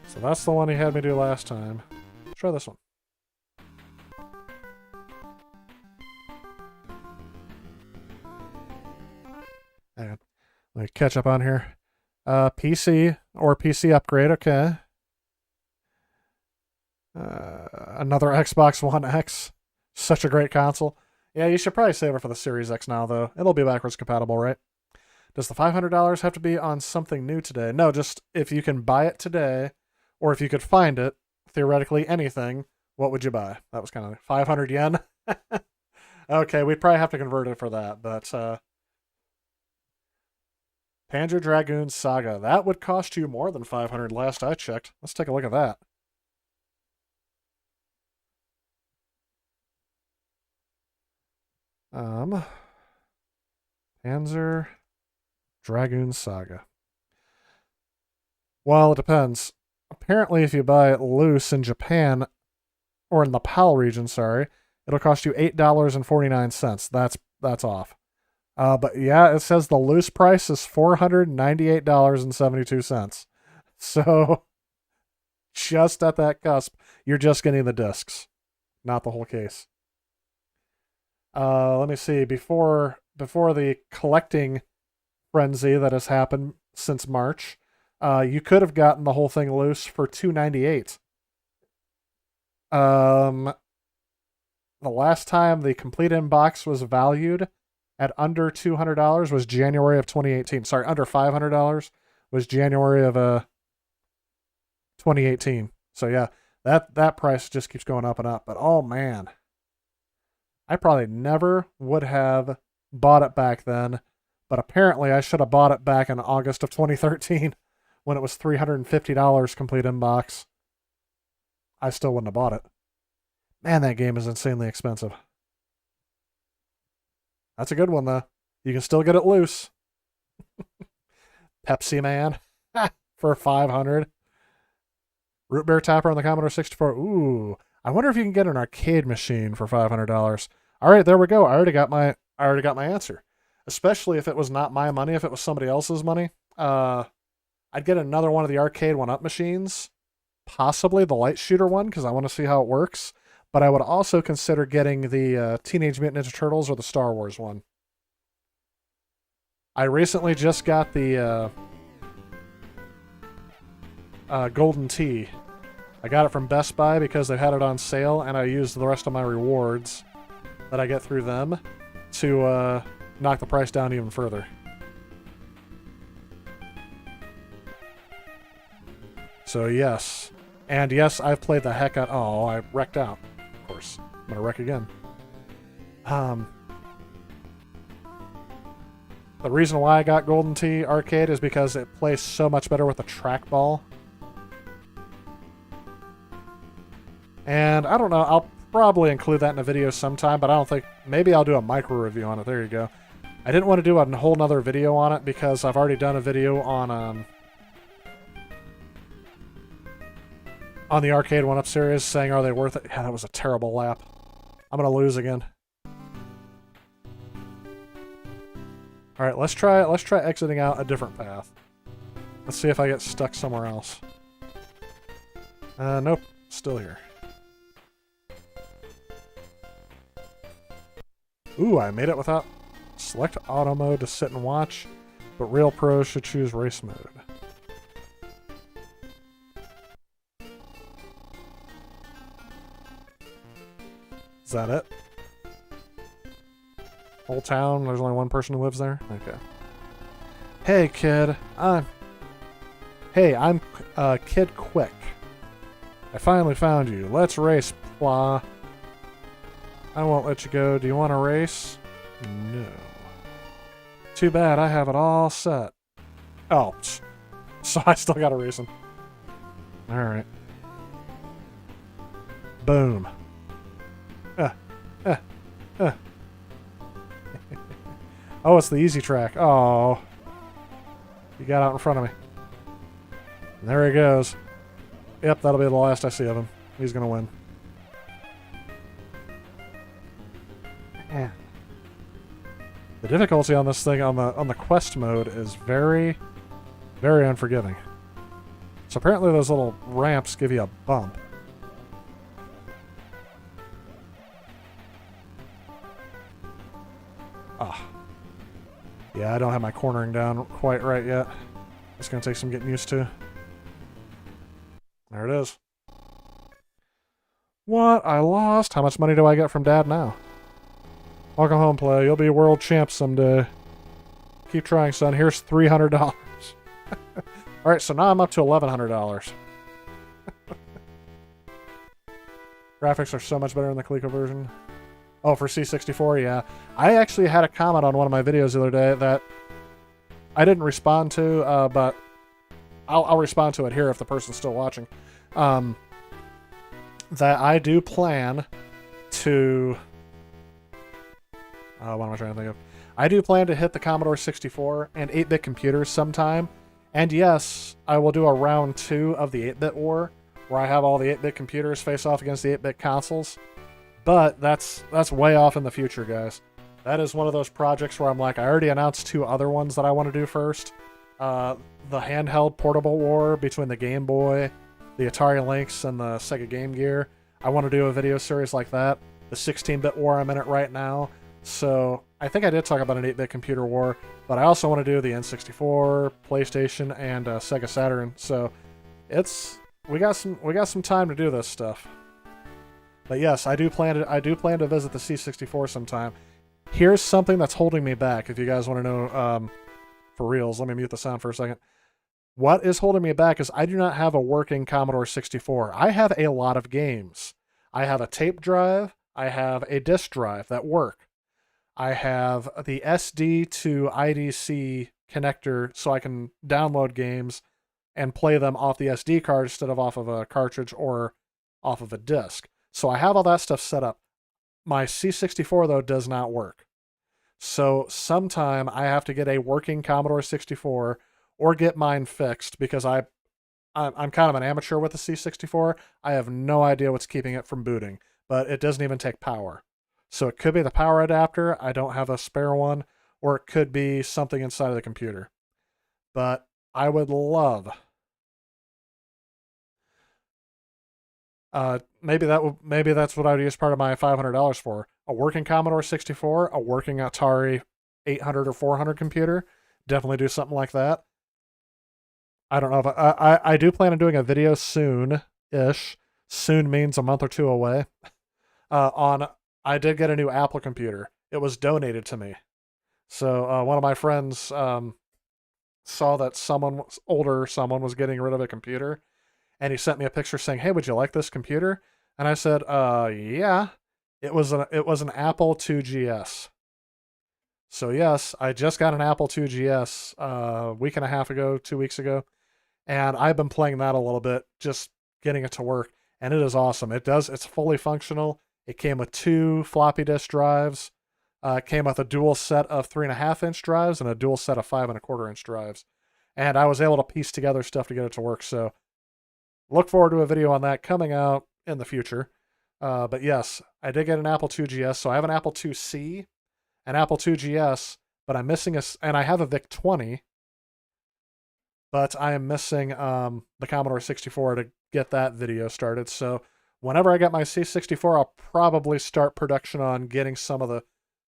So that's the one he had me do last time. Let's try this one. Hang on. Let me catch up on here. PC or PC upgrade, okay. Another Xbox One X. Such a great console. Yeah, you should probably save it for the Series X now, though. It'll be backwards compatible, right? Does the $500 have to be on something new today? No, just if you can buy it today, or if you could find it, theoretically anything, what would you buy? That was kind of 500 yen. Okay, we'd probably have to convert it for that, but Panzer Dragoon Saga. That would cost you more than 500 last I checked. Let's take a look at that. Panzer Dragoon Saga. Well, it depends. Apparently, if you buy it loose in Japan, or in the PAL region, sorry, it'll cost you $8.49. That's off. But yeah, it says the loose price is $498.72. So just at that cusp, you're just getting the discs, not the whole case. Let me see. Before the collecting frenzy that has happened since March, you could have gotten the whole thing loose for $298. The last time the complete inbox was valued at under $200 was January of 2018. Sorry, under $500 was January of 2018. So yeah, that price just keeps going up and up. But oh man, I probably never would have bought it back then. But apparently I should have bought it back in August of 2013 when it was $350 complete inbox. I still wouldn't have bought it. Man, that game is insanely expensive. That's a good one, though. You can still get it loose. Pepsi Man for $500. Root Beer Tapper on the Commodore 64. Ooh, I wonder if you can get an arcade machine for $500. All right, there we go. I already got my answer. Especially if it was not my money, if it was somebody else's money. I'd get another one of the arcade 1-up machines, possibly the light shooter one, because I want to see how it works. But I would also consider getting the Teenage Mutant Ninja Turtles or the Star Wars one. I recently just got the Golden Tee. I got it from Best Buy because they had it on sale, and I used the rest of my rewards that I get through them to knock the price down even further. So yes. And yes, I've played the heck out... Oh, I wrecked out. Of course. I'm gonna wreck again. The reason why I got Golden Tee Arcade is because it plays so much better with the trackball. And I don't know, I'll probably include that in a video sometime, but I don't think... Maybe I'll do a micro review on it. There you go. I didn't want to do a whole nother video on it because I've already done a video on the arcade 1-up series saying, are they worth it? Yeah, that was a terrible lap. I'm going to lose again. Alright, let's try exiting out a different path. Let's see if I get stuck somewhere else. Nope. Still here. Ooh, I made it without... Select auto mode to sit and watch, but real pros should choose race mode. Is that it? Whole town, there's only one person who lives there? Okay. Hey, kid. I'm Kid Quick. I finally found you. Let's race, Pla. I won't let you go. Do you want to race? No. Too bad, I have it all set. Oh, so I still gotta race him. Alright. Boom. Oh, it's the easy track. Oh. He got out in front of me. And there he goes. Yep, that'll be the last I see of him. He's gonna win. Yeah. The difficulty on this thing on the quest mode is very, very unforgiving. So apparently those little ramps give you a bump. Ah. Yeah, I don't have my cornering down quite right yet. It's going to take some getting used to. There it is. What? I lost? How much money do I get from Dad now? Welcome home, Play. You'll be world champ someday. Keep trying, son. Here's $300. Alright, so now I'm up to $1,100. Graphics are so much better in the Coleco version. Oh, for C64, yeah. I actually had a comment on one of my videos the other day that I didn't respond to, but I'll respond to it here if the person's still watching. That I do plan to... what am I trying to think of? I do plan to hit the Commodore 64 and 8-bit computers sometime. And yes, I will do a round 2 of the 8-bit war, where I have all the 8-bit computers face off against the 8-bit consoles. But that's way off in the future, guys. That is one of those projects where I'm like, I already announced 2 other ones that I want to do first. The handheld portable war between the Game Boy, the Atari Lynx, and the Sega Game Gear. I want to do a video series like that. The 16-bit war, I'm in it right now. So I think I did talk about an 8-bit computer war, but I also want to do the N64, PlayStation, and Sega Saturn. So we got some time to do this stuff. But yes, I do plan to visit the C64 sometime. Here's something that's holding me back. If you guys want to know, for reals, let me mute the sound for a second. What is holding me back is I do not have a working Commodore 64. I have a lot of games. I have a tape drive. I have a disk drive that work. I have the SD to IDC connector so I can download games and play them off the SD card instead of off of a cartridge or off of a disc. So I have all that stuff set up. My C64, though, does not work. So sometime I have to get a working Commodore 64 or get mine fixed because I'm kind of an amateur with the C64. I have no idea what's keeping it from booting, but it doesn't even take power. So it could be the power adapter. I don't have a spare one, or it could be something inside of the computer. But I would love... maybe that's what I would use part of my $500 for. A working Commodore 64, a working Atari 800 or 400 computer. Definitely do something like that. I don't know if I do plan on doing a video soon-ish. Soon means a month or 2 away. I did get a new Apple computer. It was donated to me. So one of my friends saw that someone was getting rid of a computer, and he sent me a picture saying, "Hey, would you like this computer?" And I said, "Yeah." It was an Apple IIgs. So yes, I just got an Apple IIgs a week and a half ago, 2 weeks ago, and I've been playing that a little bit, just getting it to work, and it is awesome. It's fully functional. It came with 2 floppy disk drives. It came with a dual set of 3.5-inch drives and a dual set of 5.25-inch drives. And I was able to piece together stuff to get it to work. So look forward to a video on that coming out in the future. But yes, I did get an Apple IIgs. So I have an Apple IIc, an Apple IIgs, but I'm missing and I have a VIC-20, but I am missing the Commodore 64 to get that video started. So whenever I get my C64, I'll probably start production on getting some of the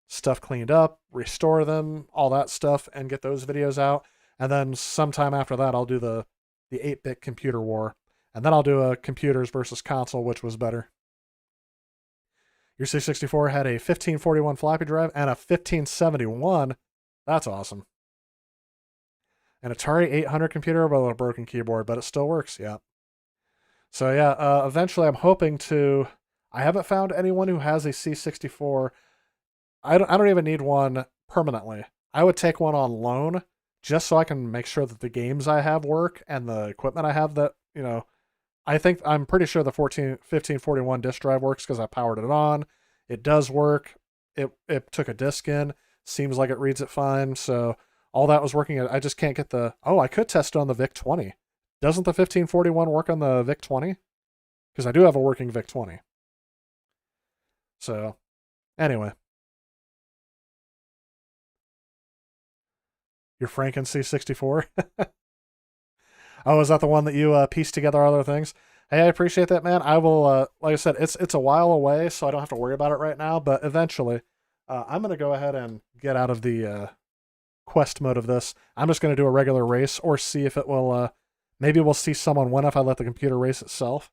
stuff cleaned up, restore them, all that stuff, and get those videos out. And then sometime after that, I'll do the 8-bit computer war. And then I'll do a computers versus console, which was better. Your C64 had a 1541 floppy drive and a 1571. That's awesome. An Atari 800 computer with a broken keyboard, but it still works, yeah. So yeah, eventually I'm hoping to... I haven't found anyone who has a C64. I don't even need one permanently. I would take one on loan just so I can make sure that the games I have work and the equipment I have that, I'm pretty sure the 1541 disk drive works because I powered it on. It does work. It took a disk in. Seems like it reads it fine. So all that was working. I just can't get I could test it on the VIC-20. Doesn't the 1541 work on the VIC-20? Because I do have a working VIC-20. So, anyway. Your Franken C64? Oh, is that the one that you pieced together other things? Hey, I appreciate that, man. I will, like I said, it's a while away, so I don't have to worry about it right now, but eventually, I'm going to go ahead and get out of the quest mode of this. I'm just going to do a regular race or see if it will, maybe we'll see someone win if I let the computer race itself.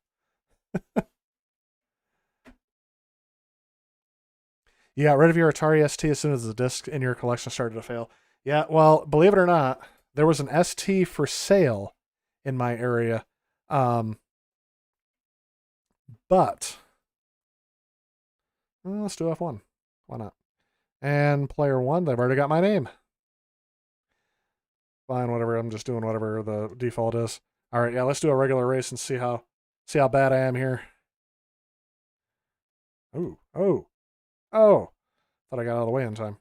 You got rid of your Atari ST as soon as the disc in your collection started to fail. Yeah, well, believe it or not, there was an ST for sale in my area. But let's do F1. Why not? And player 1, they've already got my name. Fine, whatever. I'm just doing whatever the default is. All right, yeah, let's do a regular race and see how bad I am here. Oh. Thought I got out of the way in time.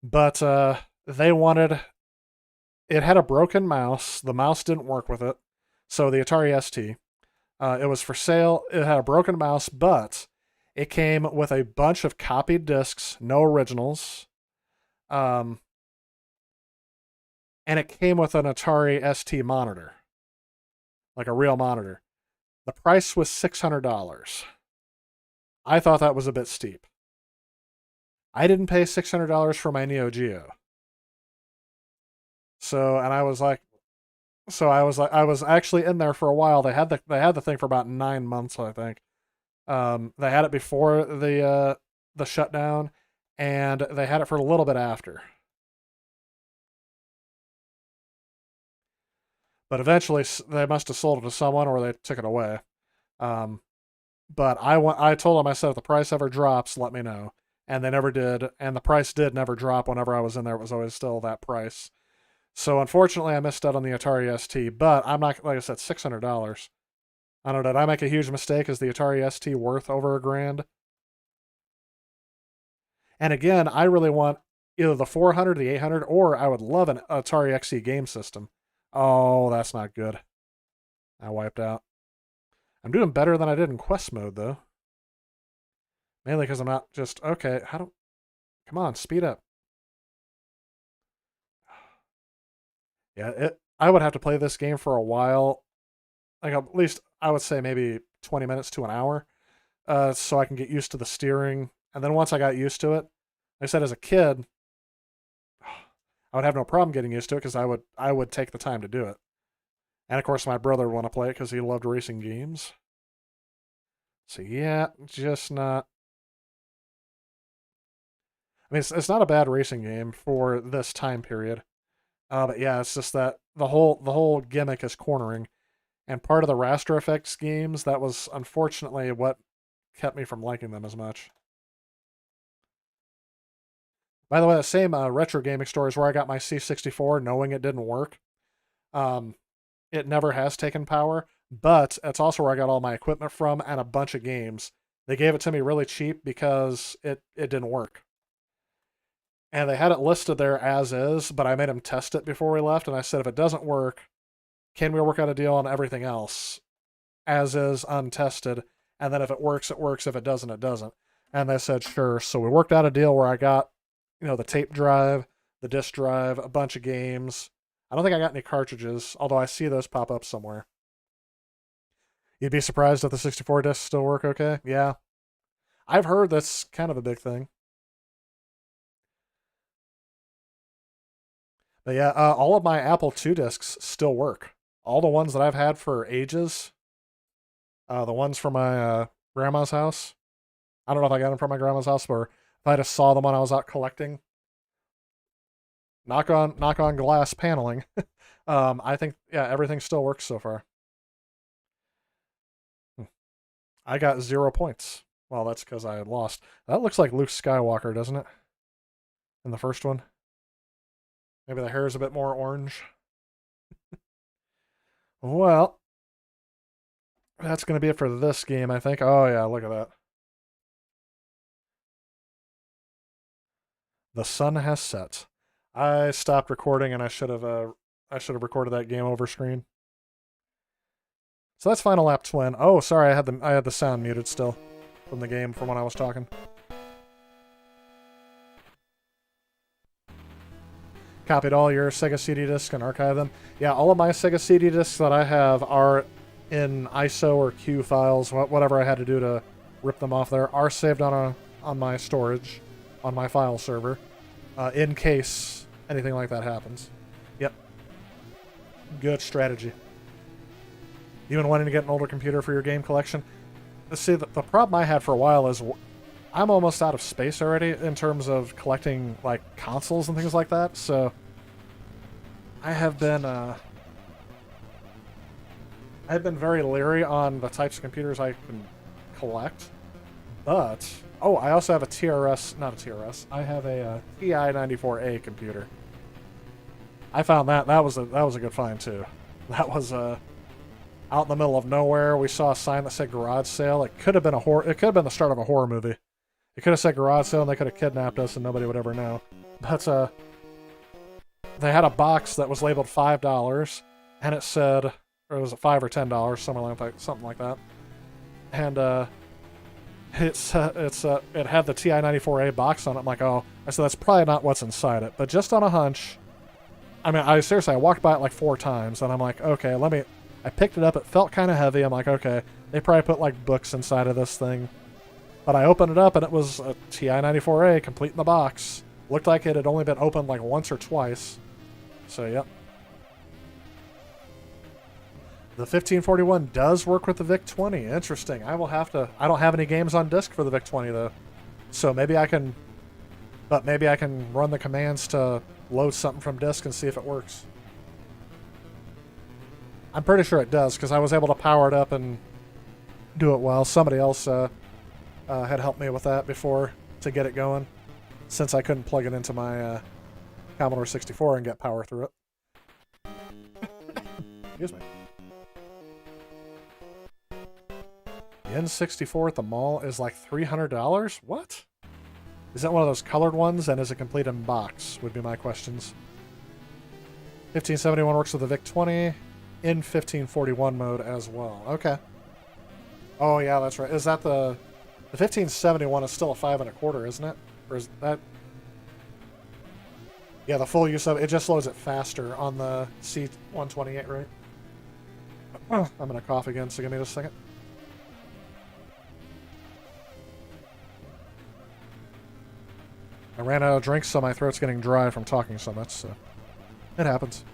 But they wanted... It had a broken mouse. The mouse didn't work with it. So the Atari ST. It was for sale. It had a broken mouse, but it came with a bunch of copied discs, no originals. And it came with an Atari ST monitor. Like a real monitor. The price was $600. I thought that was a bit steep. I didn't pay $600 for my Neo Geo. I was actually in there for a while. They had the thing for about 9 months, I think. They had it before the shutdown, and they had it for a little bit after. But eventually, they must have sold it to someone, or they took it away. But I told them, I said, if the price ever drops, let me know. And they never did. And the price did never drop whenever I was in there. It was always still that price. So unfortunately, I missed out on the Atari ST. But I'm not, like I said, $600. I don't know, did I make a huge mistake? Is the Atari ST worth over $1,000? And again, I really want either the 400, the 800, or I would love an Atari XE game system. Oh, that's not good. I wiped out. I'm doing better than I did in quest mode, though. Mainly because I'm not just... Okay, come on, speed up. Yeah, I would have to play this game for a while. Like, at least, I would say maybe 20 minutes to an hour. So I can get used to the steering. And then once I got used to it, like I said, as a kid, I would have no problem getting used to it because I would take the time to do it. And of course, my brother would want to play it because he loved racing games. So yeah, just not... I mean, it's not a bad racing game for this time period. But yeah, it's just that the whole gimmick is cornering. And part of the raster effects games, that was unfortunately what kept me from liking them as much. By the way, the same retro gaming store is where I got my C64, knowing it didn't work. It never has taken power, but it's also where I got all my equipment from and a bunch of games. They gave it to me really cheap because it didn't work. And they had it listed there as is, but I made them test it before we left, and I said, if it doesn't work, can we work out a deal on everything else? As is, untested, and then if it works, it works. If it doesn't, it doesn't. And they said, sure. So we worked out a deal where I got, the tape drive, the disc drive, a bunch of games. I don't think I got any cartridges, although I see those pop up somewhere. You'd be surprised if the 64 discs still work okay? Yeah. I've heard that's kind of a big thing. But yeah, all of my Apple II discs still work. All the ones that I've had for ages, the ones from my grandma's house. I don't know if I got them from my grandma's house, or if I just saw them when I was out collecting. Knock on glass paneling. I think, yeah, everything still works so far. I got 0 points. Well, that's because I had lost. That looks like Luke Skywalker, doesn't it? In the first one. Maybe the hair is a bit more orange. Well, that's going to be it for this game, I think. Oh, yeah, look at that. The sun has set. I stopped recording, and I should have recorded that game over screen. So that's Final Lap Twin. Oh, sorry, I had the sound muted still from the game from when I was talking. Copied all your Sega CD discs and archived them. Yeah, all of my Sega CD discs that I have are in ISO or Q files, whatever I had to do to rip them off there, are saved on my storage. on my file server in case anything like that happens. Yep. Good strategy. Even wanting to get an older computer for your game collection? See, the problem I had for a while is I'm almost out of space already in terms of collecting like consoles and things like that. So I have been very leery on the types of computers I can collect. But I also have a TRS, not a TRS. I have a TI-94A computer. I found that was a good find too. That was out in the middle of nowhere. We saw a sign that said garage sale. It could have been It could have been the start of a horror movie. It could have said garage sale, and they could have kidnapped us, and nobody would ever know. But they had a box that was labeled $5, and it said, or was it $5 or $10, something like that. And it had the TI-94A box on it. I'm like, oh, I said that's probably not what's inside it. But just on a hunch, I mean, I walked by it like 4 times, and I'm like, okay, I picked it up. It felt kind of heavy. I'm like, okay, they probably put like books inside of this thing. But I opened it up, and it was a TI-94A complete in the box. Looked like it had only been opened like once or twice. So, yep. The 1541 does work with the VIC-20. Interesting. I don't have any games on disc for the VIC-20 though. So maybe I can run the commands to load something from disk and see if it works. I'm pretty sure it does because I was able to power it up and do it well. Somebody else had helped me with that before to get it going, since I couldn't plug it into my Commodore 64 and get power through it. Excuse me. The N64 at the mall is like $300? What? Is that one of those colored ones, and is it complete in box, would be my questions. 1571 works with the VIC-20 in 1541 mode as well. Okay. Oh, yeah, that's right. Is that the 1571 is still a 5 1/4, isn't it? Or is that... Yeah, the full use of it just loads it faster on the C128, right? I'm going to cough again, so give me just a second. I ran out of drinks, so my throat's getting dry from talking so much, so it happens.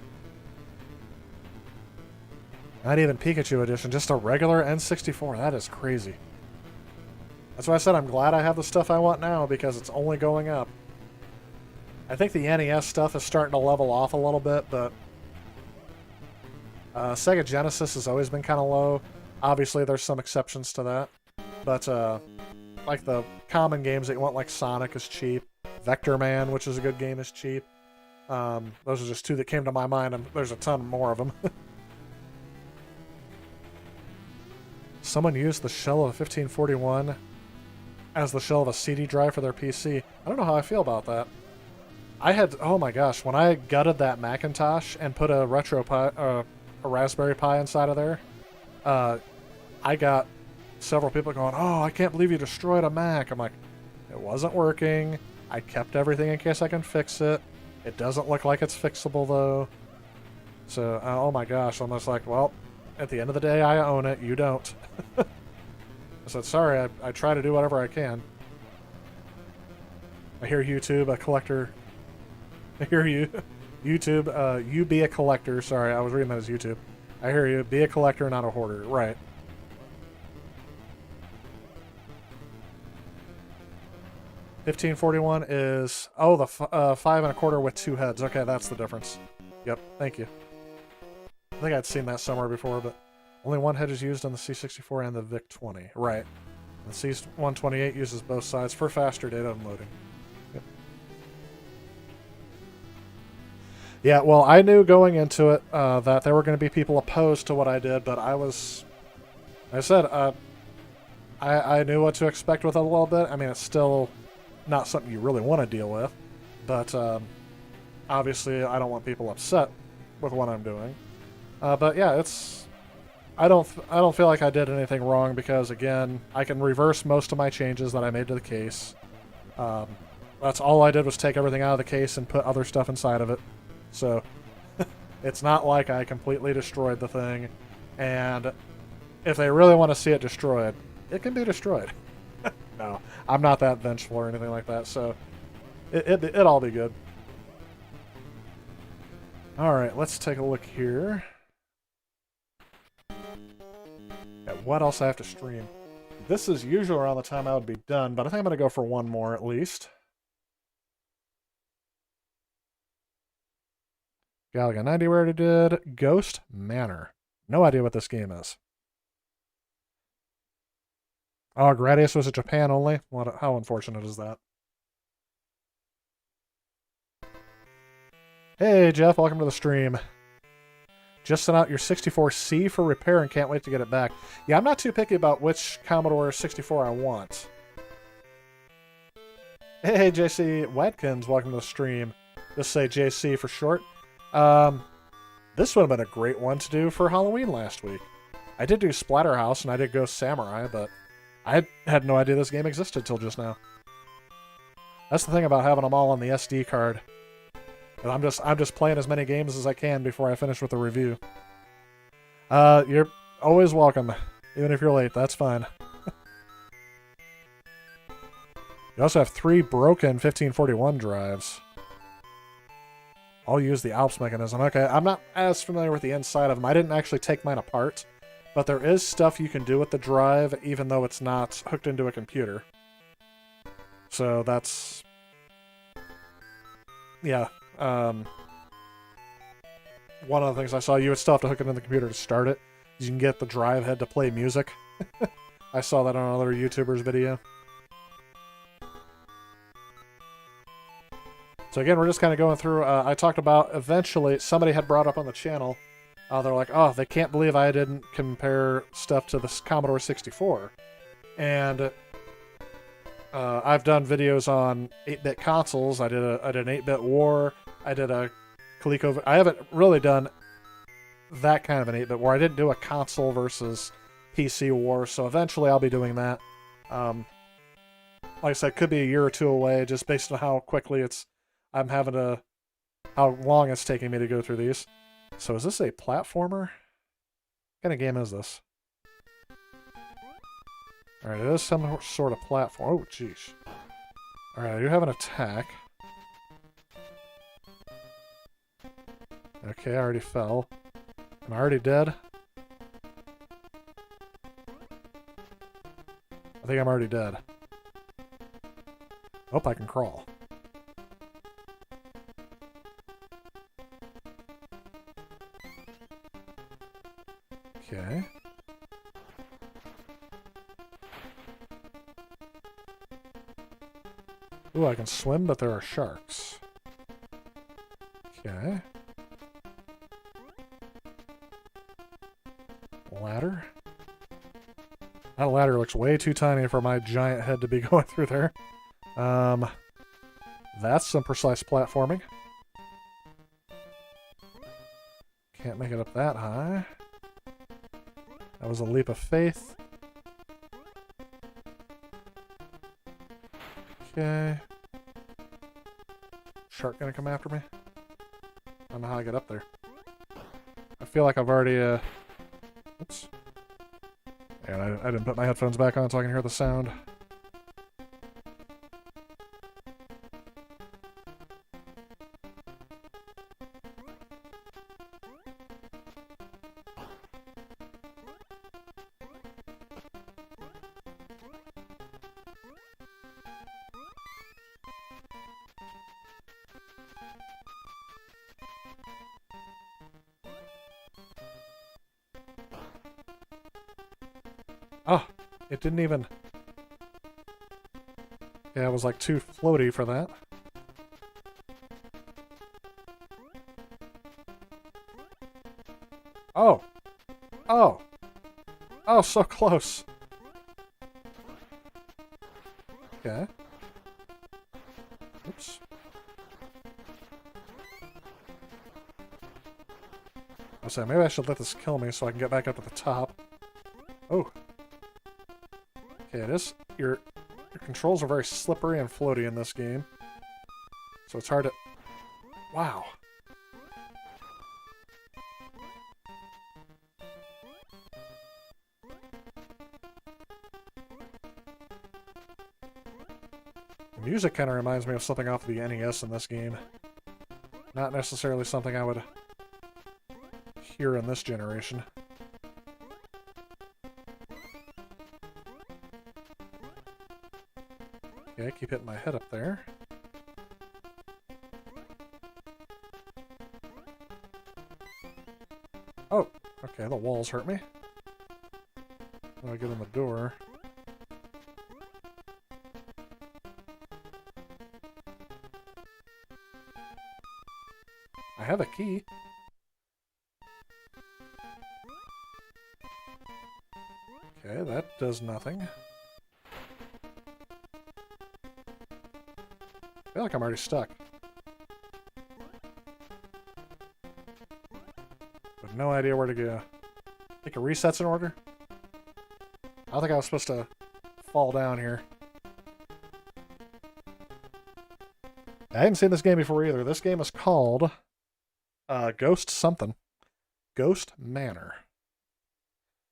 Not even Pikachu edition, just a regular N64. That is crazy. That's why I said I'm glad I have the stuff I want now, because it's only going up. I think the NES stuff is starting to level off a little bit, but Sega Genesis has always been kind of low. Obviously, there's some exceptions to that. But like the common games that you want, like Sonic, is cheap. Vector Man, which is a good game, is cheap. Those are just 2 that came to my mind, and there's a ton more of them. Someone used the shell of a 1541 as the shell of a CD drive for their PC. I don't know how I feel about that. Oh my gosh, when I gutted that Macintosh and put a Raspberry Pi inside of there, I got several people going, oh, I can't believe you destroyed a Mac. I'm like, it wasn't working. I kept everything in case I can fix it. It doesn't look like it's fixable, though. So, oh my gosh, I'm just like, well, at the end of the day, I own it. You don't. I said, sorry, I try to do whatever I can. I hear YouTube, a collector. I hear you. YouTube, you be a collector. Sorry, I was reading that as YouTube. I hear you. Be a collector, not a hoarder. Right. $1541 is... Oh, the 5 1/4 with 2 heads. Okay, that's the difference. Yep, thank you. I think I'd seen that somewhere before, but only 1 head is used on the C64 and the VIC-20. Right. The C128 uses both sides for faster data unloading. Yep. Yeah, well, I knew going into it that there were going to be people opposed to what I did, but I said, I knew what to expect with it a little bit. I mean, it's still not something you really want to deal with, but obviously I don't want people upset with what I'm doing. But yeah, I don't feel like I did anything wrong because, again, I can reverse most of my changes that I made to the case. That's all I did was take everything out of the case and put other stuff inside of it. So it's not like I completely destroyed the thing. And if they really want to see it destroyed, it can be destroyed. No, I'm not that vengeful or anything like that. So It'll all be good. All right, let's take a look here at what else I have to stream. This is usually around the time I would be done, but I think I'm going to go for one more at least. Galaga 90 we already did. Ghost Manor. No idea what this game is. Oh, Gradius was at Japan only? How unfortunate is that? Hey, Jeff, welcome to the stream. Just sent out your 64C for repair and can't wait to get it back. Yeah, I'm not too picky about which Commodore 64 I want. Hey, JC Watkins, welcome to the stream. Just say JC for short. This would have been a great one to do for Halloween last week. I did do Splatterhouse and I did Ghost Samurai, but I had no idea this game existed till just now. That's the thing about having them all on the SD card. And I'm just playing as many games as I can before I finish with the review. You're always welcome, even if you're late. That's fine. You also have 3 broken 1541 drives. I'll use the ALPS mechanism. Okay, I'm not as familiar with the inside of them. I didn't actually take mine apart, but there is stuff you can do with the drive, even though it's not hooked into a computer. So that's... yeah. One of the things I saw, you would still have to hook it in the computer to start it. You can get the drive head to play music. I saw that on another YouTuber's video. So again, we're just kind of going through, I talked about, eventually, somebody had brought up on the channel, they're like, oh, they can't believe I didn't compare stuff to the Commodore 64. And I've done videos on 8-bit consoles. I did an 8-bit war. I did a Coleco. I haven't really done that kind of an 8-bit war. I didn't do a console versus PC war, so eventually I'll be doing that. Like I said, could be a year or two away, just based on how quickly how long it's taking me to go through these. So is this a platformer? What kind of game is this? Alright, it is some sort of platform. Oh, jeez. Alright, I do have an attack. Okay, I already fell. Am I already dead? I think I'm already dead. Oh, I can crawl. Okay. Ooh, I can swim, but there are sharks. Okay. Ladder? That ladder looks way too tiny for my giant head to be going through there. That's some precise platforming. Can't make it up that high. That was a leap of faith. Okay. Shark gonna come after me? I don't know how I get up there. I feel like I've already, oops. And I didn't put my headphones back on so I can hear the sound. Oh, it didn't even... Yeah, it was like too floaty for that. Oh! Oh! Oh, so close! Okay. Oops. I say, maybe I should let this kill me so I can get back up to the top. Oh! Okay, it is... Your controls are very slippery and floaty in this game. So it's hard to... Wow. Music kind of reminds me of something off the NES in this game. Not necessarily something I would hear in this generation. Okay, keep hitting my head up there. Oh, okay, the walls hurt me. When I get in the door. I have a key. Okay, that does nothing. I feel like I'm already stuck. With no idea where to go. Think a reset's in order? I don't think I was supposed to fall down here. I hadn't seen this game before either. This game is called Ghost something. Ghost Manor.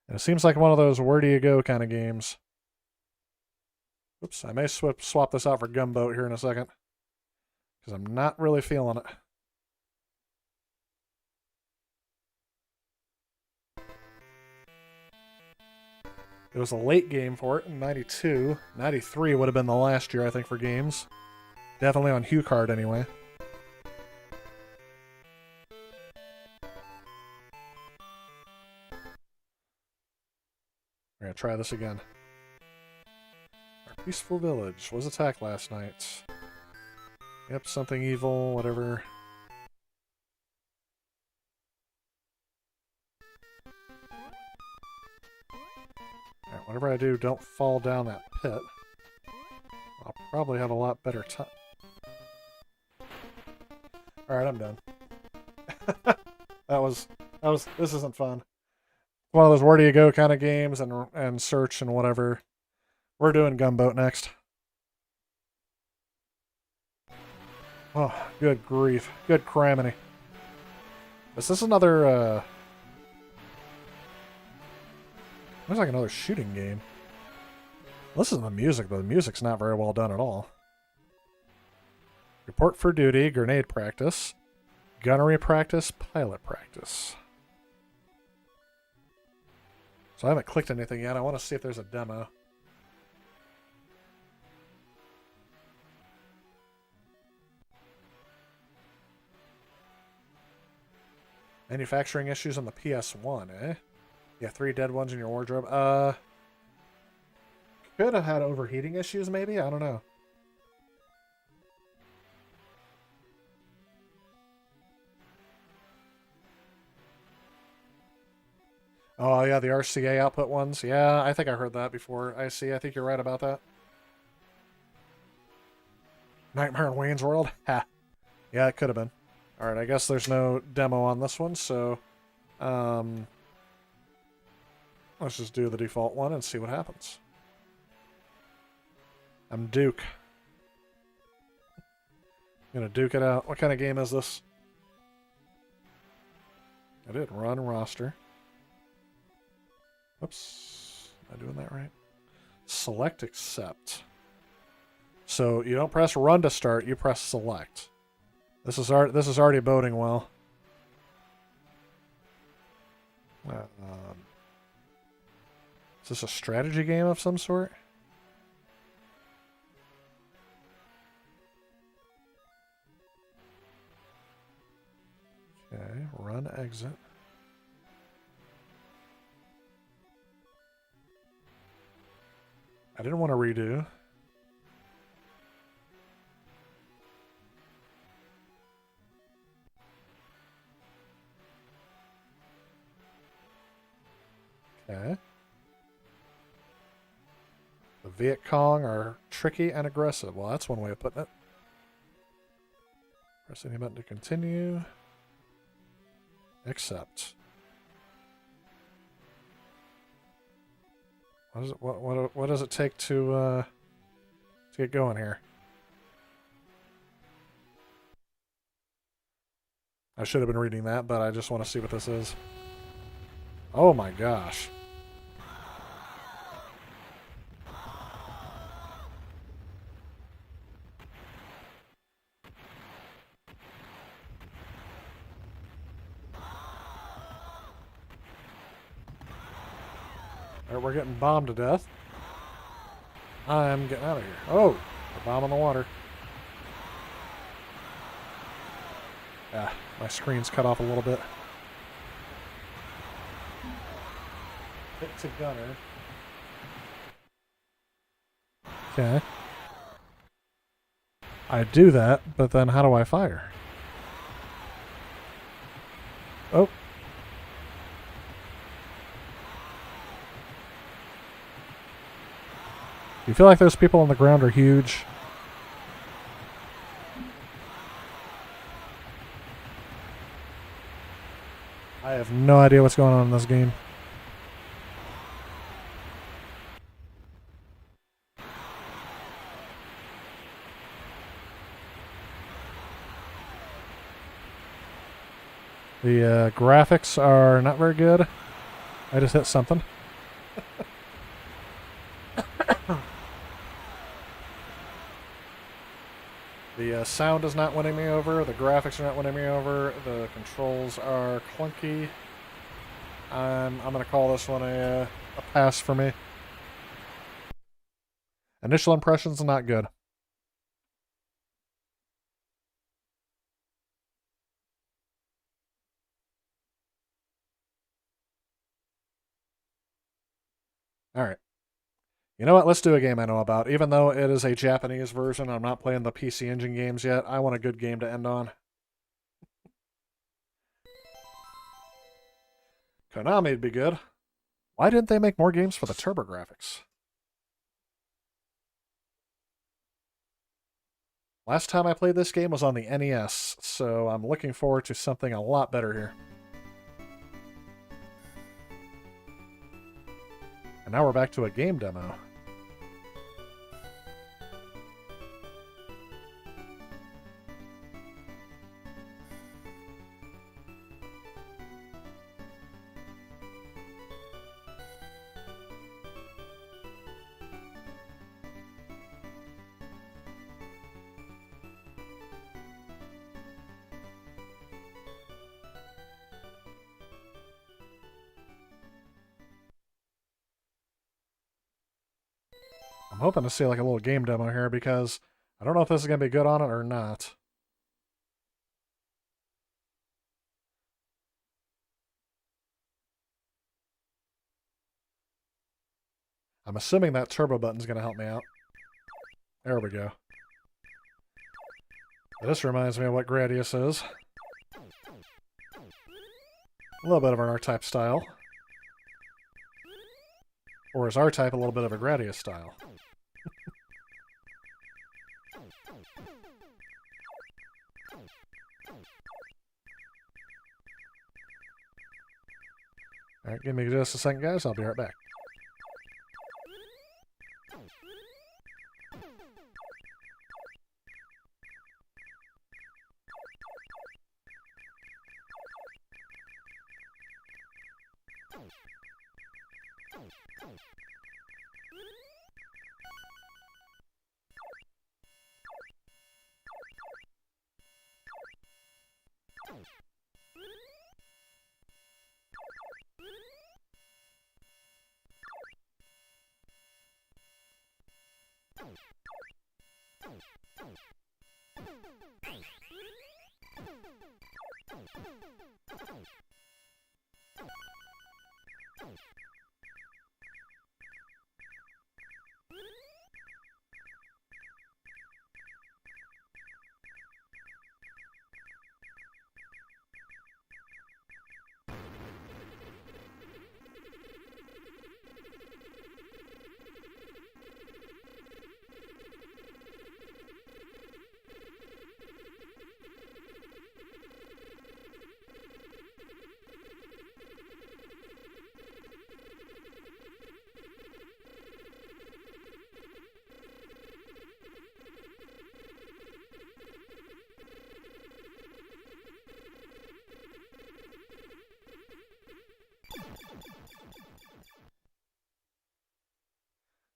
And it seems like one of those where do you go kind of games. Oops, I may swap this out for Gunboat here in a second. Because I'm not really feeling it. It was a late game for it in 92. 93 would have been the last year, I think, for games. Definitely on HuCard, anyway. We're going to try this again. Our peaceful village was attacked last night. Yep, something evil, whatever. Alright, whatever I do, don't fall down that pit. I'll probably have a lot better time. Alright, I'm done. This isn't fun. One of those where do you go kind of games and search and whatever. We're doing Gunboat next. Oh, good grief. Good criminy. Is this another, looks like another shooting game. Listen to the music, though. The music's not very well done at all. Report for duty, grenade practice, gunnery practice, pilot practice. So I haven't clicked anything yet. I want to see if there's a demo. Manufacturing issues on the PS1, eh? Yeah, 3 dead ones in your wardrobe. Could have had overheating issues, maybe? I don't know. Oh, yeah, the RCA output ones. Yeah, I think I heard that before. I see. I think you're right about that. Nightmare on Wayne's World? Ha. Yeah, it could have been. Alright, I guess there's no demo on this one, so... let's just do the default one and see what happens. I'm Duke. I'm gonna Duke it out. What kind of game is this? I did run roster. Oops. Am I doing that right? Select accept. So you don't press run to start, you press select. This is already boding well. Is this a strategy game of some sort? Okay, run exit. I didn't want to redo. Okay. The Viet Cong are tricky and aggressive. Well, that's one way of putting it. Press any button to continue. Accept. What does it take to get going here? I should have been reading that, but I just want to see what this is. Oh my gosh. Alright, we're getting bombed to death. I'm getting out of here. Oh, a bomb on the water. Ah, my screen's cut off a little bit. Hit to gunner. Okay. I do that, but then how do I fire? Oh. You feel like those people on the ground are huge? I have no idea what's going on in this game. The graphics are not very good. I just hit something. The sound is not winning me over. The graphics are not winning me over. The controls are clunky. I'm going to call this one a pass for me. Initial impressions not good. All right. You know what? Let's do a game I know about. Even though it is a Japanese version, I'm not playing the PC Engine games yet. I want a good game to end on. Konami'd be good. Why didn't they make more games for the TurboGrafx? Last time I played this game was on the NES, so I'm looking forward to something a lot better here. And now we're back to a game demo. I'm hoping to see like a little game demo here because I don't know if this is going to be good on it or not. I'm assuming that turbo button's going to help me out. There we go. This reminds me of what Gradius is. A little bit of an R-Type style. Or is R-Type a little bit of a Gradius style? Alright, give me just a second, guys. I'll be right back.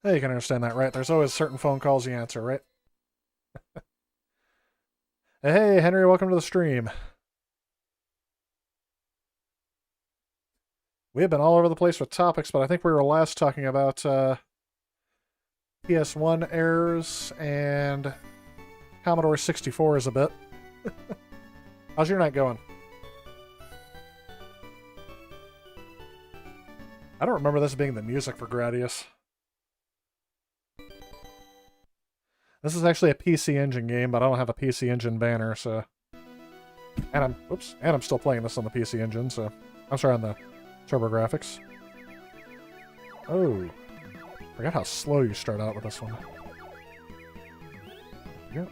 Hey, you can understand that, right? There's always certain phone calls you answer, right? Hey, Henry, welcome to the stream. We have been all over the place with topics, but I think we were last talking about PS1 errors and Commodore 64s a bit. How's your night going? I don't remember this being the music for Gradius. This is actually a PC Engine game, but I don't have a PC Engine banner, so... And I'm still playing this on the PC Engine, so... I'm sorry, on the TurboGrafx. Oh. Forgot how slow you start out with this one. Yep.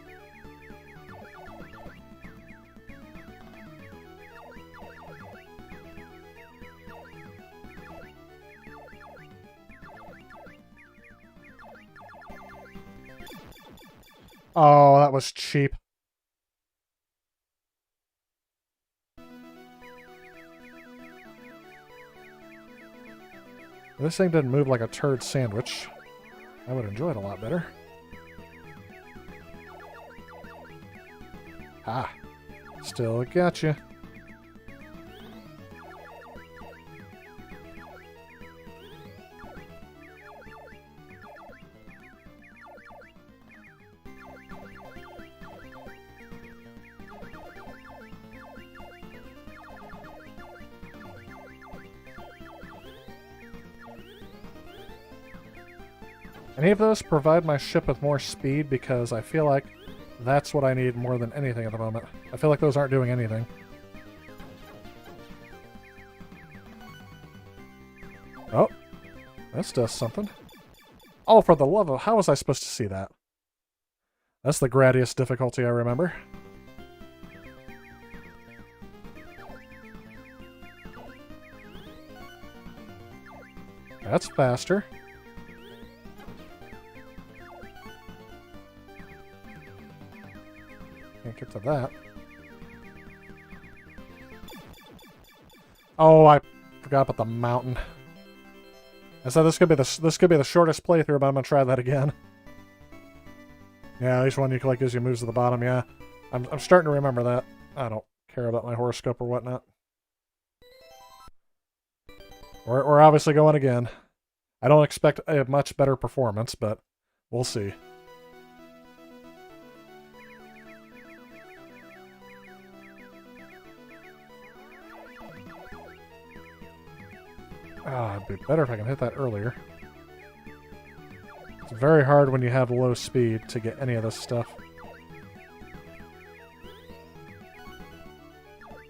Oh, that was cheap. This thing didn't move like a turd sandwich. I would enjoy it a lot better. Ah. Still gotcha. Any of those provide my ship with more speed, because I feel like that's what I need more than anything at the moment. I feel like those aren't doing anything. Oh, this does something. Oh, for the love of... How was I supposed to see that? That's the Gradius difficulty I remember. That's faster. Can't get to that. Oh, I forgot about the mountain. I said this could be the shortest playthrough, but I'm gonna try that again. Yeah, each one you collect gives you moves to the bottom. Yeah, I'm starting to remember that. I don't care about my horoscope or whatnot. We're obviously going again. I don't expect a much better performance, but we'll see. Ah, it'd be better if I can hit that earlier. It's very hard when you have low speed to get any of this stuff.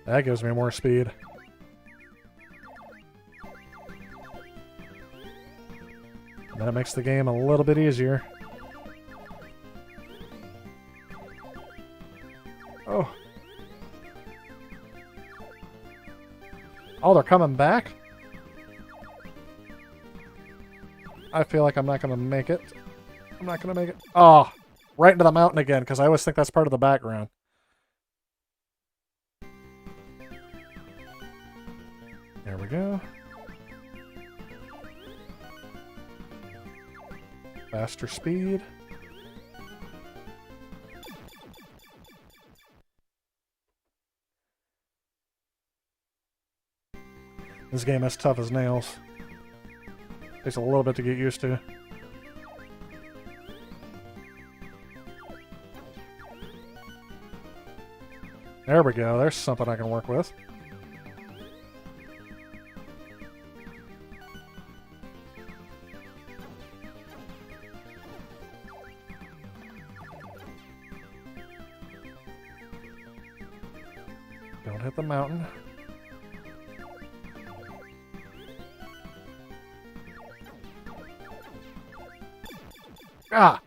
That gives me more speed. And then it makes the game a little bit easier. Oh. Oh, they're coming back? I feel like I'm not going to make it. I'm not going to make it. Oh, right into the mountain again, because I always think that's part of the background. There we go. Faster speed. This game is tough as nails. Takes a little bit to get used to. There we go. There's something I can work with. Don't hit the mountain. Ah!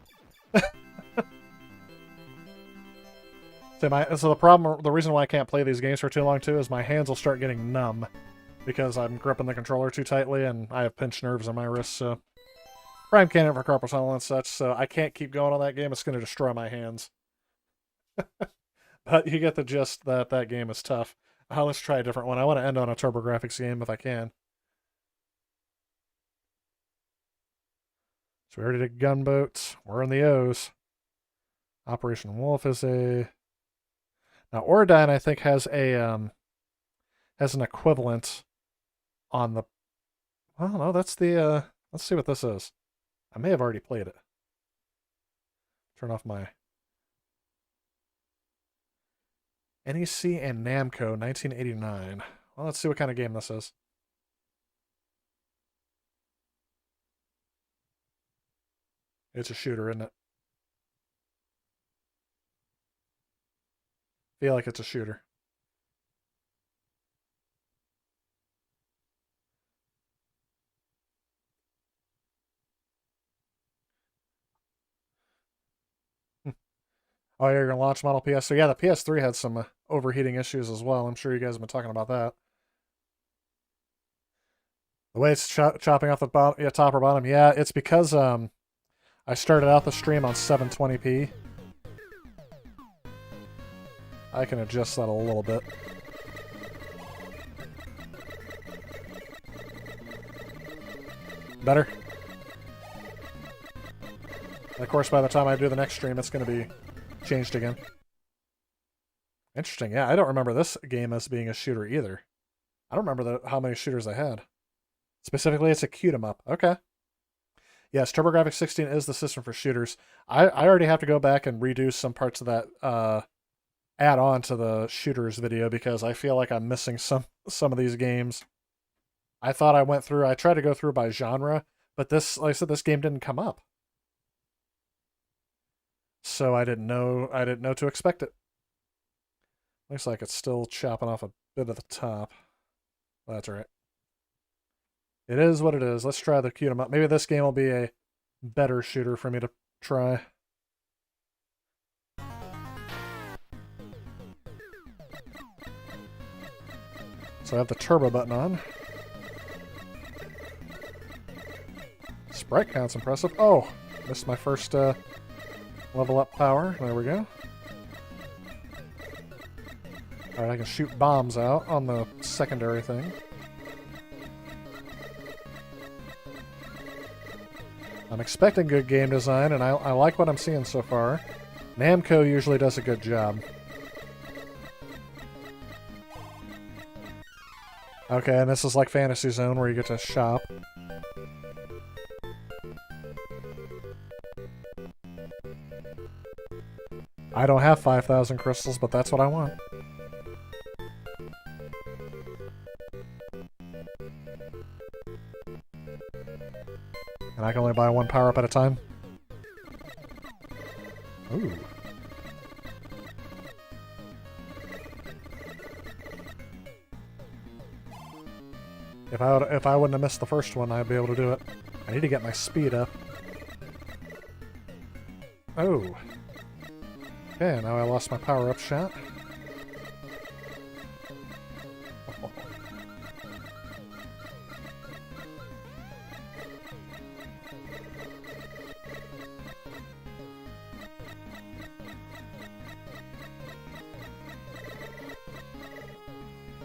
So the problem, the reason why I can't play these games for too long too, is my hands will start getting numb because I'm gripping the controller too tightly and I have pinched nerves in my wrists. So prime candidate for carpal tunnel and such. So I can't keep going on that game. It's going to destroy my hands. But you get the gist that that game is tough. Let's try a different one. I want to end on a TurboGrafx game if I can. So we already did Gunboat. We're in the O's. Operation Wolf is a... Now Ordyne, I think, has a has an equivalent on the Well, no, that's the, let's see what this is. I may have already played it. Turn off my NEC and Namco 1989. Well, let's see what kind of game this is. It's a shooter, isn't it? Feel like it's a shooter. Oh, yeah, you're going to launch model PS. So, yeah, the PS3 had some overheating issues as well. I'm sure you guys have been talking about that. The way it's chopping off the bottom, yeah, top or bottom, yeah, it's because I started out the stream on 720p. I can adjust that a little bit. Better? And of course, by the time I do the next stream, it's going to be changed again. Interesting. Yeah, I don't remember this game as being a shooter either. I don't remember how many shooters I had. Specifically, it's a cute 'em up. Okay. Yes, TurboGrafx 16 is the system for shooters. I already have to go back and redo some parts of that add on to the shooters video because I feel like I'm missing some of these games. I thought I went through, I tried to go through by genre, but this, like I said, this game didn't come up. So I didn't know to expect it. Looks like it's still chopping off a bit of the top. Well, that's all right. It is what it is. Let's try the cute 'em up. Maybe this game will be a better shooter for me to try. So I have the turbo button on. Sprite count's impressive. Oh, missed my first level up power. There we go. Alright, I can shoot bombs out on the secondary thing. I'm expecting good game design, and I like what I'm seeing so far. Namco usually does a good job. Okay, and this is like Fantasy Zone where you get to shop. I don't have 5,000 crystals, but that's what I want. And I can only buy one power-up at a time? Ooh. If I wouldn't have missed the first one, I'd be able to do it. I need to get my speed up. Oh. Okay, now I lost my power-up shot.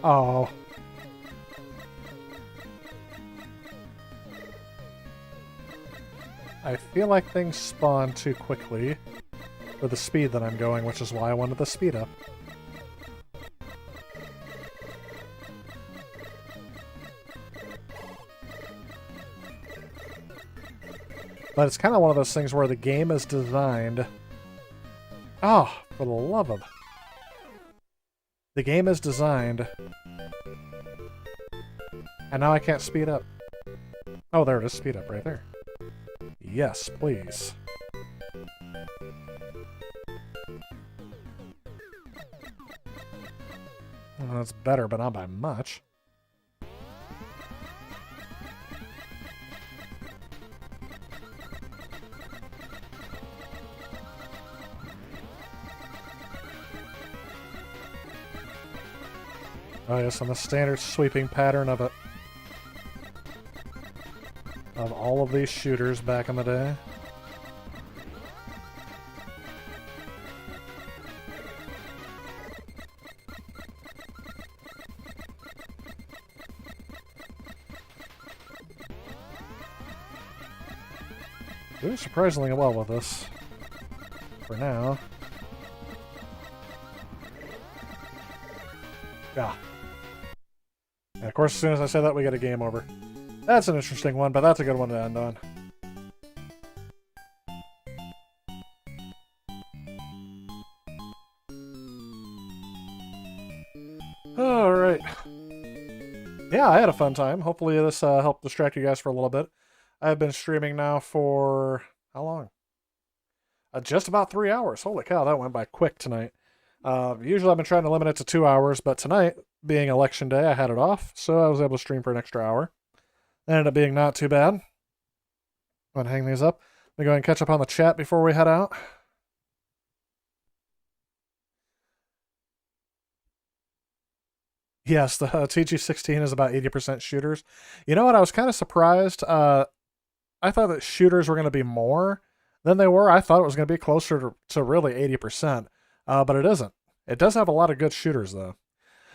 Oh. I feel like things spawn too quickly for the speed that I'm going, which is why I wanted the speed up. But it's kind of one of those things where the game is designed... Oh, for the love of... The game is designed... And now I can't speed up. Oh, there it is. Speed up right there. Yes, please. Well, that's better, but not by much. Oh yes, on the standard sweeping pattern of it. Of all of these shooters back in the day. Doing surprisingly well with this. For now. Yeah. And of course, as soon as I say that, we get a game over. That's an interesting one, but that's a good one to end on. All right. Yeah, I had a fun time. Hopefully this helped distract you guys for a little bit. I've been streaming now for how long? Just about 3 hours. Holy cow, that went by quick tonight. Usually I've been trying to limit it to 2 hours, but tonight, being election day, I had it off, so I was able to stream for an extra hour. It ended up being not too bad. I'm going to hang these up. Let me go ahead and catch up on the chat before we head out. Yes, the TG16 is about 80% shooters. You know what? I was kind of surprised. I thought that shooters were going to be more than they were. I thought it was going to be closer to really 80%, but it isn't. It does have a lot of good shooters, though.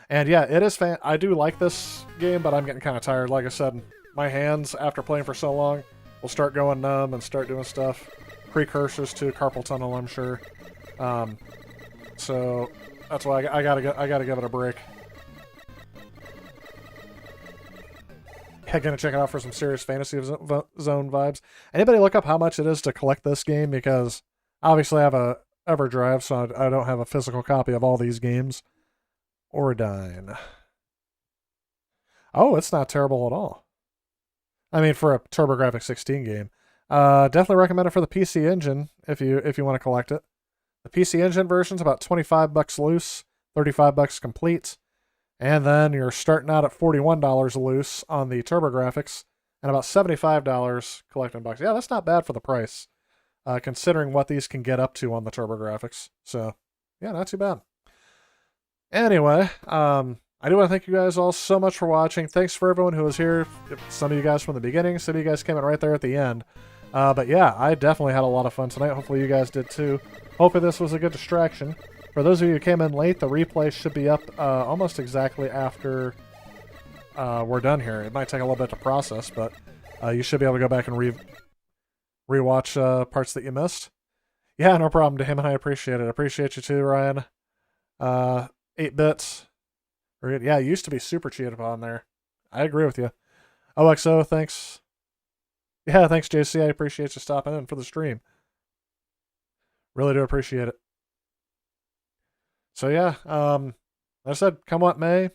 And yeah, it is I do like this game, but I'm getting kind of tired. Like I said, my hands, after playing for so long, will start going numb and start doing stuff. Precursors to carpal tunnel, I'm sure. So that's why I gotta give it a break. Yeah, gonna check it out for some serious Fantasy Zone vibes. Anybody look up how much it is to collect this game? Because obviously I have a EverDrive, so I don't have a physical copy of all these games. Ordyne. Oh, it's not terrible at all. I mean, for a TurboGrafx 16 game. Definitely recommend it for the PC Engine if you want to collect it. The PC Engine version's about $25 loose, $35 complete. And then you're starting out at $41 loose on the TurboGrafx and about $75 collecting bucks. Yeah, that's not bad for the price, considering what these can get up to on the TurboGrafx. So, yeah, not too bad. Anyway, I do want to thank you guys all so much for watching. Thanks for everyone who was here. Some of you guys from the beginning, some of you guys came in right there at the end. But yeah, I definitely had a lot of fun tonight. Hopefully you guys did too. Hopefully this was a good distraction. For those of you who came in late, the replay should be up almost exactly after we're done here. It might take a little bit to process, but you should be able to go back and rewatch parts that you missed. Yeah, no problem, Damon. I appreciate it. I appreciate you too, Ryan. 8 bits. Yeah, it used to be super cheated upon there. I agree with you. OXO, thanks. Yeah, thanks, JC. I appreciate you stopping in for the stream. Really do appreciate it. So yeah, like I said, come what may,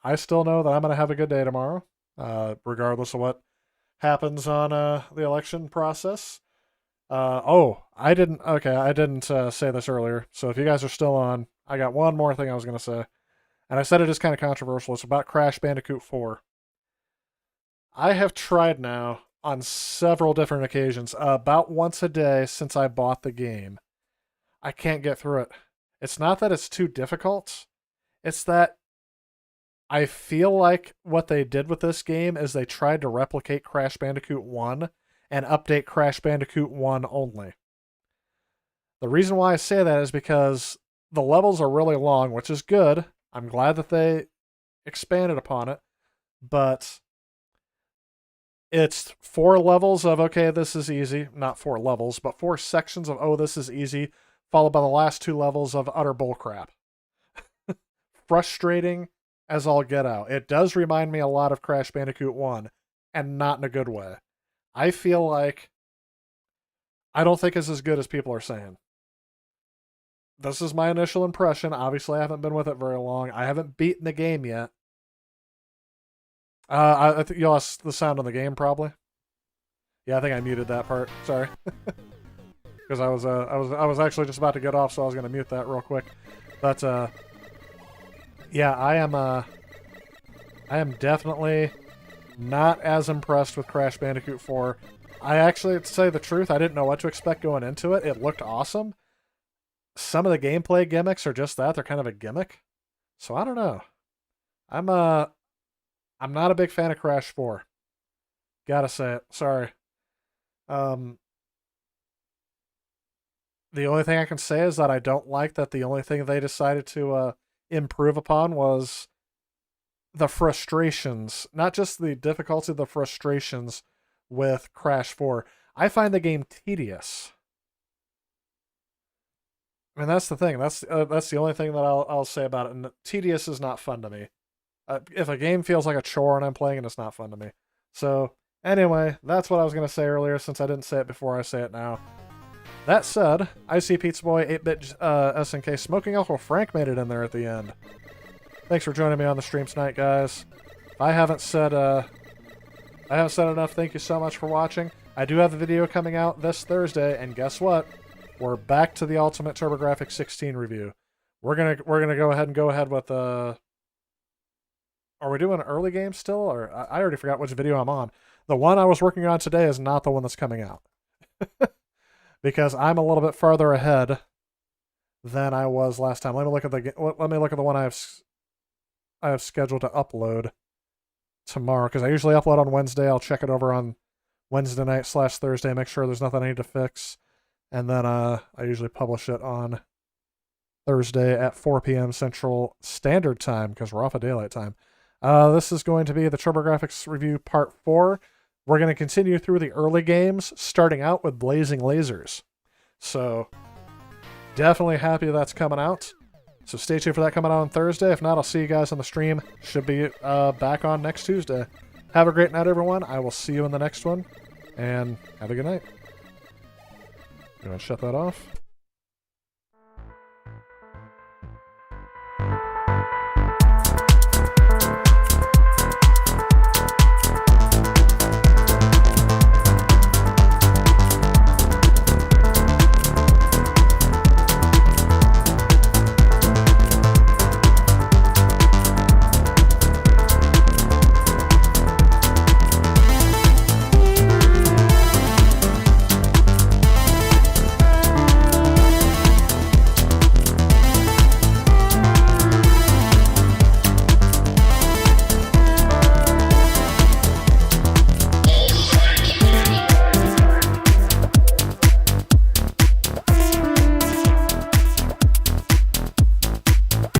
I still know that I'm going to have a good day tomorrow, regardless of what happens on the election process. I didn't say this earlier, so if you guys are still on, I got one more thing I was going to say. And I said it is kind of controversial. It's about Crash Bandicoot 4. I have tried now on several different occasions, about once a day since I bought the game. I can't get through it. It's not that it's too difficult. It's that I feel like what they did with this game is they tried to replicate Crash Bandicoot 1 and update Crash Bandicoot 1 only. The reason why I say that is because the levels are really long, which is good. I'm glad that they expanded upon it, but it's 4 levels of, okay, this is easy. Not 4 levels, but 4 sections of, oh, this is easy, followed by the last 2 levels of utter bullcrap. Frustrating as all get out. It does remind me a lot of Crash Bandicoot 1, and not in a good way. I feel like I don't think it's as good as people are saying. This is my initial impression. Obviously, I haven't been with it very long. I haven't beaten the game yet. I think you lost the sound on the game, probably. Yeah, I think I muted that part. Sorry, because I was actually just about to get off, so I was going to mute that real quick. But yeah, I am definitely not as impressed with Crash Bandicoot 4. I actually, to say the truth, I didn't know what to expect going into it. It looked awesome. Some of the gameplay gimmicks are just that. They're kind of a gimmick. So I don't know. I'm not a big fan of Crash 4. Gotta say it. Sorry. The only thing I can say is that I don't like that the only thing they decided to improve upon was the frustrations. Not just the difficulty, the frustrations with Crash 4. I find the game tedious. And that's the thing. That's the only thing that I'll say about it. And tedious is not fun to me. If a game feels like a chore and I'm playing it, it's not fun to me. So, anyway, that's what I was going to say earlier since I didn't say it before I say it now. That said, IC Pizza Boy, 8-Bit SNK, Smoking Alcohol Frank made it in there at the end. Thanks for joining me on the stream tonight, guys. I haven't said enough. Thank you so much for watching. I do have a video coming out this Thursday, and guess what? We're back to the Ultimate TurboGrafx 16 review. We're gonna go ahead with Are we doing early game still, or I already forgot which video I'm on. The one I was working on today is not the one that's coming out. Because I'm a little bit farther ahead than I was last time. Let me look at the one I have scheduled to upload tomorrow, because I usually upload on Wednesday. I'll check it over on Wednesday night / Thursday, make sure there's nothing I need to fix, and then I usually publish it on Thursday at 4 p.m. Central Standard Time, because we're off of daylight time. This is going to be the TurboGrafx review part 4. We're going to continue through the early games, starting out with Blazing Lasers. So, definitely happy that's coming out. So stay tuned for that coming out on Thursday. If not, I'll see you guys on the stream. Should be back on next Tuesday. Have a great night, everyone. I will see you in the next one. And have a good night. You want to shut that off?